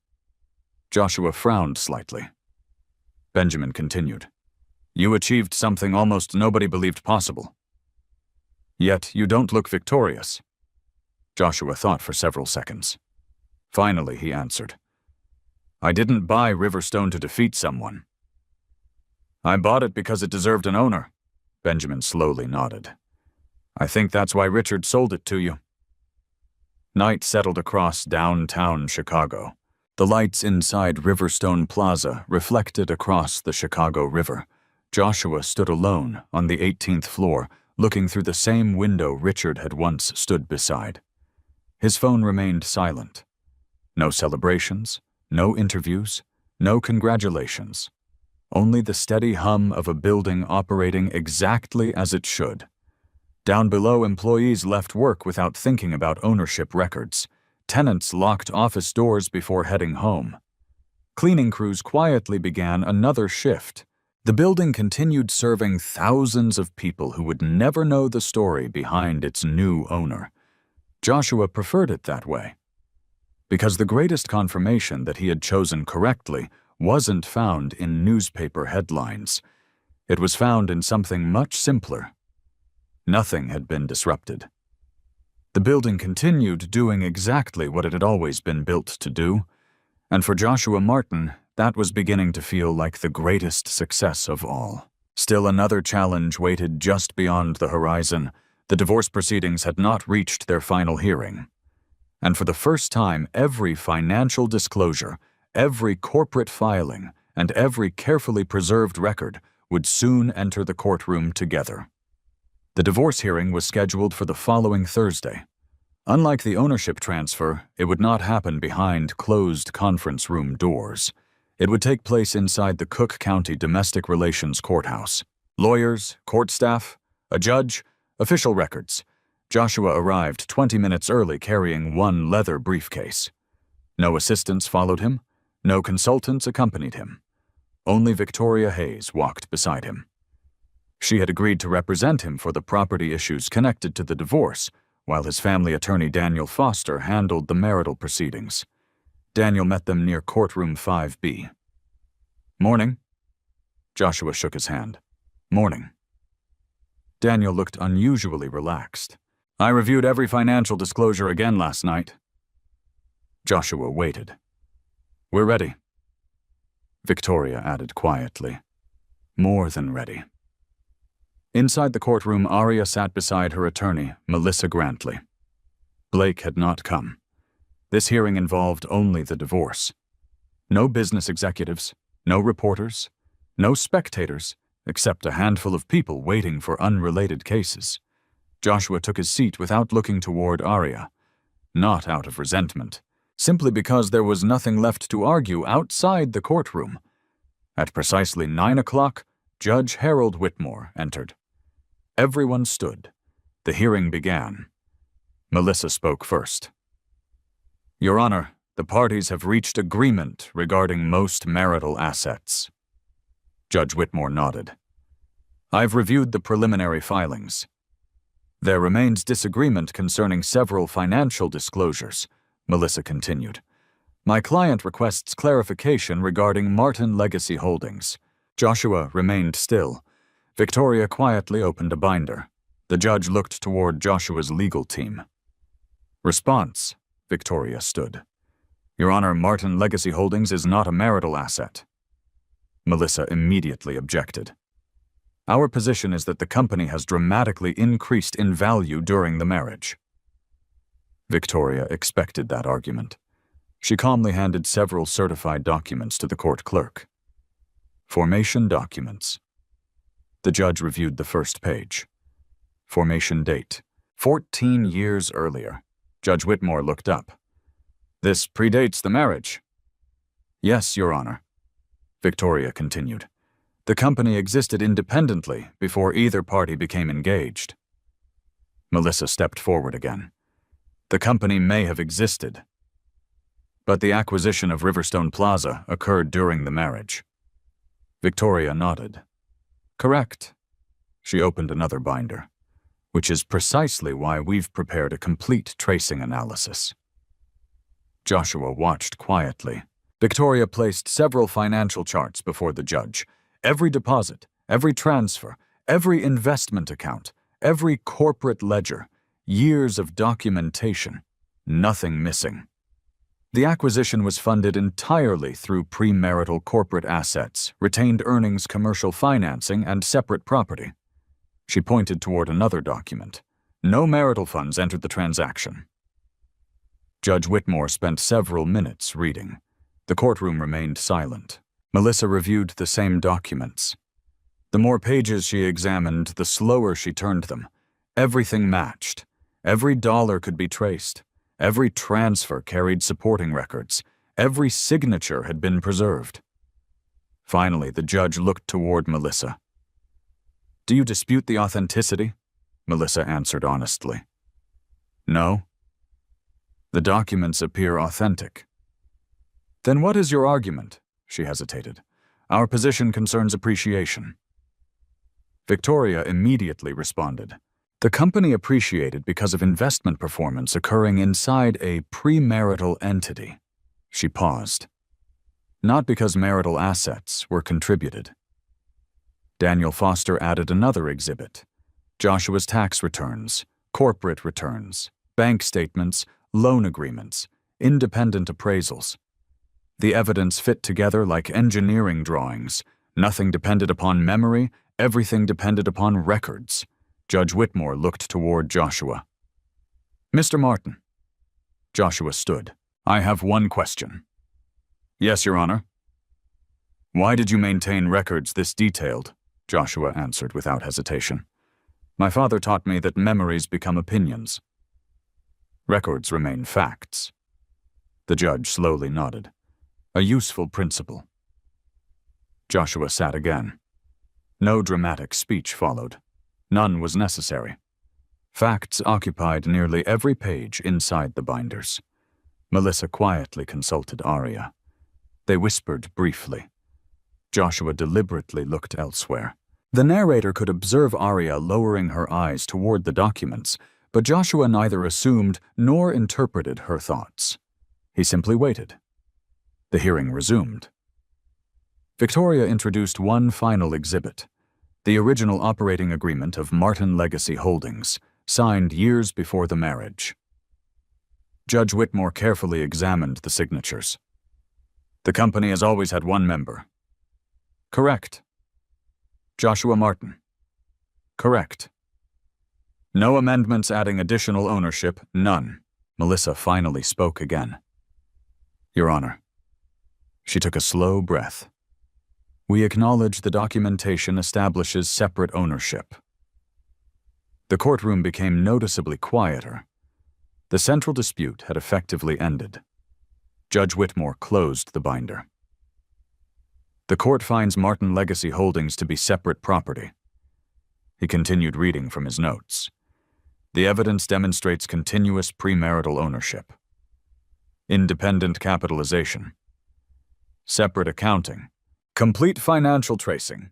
Joshua frowned slightly. Benjamin continued. You achieved something almost nobody believed possible. Yet you don't look victorious. Joshua thought for several seconds. Finally, he answered. I didn't buy Riverstone to defeat someone. I bought it because it deserved an owner. Benjamin slowly nodded. I think that's why Richard sold it to you. Night settled across downtown Chicago. The lights inside Riverstone Plaza reflected across the Chicago River. Joshua stood alone on the 18th floor, looking through the same window Richard had once stood beside. His phone remained silent. No celebrations, no interviews, no congratulations. Only the steady hum of a building operating exactly as it should. Down below, employees left work without thinking about ownership records. Tenants locked office doors before heading home. Cleaning crews quietly began another shift. The building continued serving thousands of people who would never know the story behind its new owner. Joshua preferred it that way. because the greatest confirmation that he had chosen correctly wasn't found in newspaper headlines. It was found in something much simpler. Nothing had been disrupted. The building continued doing exactly what it had always been built to do, and for Joshua Martin, that was beginning to feel like the greatest success of all. Still another challenge waited just beyond the horizon. The divorce proceedings had not reached their final hearing. And for the first time, every financial disclosure, every corporate filing, and every carefully preserved record would soon enter the courtroom together. The divorce hearing was scheduled for the following Thursday. Unlike the ownership transfer, it would not happen behind closed conference room doors. It would take place inside the Cook County Domestic Relations Courthouse. Lawyers, court staff, a judge, official records. Joshua arrived 20 minutes early carrying one leather briefcase. No assistants followed him. No consultants accompanied him. Only Victoria Hayes walked beside him. She had agreed to represent him for the property issues connected to the divorce, while his family attorney Daniel Foster handled the marital proceedings. Daniel met them near courtroom 5B. "Morning." Joshua shook his hand. "Morning." Daniel looked unusually relaxed. "I reviewed every financial disclosure again last night." Joshua waited. "We're ready." Victoria added quietly, "More than ready." Inside the courtroom, Aria sat beside her attorney, Melissa Grantley. Blake had not come. This hearing involved only the divorce. No business executives, no reporters, no spectators, except a handful of people waiting for unrelated cases. Joshua took his seat without looking toward Aria, not out of resentment, simply because there was nothing left to argue outside the courtroom. At precisely 9 o'clock, Judge Harold Whitmore entered. Everyone stood. The hearing began. Melissa spoke first. "Your Honor, the parties have reached agreement regarding most marital assets." Judge Whitmore nodded. "I've reviewed the preliminary filings. There remains disagreement concerning several financial disclosures," Melissa continued. "My client requests clarification regarding Martin Legacy Holdings." Joshua remained still. Victoria quietly opened a binder. The judge looked toward Joshua's legal team. "Response," Victoria stood. "Your Honor, Martin Legacy Holdings is not a marital asset." Melissa immediately objected. "Our position is that the company has dramatically increased in value during the marriage." Victoria expected that argument. She calmly handed several certified documents to the court clerk. Formation documents. The judge reviewed the first page. Formation date, 14 years earlier. Judge Whitmore looked up. "This predates the marriage." "Yes, Your Honor." Victoria continued. "The company existed independently before either party became engaged." Melissa stepped forward again. "The company may have existed, but the acquisition of Riverstone Plaza occurred during the marriage." Victoria nodded. "Correct." She opened another binder, "which is precisely why we've prepared a complete tracing analysis." Joshua watched quietly. Victoria placed several financial charts before the judge. Every deposit, every transfer, every investment account, every corporate ledger, years of documentation, nothing missing. The acquisition was funded entirely through premarital corporate assets, retained earnings commercial financing, and separate property. She pointed toward another document. No marital funds entered the transaction. Judge Whitmore spent several minutes reading. The courtroom remained silent. Melissa reviewed the same documents. The more pages she examined, the slower she turned them. Everything matched. Every dollar could be traced. Every transfer carried supporting records. Every signature had been preserved. Finally, the judge looked toward Melissa. "Do you dispute the authenticity?" Melissa answered honestly. "No." "The documents appear authentic." "Then what is your argument?" She hesitated. "Our position concerns appreciation." Victoria immediately responded. The company appreciated because of investment performance occurring inside a premarital entity. She paused. Not because marital assets were contributed. Daniel Foster added another exhibit: Joshua's tax returns, corporate returns, bank statements, loan agreements, independent appraisals. The evidence fit together like engineering drawings. Nothing depended upon memory, everything depended upon records. Judge Whitmore looked toward Joshua. "Mr. Martin." Joshua stood. "I have one question." "Yes, Your Honor." "Why did you maintain records this detailed?" Joshua answered without hesitation. "My father taught me that memories become opinions. Records remain facts." The judge slowly nodded. "A useful principle." Joshua sat again. No dramatic speech followed. None was necessary. Facts occupied nearly every page inside the binders. Melissa quietly consulted Arya. They whispered briefly. Joshua deliberately looked elsewhere. The narrator could observe Arya lowering her eyes toward the documents, but Joshua neither assumed nor interpreted her thoughts. He simply waited. The hearing resumed. Victoria introduced one final exhibit: the original operating agreement of Martin Legacy Holdings, signed years before the marriage. Judge Whitmore carefully examined the signatures. "The company has always had one member." "Correct." "Joshua Martin." "Correct." "No amendments adding additional ownership, none." Melissa finally spoke again. "Your Honor." She took a slow breath. "We acknowledge the documentation establishes separate ownership." The courtroom became noticeably quieter. The central dispute had effectively ended. Judge Whitmore closed the binder. "The court finds Martin Legacy Holdings to be separate property." He continued reading from his notes. "The evidence demonstrates continuous premarital ownership. Independent capitalization. Separate accounting. Complete financial tracing."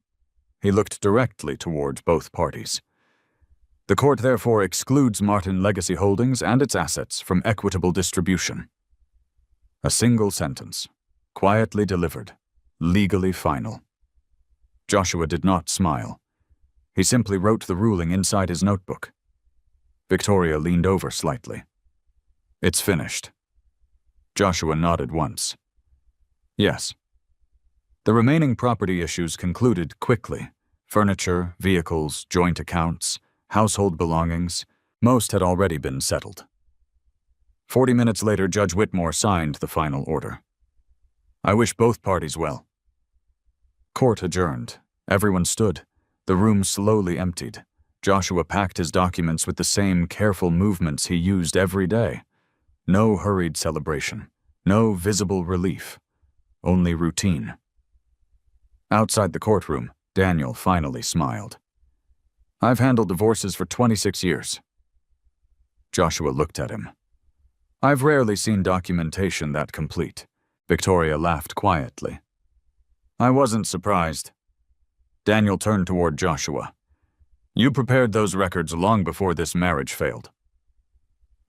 He looked directly toward both parties. "The court therefore excludes Martin Legacy Holdings and its assets from equitable distribution." A single sentence, quietly delivered, legally final. Joshua did not smile. He simply wrote the ruling inside his notebook. Victoria leaned over slightly. "It's finished." Joshua nodded once. "Yes." The remaining property issues concluded quickly. Furniture, vehicles, joint accounts, household belongings, most had already been settled. 40 minutes later, Judge Whitmore signed the final order. "I wish both parties well." Court adjourned. Everyone stood. The room slowly emptied. Joshua packed his documents with the same careful movements he used every day. No hurried celebration. No visible relief. Only routine. Outside the courtroom, Daniel finally smiled. "I've handled divorces for 26 years. Joshua looked at him. "I've rarely seen documentation that complete." Victoria laughed quietly. "I wasn't surprised." Daniel turned toward Joshua. "You prepared those records long before this marriage failed."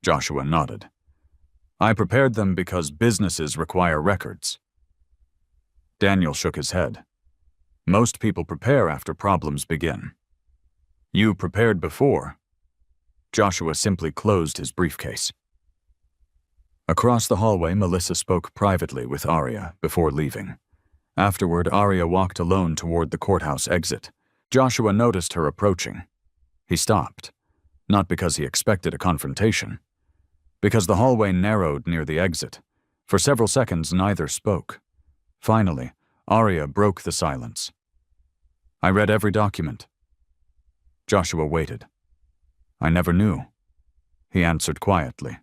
Joshua nodded. "I prepared them because businesses require records." Daniel shook his head. "Most people prepare after problems begin." "You prepared before." Joshua simply closed his briefcase. Across the hallway, Melissa spoke privately with Arya before leaving. Afterward, Arya walked alone toward the courthouse exit. Joshua noticed her approaching. He stopped, not because he expected a confrontation, because the hallway narrowed near the exit. For several seconds, neither spoke. Finally, Arya broke the silence. "I read every document." Joshua waited. "I never knew." He answered quietly.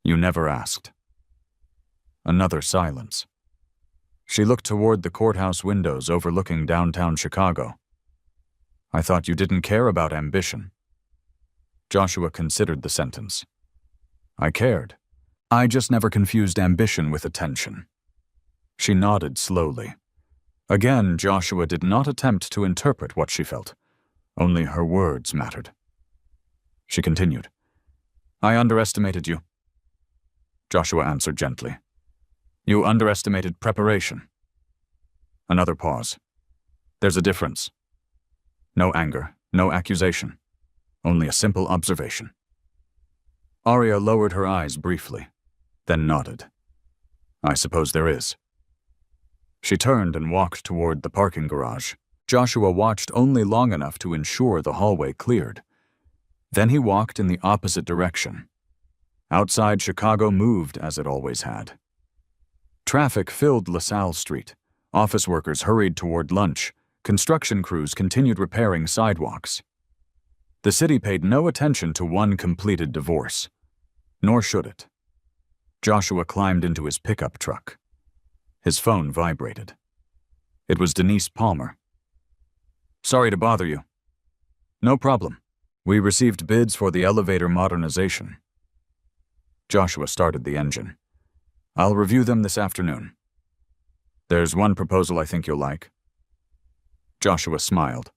"You never asked." Another silence. She looked toward the courthouse windows overlooking downtown Chicago. "I thought you didn't care about ambition." Joshua considered the sentence. "I cared. I just never confused ambition with attention." She nodded slowly. Again, Joshua did not attempt to interpret what she felt. Only her words mattered. She continued. I underestimated you. Joshua answered gently. You underestimated preparation. Another pause. There's a difference. No anger, no accusation. Only a simple observation. Arya lowered her eyes briefly, then nodded. I suppose there is. She turned and walked toward the parking garage. Joshua watched only long enough to ensure the hallway cleared. Then he walked in the opposite direction. Outside, Chicago moved as it always had. Traffic filled LaSalle Street. Office workers hurried toward lunch. Construction crews continued repairing sidewalks. The city paid no attention to one completed divorce, nor should it. Joshua climbed into his pickup truck. His phone vibrated. It was Denise Palmer. Sorry to bother you. No problem. We received bids for the elevator modernization. Joshua started the engine. I'll review them this afternoon. There's one proposal I think you'll like. Joshua smiled.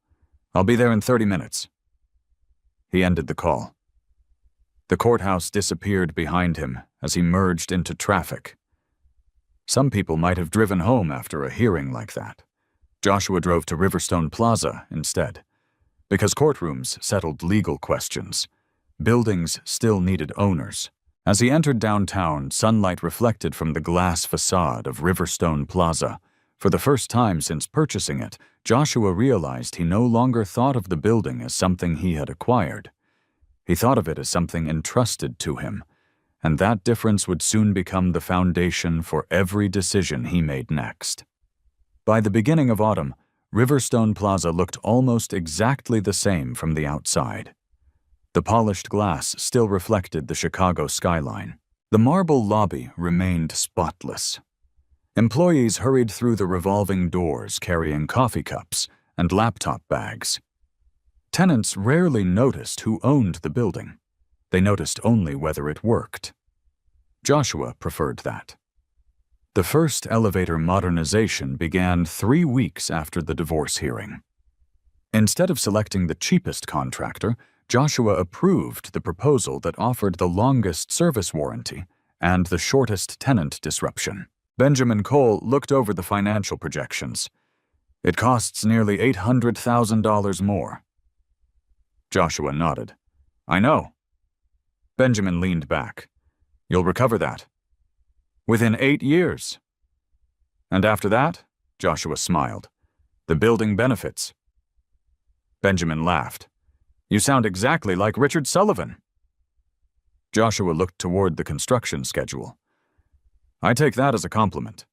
I'll be there in 30 minutes. He ended the call. The courthouse disappeared behind him as he merged into traffic. Some people might have driven home after a hearing like that. Joshua drove to Riverstone Plaza instead, because courtrooms settled legal questions. Buildings still needed owners. As he entered downtown, sunlight reflected from the glass facade of Riverstone Plaza. For the first time since purchasing it, Joshua realized he no longer thought of the building as something he had acquired. He thought of it as something entrusted to him, and that difference would soon become the foundation for every decision he made next. By the beginning of autumn, Riverstone Plaza looked almost exactly the same from the outside. The polished glass still reflected the Chicago skyline. The marble lobby remained spotless. Employees hurried through the revolving doors carrying coffee cups and laptop bags. Tenants rarely noticed who owned the building. They noticed only whether it worked. Joshua preferred that. The first elevator modernization began 3 weeks after the divorce hearing. Instead of selecting the cheapest contractor, Joshua approved the proposal that offered the longest service warranty and the shortest tenant disruption. Benjamin Cole looked over the financial projections. It costs nearly $800,000 more. Joshua nodded. I know. Benjamin leaned back. You'll recover that. Within 8 years. And after that, Joshua smiled. The building benefits. Benjamin laughed. You sound exactly like Richard Sullivan. Joshua looked toward the construction schedule. I take that as a compliment.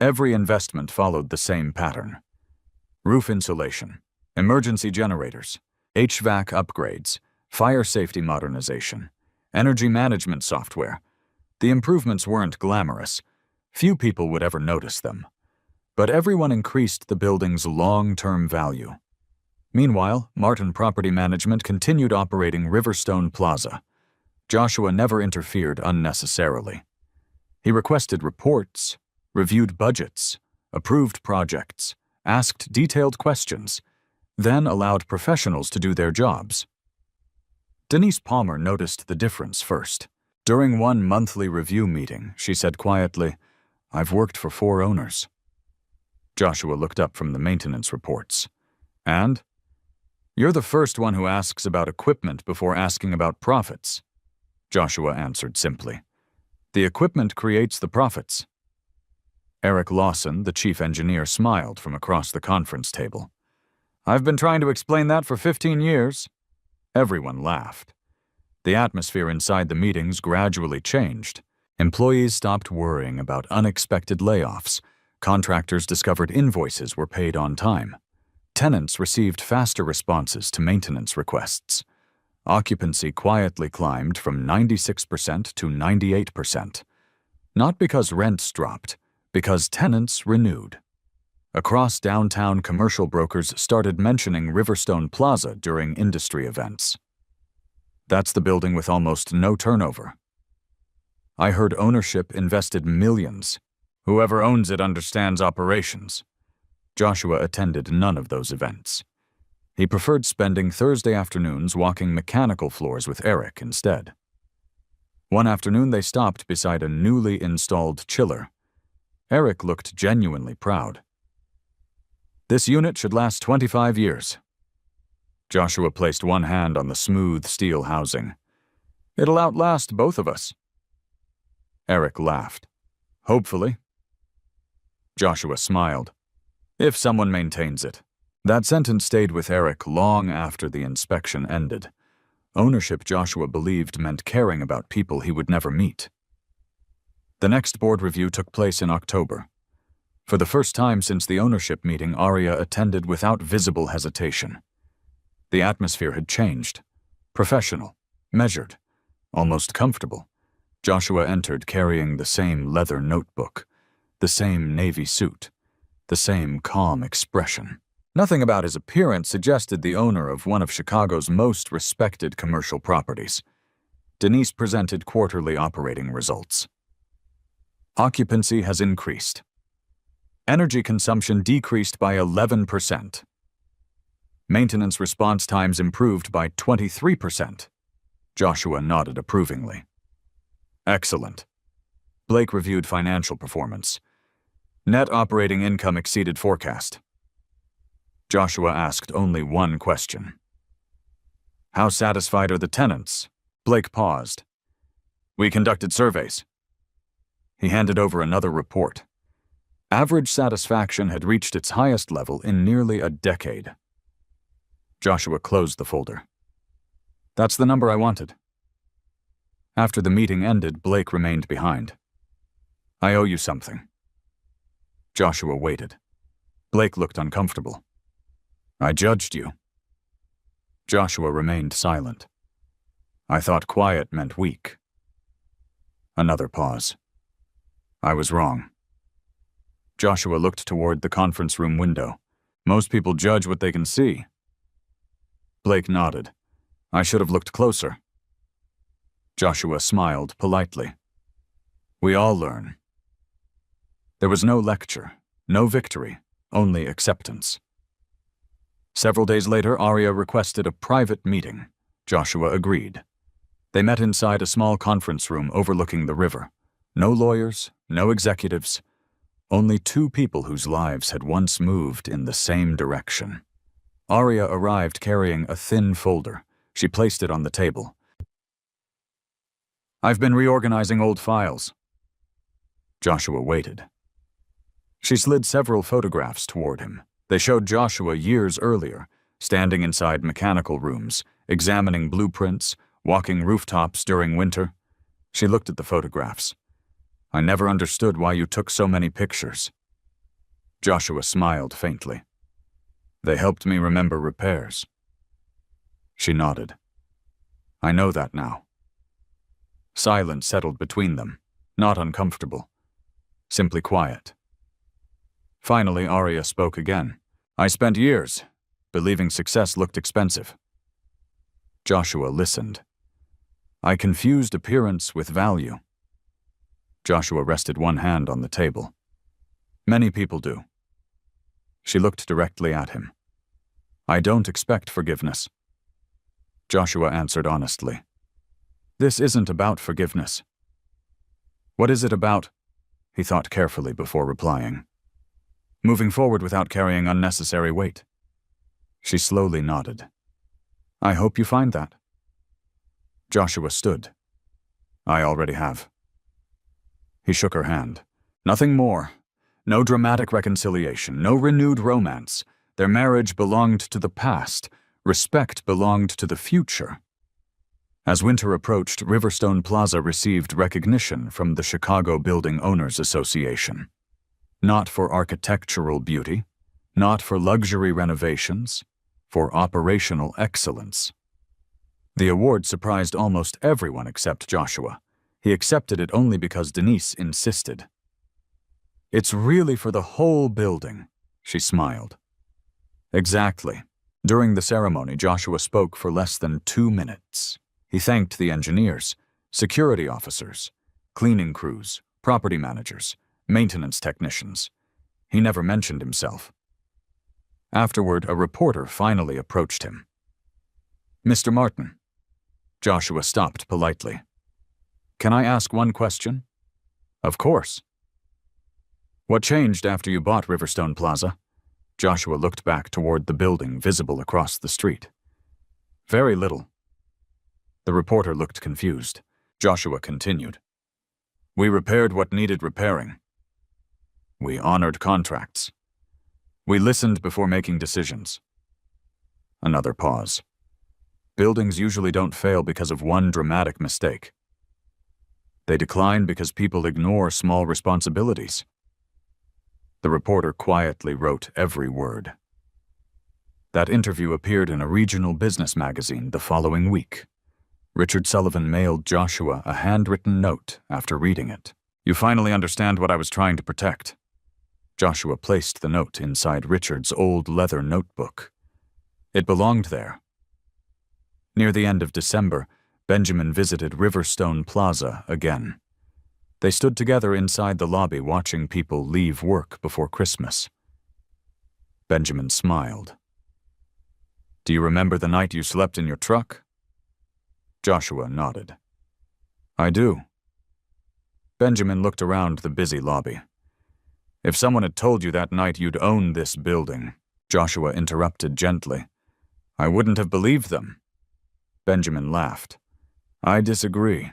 Every investment followed the same pattern. Roof insulation, emergency generators, HVAC upgrades, fire safety modernization, energy management software. The improvements weren't glamorous. Few people would ever notice them. But everyone increased the building's long-term value. Meanwhile, Martin Property Management continued operating Riverstone Plaza. Joshua never interfered unnecessarily. He requested reports, reviewed budgets, approved projects, asked detailed questions, then allowed professionals to do their jobs. Denise Palmer noticed the difference first. During one monthly review meeting, she said quietly, I've worked for 4 owners. Joshua looked up from the maintenance reports. And? You're the first one who asks about equipment before asking about profits. Joshua answered simply. The equipment creates the profits. Eric Lawson, the chief engineer, smiled from across the conference table. I've been trying to explain that for 15 years. Everyone laughed. The atmosphere inside the meetings gradually changed. Employees stopped worrying about unexpected layoffs. Contractors discovered invoices were paid on time. Tenants received faster responses to maintenance requests. Occupancy quietly climbed from 96% to 98%. Not because rents dropped, because tenants renewed. Across downtown, commercial brokers started mentioning Riverstone Plaza during industry events. That's the building with almost no turnover. I heard ownership invested millions. Whoever owns it understands operations. Joshua attended none of those events. He preferred spending Thursday afternoons walking mechanical floors with Eric instead. One afternoon they stopped beside a newly installed chiller. Eric looked genuinely proud. "This unit should last 25 years. Joshua placed one hand on the smooth steel housing. "It'll outlast both of us." Eric laughed. "Hopefully." Joshua smiled. "If someone maintains it." That sentence stayed with Eric long after the inspection ended. Ownership, Joshua believed, meant caring about people he would never meet. The next board review took place in October. For the first time since the ownership meeting, Arya attended without visible hesitation. The atmosphere had changed. Professional, measured, almost comfortable. Joshua entered carrying the same leather notebook, the same navy suit, the same calm expression. Nothing about his appearance suggested the owner of one of Chicago's most respected commercial properties. Denise presented quarterly operating results. Occupancy has increased. Energy consumption decreased by 11%. Maintenance response times improved by 23%. Joshua nodded approvingly. Excellent. Blake reviewed financial performance. Net operating income exceeded forecast. Joshua asked only one question. "How satisfied are the tenants?" Blake paused. "We conducted surveys." He handed over another report. Average satisfaction had reached its highest level in nearly a decade. Joshua closed the folder. "That's the number I wanted." After the meeting ended, Blake remained behind. "I owe you something." Joshua waited. Blake looked uncomfortable. "I judged you." Joshua remained silent. "I thought quiet meant weak." Another pause. "I was wrong." Joshua looked toward the conference room window. "Most people judge what they can see." Blake nodded. "I should have looked closer." Joshua smiled politely. "We all learn." There was no lecture, no victory, only acceptance. Several days later, Arya requested a private meeting. Joshua agreed. They met inside a small conference room overlooking the river. No lawyers, no executives, only two people whose lives had once moved in the same direction. Arya arrived carrying a thin folder. She placed it on the table. "I've been reorganizing old files." Joshua waited. She slid several photographs toward him. They showed Joshua years earlier, standing inside mechanical rooms, examining blueprints, walking rooftops during winter. She looked at the photographs. "I never understood why you took so many pictures." Joshua smiled faintly. "They helped me remember repairs." She nodded. "I know that now." Silence settled between them, not uncomfortable, simply quiet. Finally, Arya spoke again. "I spent years believing success looked expensive." Joshua listened. "I confused appearance with value." Joshua rested one hand on the table. "Many people do." She looked directly at him. "I don't expect forgiveness." Joshua answered honestly. "This isn't about forgiveness." "What is it about?" He thought carefully before replying. "Moving forward without carrying unnecessary weight." She slowly nodded. "I hope you find that." Joshua stood. "I already have." He shook her hand. Nothing more. No dramatic reconciliation, no renewed romance. Their marriage belonged to the past. Respect belonged to the future. As winter approached, Riverstone Plaza received recognition from the Chicago Building Owners Association. Not for architectural beauty, not for luxury renovations, for operational excellence. The award surprised almost everyone except Joshua. He accepted it only because Denise insisted. "It's really for the whole building," she smiled. Exactly. During the ceremony, Joshua spoke for less than 2 minutes. He thanked the engineers, security officers, cleaning crews, property managers, maintenance technicians. He never mentioned himself. Afterward, a reporter finally approached him. "Mr. Martin." Joshua stopped politely. "Can I ask one question?" "Of course." "What changed after you bought Riverstone Plaza?" Joshua looked back toward the building visible across the street. "Very little." The reporter looked confused. Joshua continued. "We repaired what needed repairing. We honored contracts. We listened before making decisions." Another pause. "Buildings usually don't fail because of one dramatic mistake. They decline because people ignore small responsibilities." The reporter quietly wrote every word. That interview appeared in a regional business magazine the following week. Richard Sullivan mailed Joshua a handwritten note after reading it. "You finally understand what I was trying to protect." Joshua placed the note inside Richard's old leather notebook. It belonged there. Near the end of December, Benjamin visited Riverstone Plaza again. They stood together inside the lobby watching people leave work before Christmas. Benjamin smiled. "Do you remember the night you slept in your truck?" Joshua nodded. "I do." Benjamin looked around the busy lobby. "If someone had told you that night you'd own this building," Joshua interrupted gently, "I wouldn't have believed them." Benjamin laughed. "I disagree."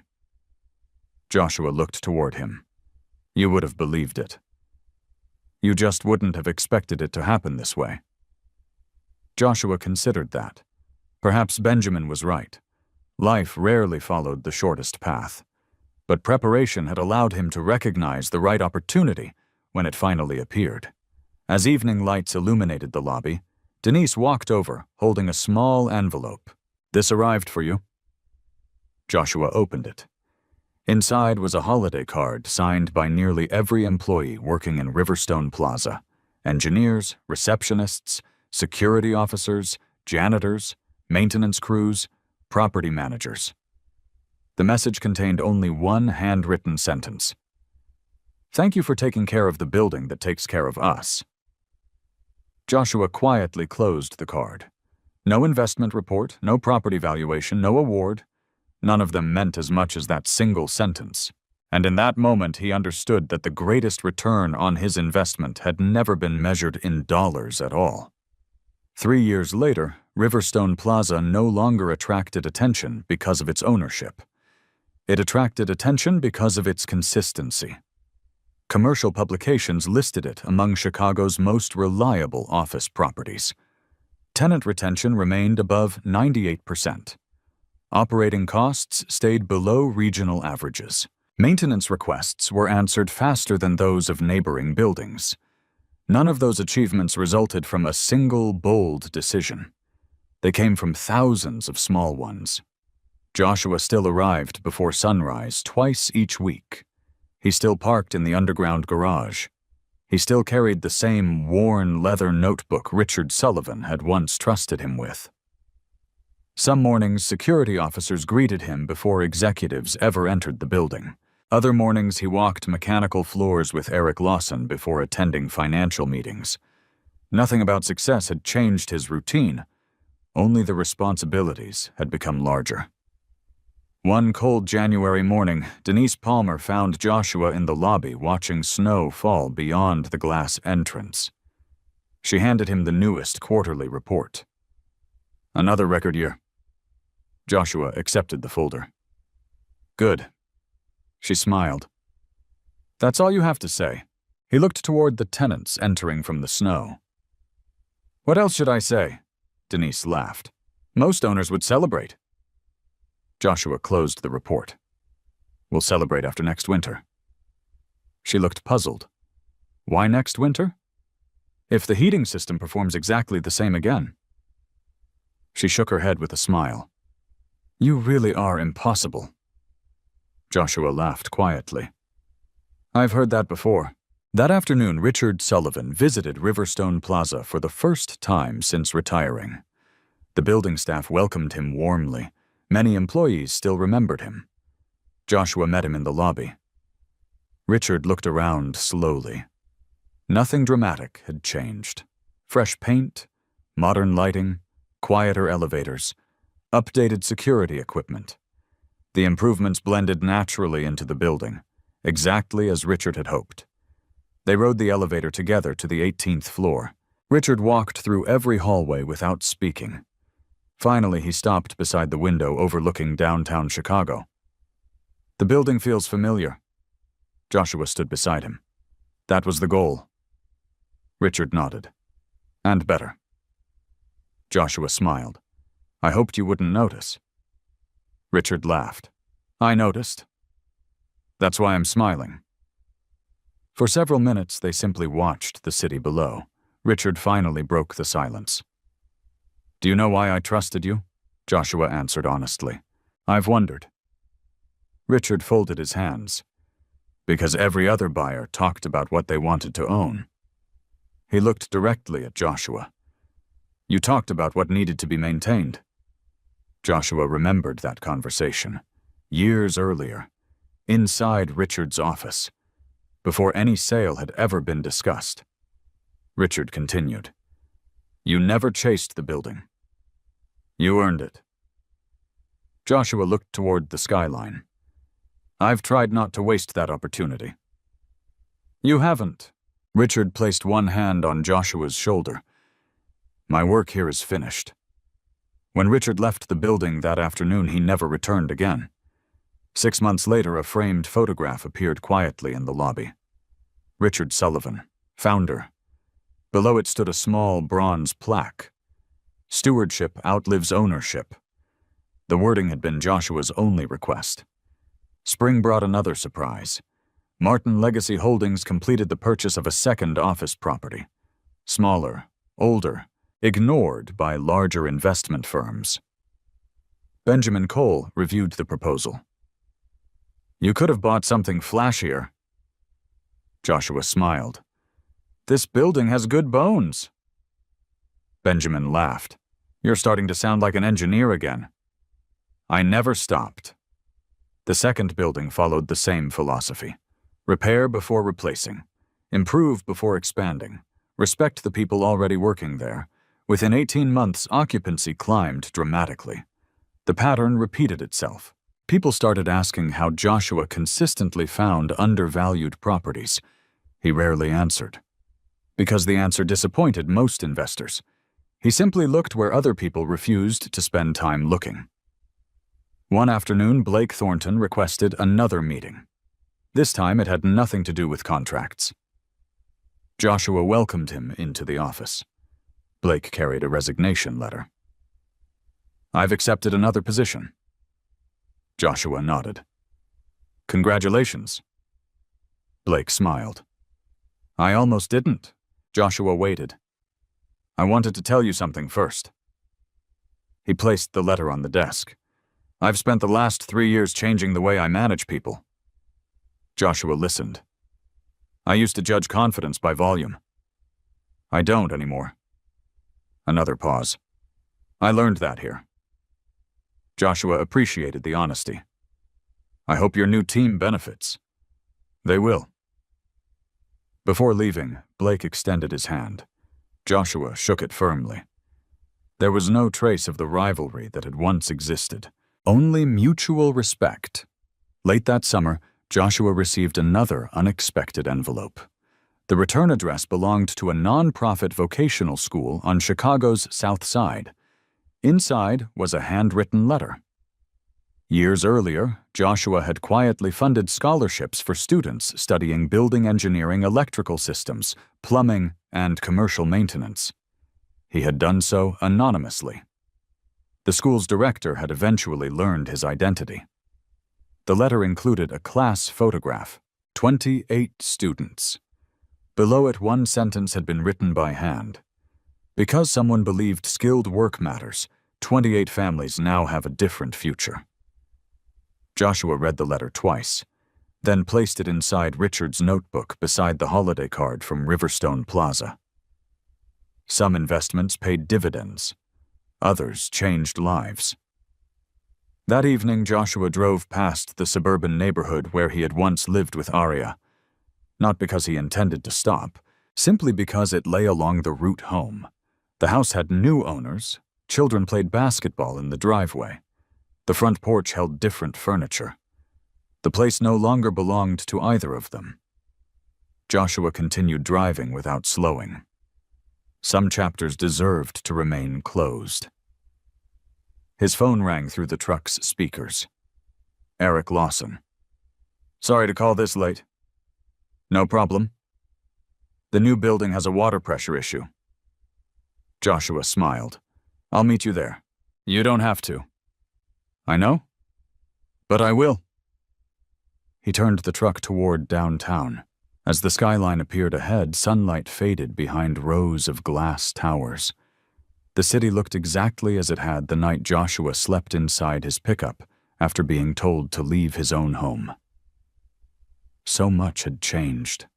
Joshua looked toward him. "You would have believed it. You just wouldn't have expected it to happen this way." Joshua considered that. Perhaps Benjamin was right. Life rarely followed the shortest path. But preparation had allowed him to recognize the right opportunity when it finally appeared. As evening lights illuminated the lobby, Denise walked over, holding a small envelope. "This arrived for you." Joshua opened it. Inside was a holiday card signed by nearly every employee working in Riverstone Plaza: engineers, receptionists, security officers, janitors, maintenance crews, property managers. The message contained only one handwritten sentence. "Thank you for taking care of the building that takes care of us." Joshua quietly closed the card. No investment report, no property valuation, no award. None of them meant as much as that single sentence. And in that moment he understood that the greatest return on his investment had never been measured in dollars at all. 3 years later, Riverstone Plaza no longer attracted attention because of its ownership. It attracted attention because of its consistency. Commercial publications listed it among Chicago's most reliable office properties. Tenant retention remained above 98%. Operating costs stayed below regional averages. Maintenance requests were answered faster than those of neighboring buildings. None of those achievements resulted from a single bold decision. They came from thousands of small ones. Joshua still arrived before sunrise twice each week. He still parked in the underground garage. He still carried the same worn leather notebook Richard Sullivan had once trusted him with. Some mornings, security officers greeted him before executives ever entered the building. Other mornings, he walked mechanical floors with Eric Lawson before attending financial meetings. Nothing about success had changed his routine. Only the responsibilities had become larger. One cold January morning, Denise Palmer found Joshua in the lobby watching snow fall beyond the glass entrance. She handed him the newest quarterly report. "Another record year." Joshua accepted the folder. "Good." She smiled. "That's all you have to say." He looked toward the tenants entering from the snow. "What else should I say?" Denise laughed. "Most owners would celebrate." Joshua closed the report. "We'll celebrate after next winter." She looked puzzled. "Why next winter?" "If the heating system performs exactly the same again." She shook her head with a smile. "You really are impossible." Joshua laughed quietly. "I've heard that before." That afternoon, Richard Sullivan visited Riverstone Plaza for the first time since retiring. The building staff welcomed him warmly. Many employees still remembered him. Joshua met him in the lobby. Richard looked around slowly. Nothing dramatic had changed. Fresh paint, modern lighting, quieter elevators, updated security equipment. The improvements blended naturally into the building, exactly as Richard had hoped. They rode the elevator together to the 18th floor. Richard walked through every hallway without speaking. Finally, he stopped beside the window overlooking downtown Chicago. "The building feels familiar." Joshua stood beside him. "That was the goal." Richard nodded. "And better." Joshua smiled. "I hoped you wouldn't notice." Richard laughed. "I noticed. That's why I'm smiling." For several minutes, they simply watched the city below. Richard finally broke the silence. "Do you know why I trusted you?" Joshua answered honestly. "I've wondered." Richard folded his hands. "Because every other buyer talked about what they wanted to own." He looked directly at Joshua. "You talked about what needed to be maintained." Joshua remembered that conversation, years earlier, inside Richard's office, before any sale had ever been discussed. Richard continued. "You never chased the building. You earned it." Joshua looked toward the skyline. "I've tried not to waste that opportunity." "You haven't." Richard placed one hand on Joshua's shoulder. "My work here is finished." When Richard left the building that afternoon, he never returned again. 6 months later, a framed photograph appeared quietly in the lobby. Richard Sullivan, founder. Below it stood a small bronze plaque. "Stewardship outlives ownership." The wording had been Joshua's only request. Spring brought another surprise. Martin Legacy Holdings completed the purchase of a second office property. Smaller, older, ignored by larger investment firms. Benjamin Cole reviewed the proposal. "You could have bought something flashier." Joshua smiled. "This building has good bones." Benjamin laughed. "You're starting to sound like an engineer again." "I never stopped." The second building followed the same philosophy. Repair before replacing. Improve before expanding. Respect the people already working there. Within 18 months, occupancy climbed dramatically. The pattern repeated itself. People started asking how Joshua consistently found undervalued properties. He rarely answered. Because the answer disappointed most investors. He simply looked where other people refused to spend time looking. One afternoon, Blake Thornton requested another meeting. This time, it had nothing to do with contracts. Joshua welcomed him into the office. Blake carried a resignation letter. "I've accepted another position." Joshua nodded. "Congratulations." Blake smiled. "I almost didn't." Joshua waited. "I wanted to tell you something first." He placed the letter on the desk. "I've spent the last 3 years changing the way I manage people." Joshua listened. "I used to judge confidence by volume. I don't anymore." Another pause. "I learned that here." Joshua appreciated the honesty. "I hope your new team benefits." "They will." Before leaving, Blake extended his hand. Joshua shook it firmly. There was no trace of the rivalry that had once existed, only mutual respect. Late that summer, Joshua received another unexpected envelope. The return address belonged to a non-profit vocational school on Chicago's South Side. Inside was a handwritten letter. Years earlier, Joshua had quietly funded scholarships for students studying building engineering, electrical systems, plumbing, and commercial maintenance. He had done so anonymously. The school's director had eventually learned his identity. The letter included a class photograph, 28 students. Below it, one sentence had been written by hand. "Because someone believed skilled work matters, 28 families now have a different future." Joshua read the letter twice, then placed it inside Richard's notebook beside the holiday card from Riverstone Plaza. Some investments paid dividends. Others changed lives. That evening, Joshua drove past the suburban neighborhood where he had once lived with Arya. Not because he intended to stop, simply because it lay along the route home. The house had new owners. Children played basketball in the driveway. The front porch held different furniture. The place no longer belonged to either of them. Joshua continued driving without slowing. Some chapters deserved to remain closed. His phone rang through the truck's speakers. Eric Lawson. Sorry to call this late. No problem. The new building has a water pressure issue. Joshua smiled. I'll meet you there. You don't have to. I know, but I will. He turned the truck toward downtown. As the skyline appeared ahead, sunlight faded behind rows of glass towers. The city looked exactly as it had the night Joshua slept inside his pickup after being told to leave his own home. So much had changed.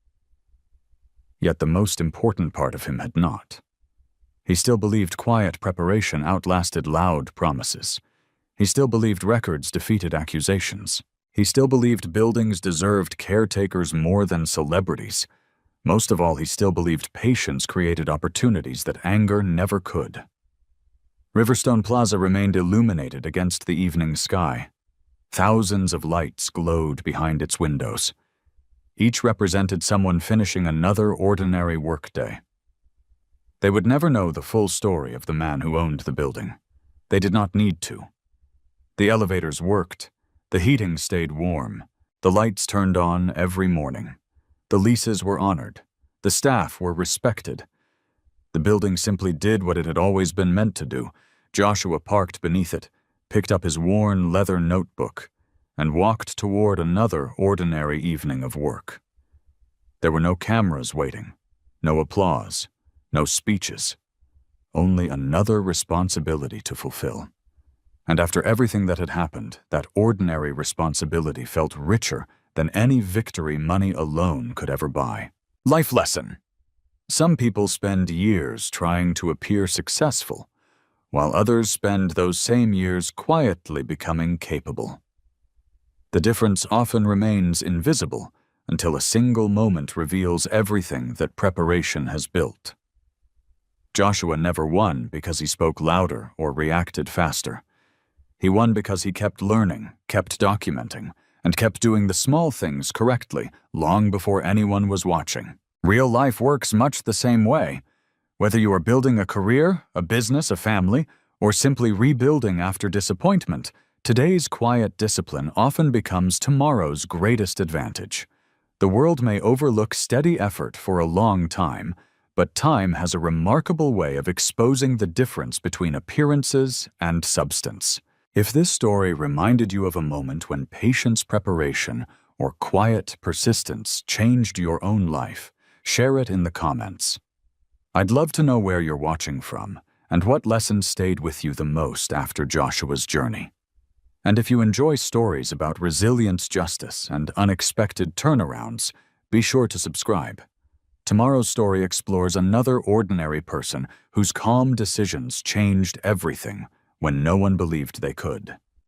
Yet the most important part of him had not. He still believed quiet preparation outlasted loud promises. He still believed records defeated accusations. He still believed buildings deserved caretakers more than celebrities. Most of all, he still believed patience created opportunities that anger never could. Riverstone Plaza remained illuminated against the evening sky. Thousands of lights glowed behind its windows. Each represented someone finishing another ordinary workday. They would never know the full story of the man who owned the building. They did not need to. The elevators worked. The heating stayed warm. The lights turned on every morning. The leases were honored. The staff were respected. The building simply did what it had always been meant to do. Joshua parked beneath it, picked up his worn leather notebook, and walked toward another ordinary evening of work. There were no cameras waiting, no applause, no speeches, only another responsibility to fulfill. And after everything that had happened, that ordinary responsibility felt richer than any victory money alone could ever buy. Life lesson. Some people spend years trying to appear successful, while others spend those same years quietly becoming capable. The difference often remains invisible until a single moment reveals everything that preparation has built. Joshua never won because he spoke louder or reacted faster. He won because he kept learning, kept documenting, and kept doing the small things correctly long before anyone was watching. Real life works much the same way. Whether you are building a career, a business, a family, or simply rebuilding after disappointment, today's quiet discipline often becomes tomorrow's greatest advantage. The world may overlook steady effort for a long time, but time has a remarkable way of exposing the difference between appearances and substance. If this story reminded you of a moment when patience preparation or quiet persistence changed your own life, share it in the comments. I'd love to know where you're watching from and what lessons stayed with you the most after Joshua's journey. And if you enjoy stories about resilience, justice, and unexpected turnarounds, be sure to subscribe. Tomorrow's story explores another ordinary person whose calm decisions changed everything when no one believed they could.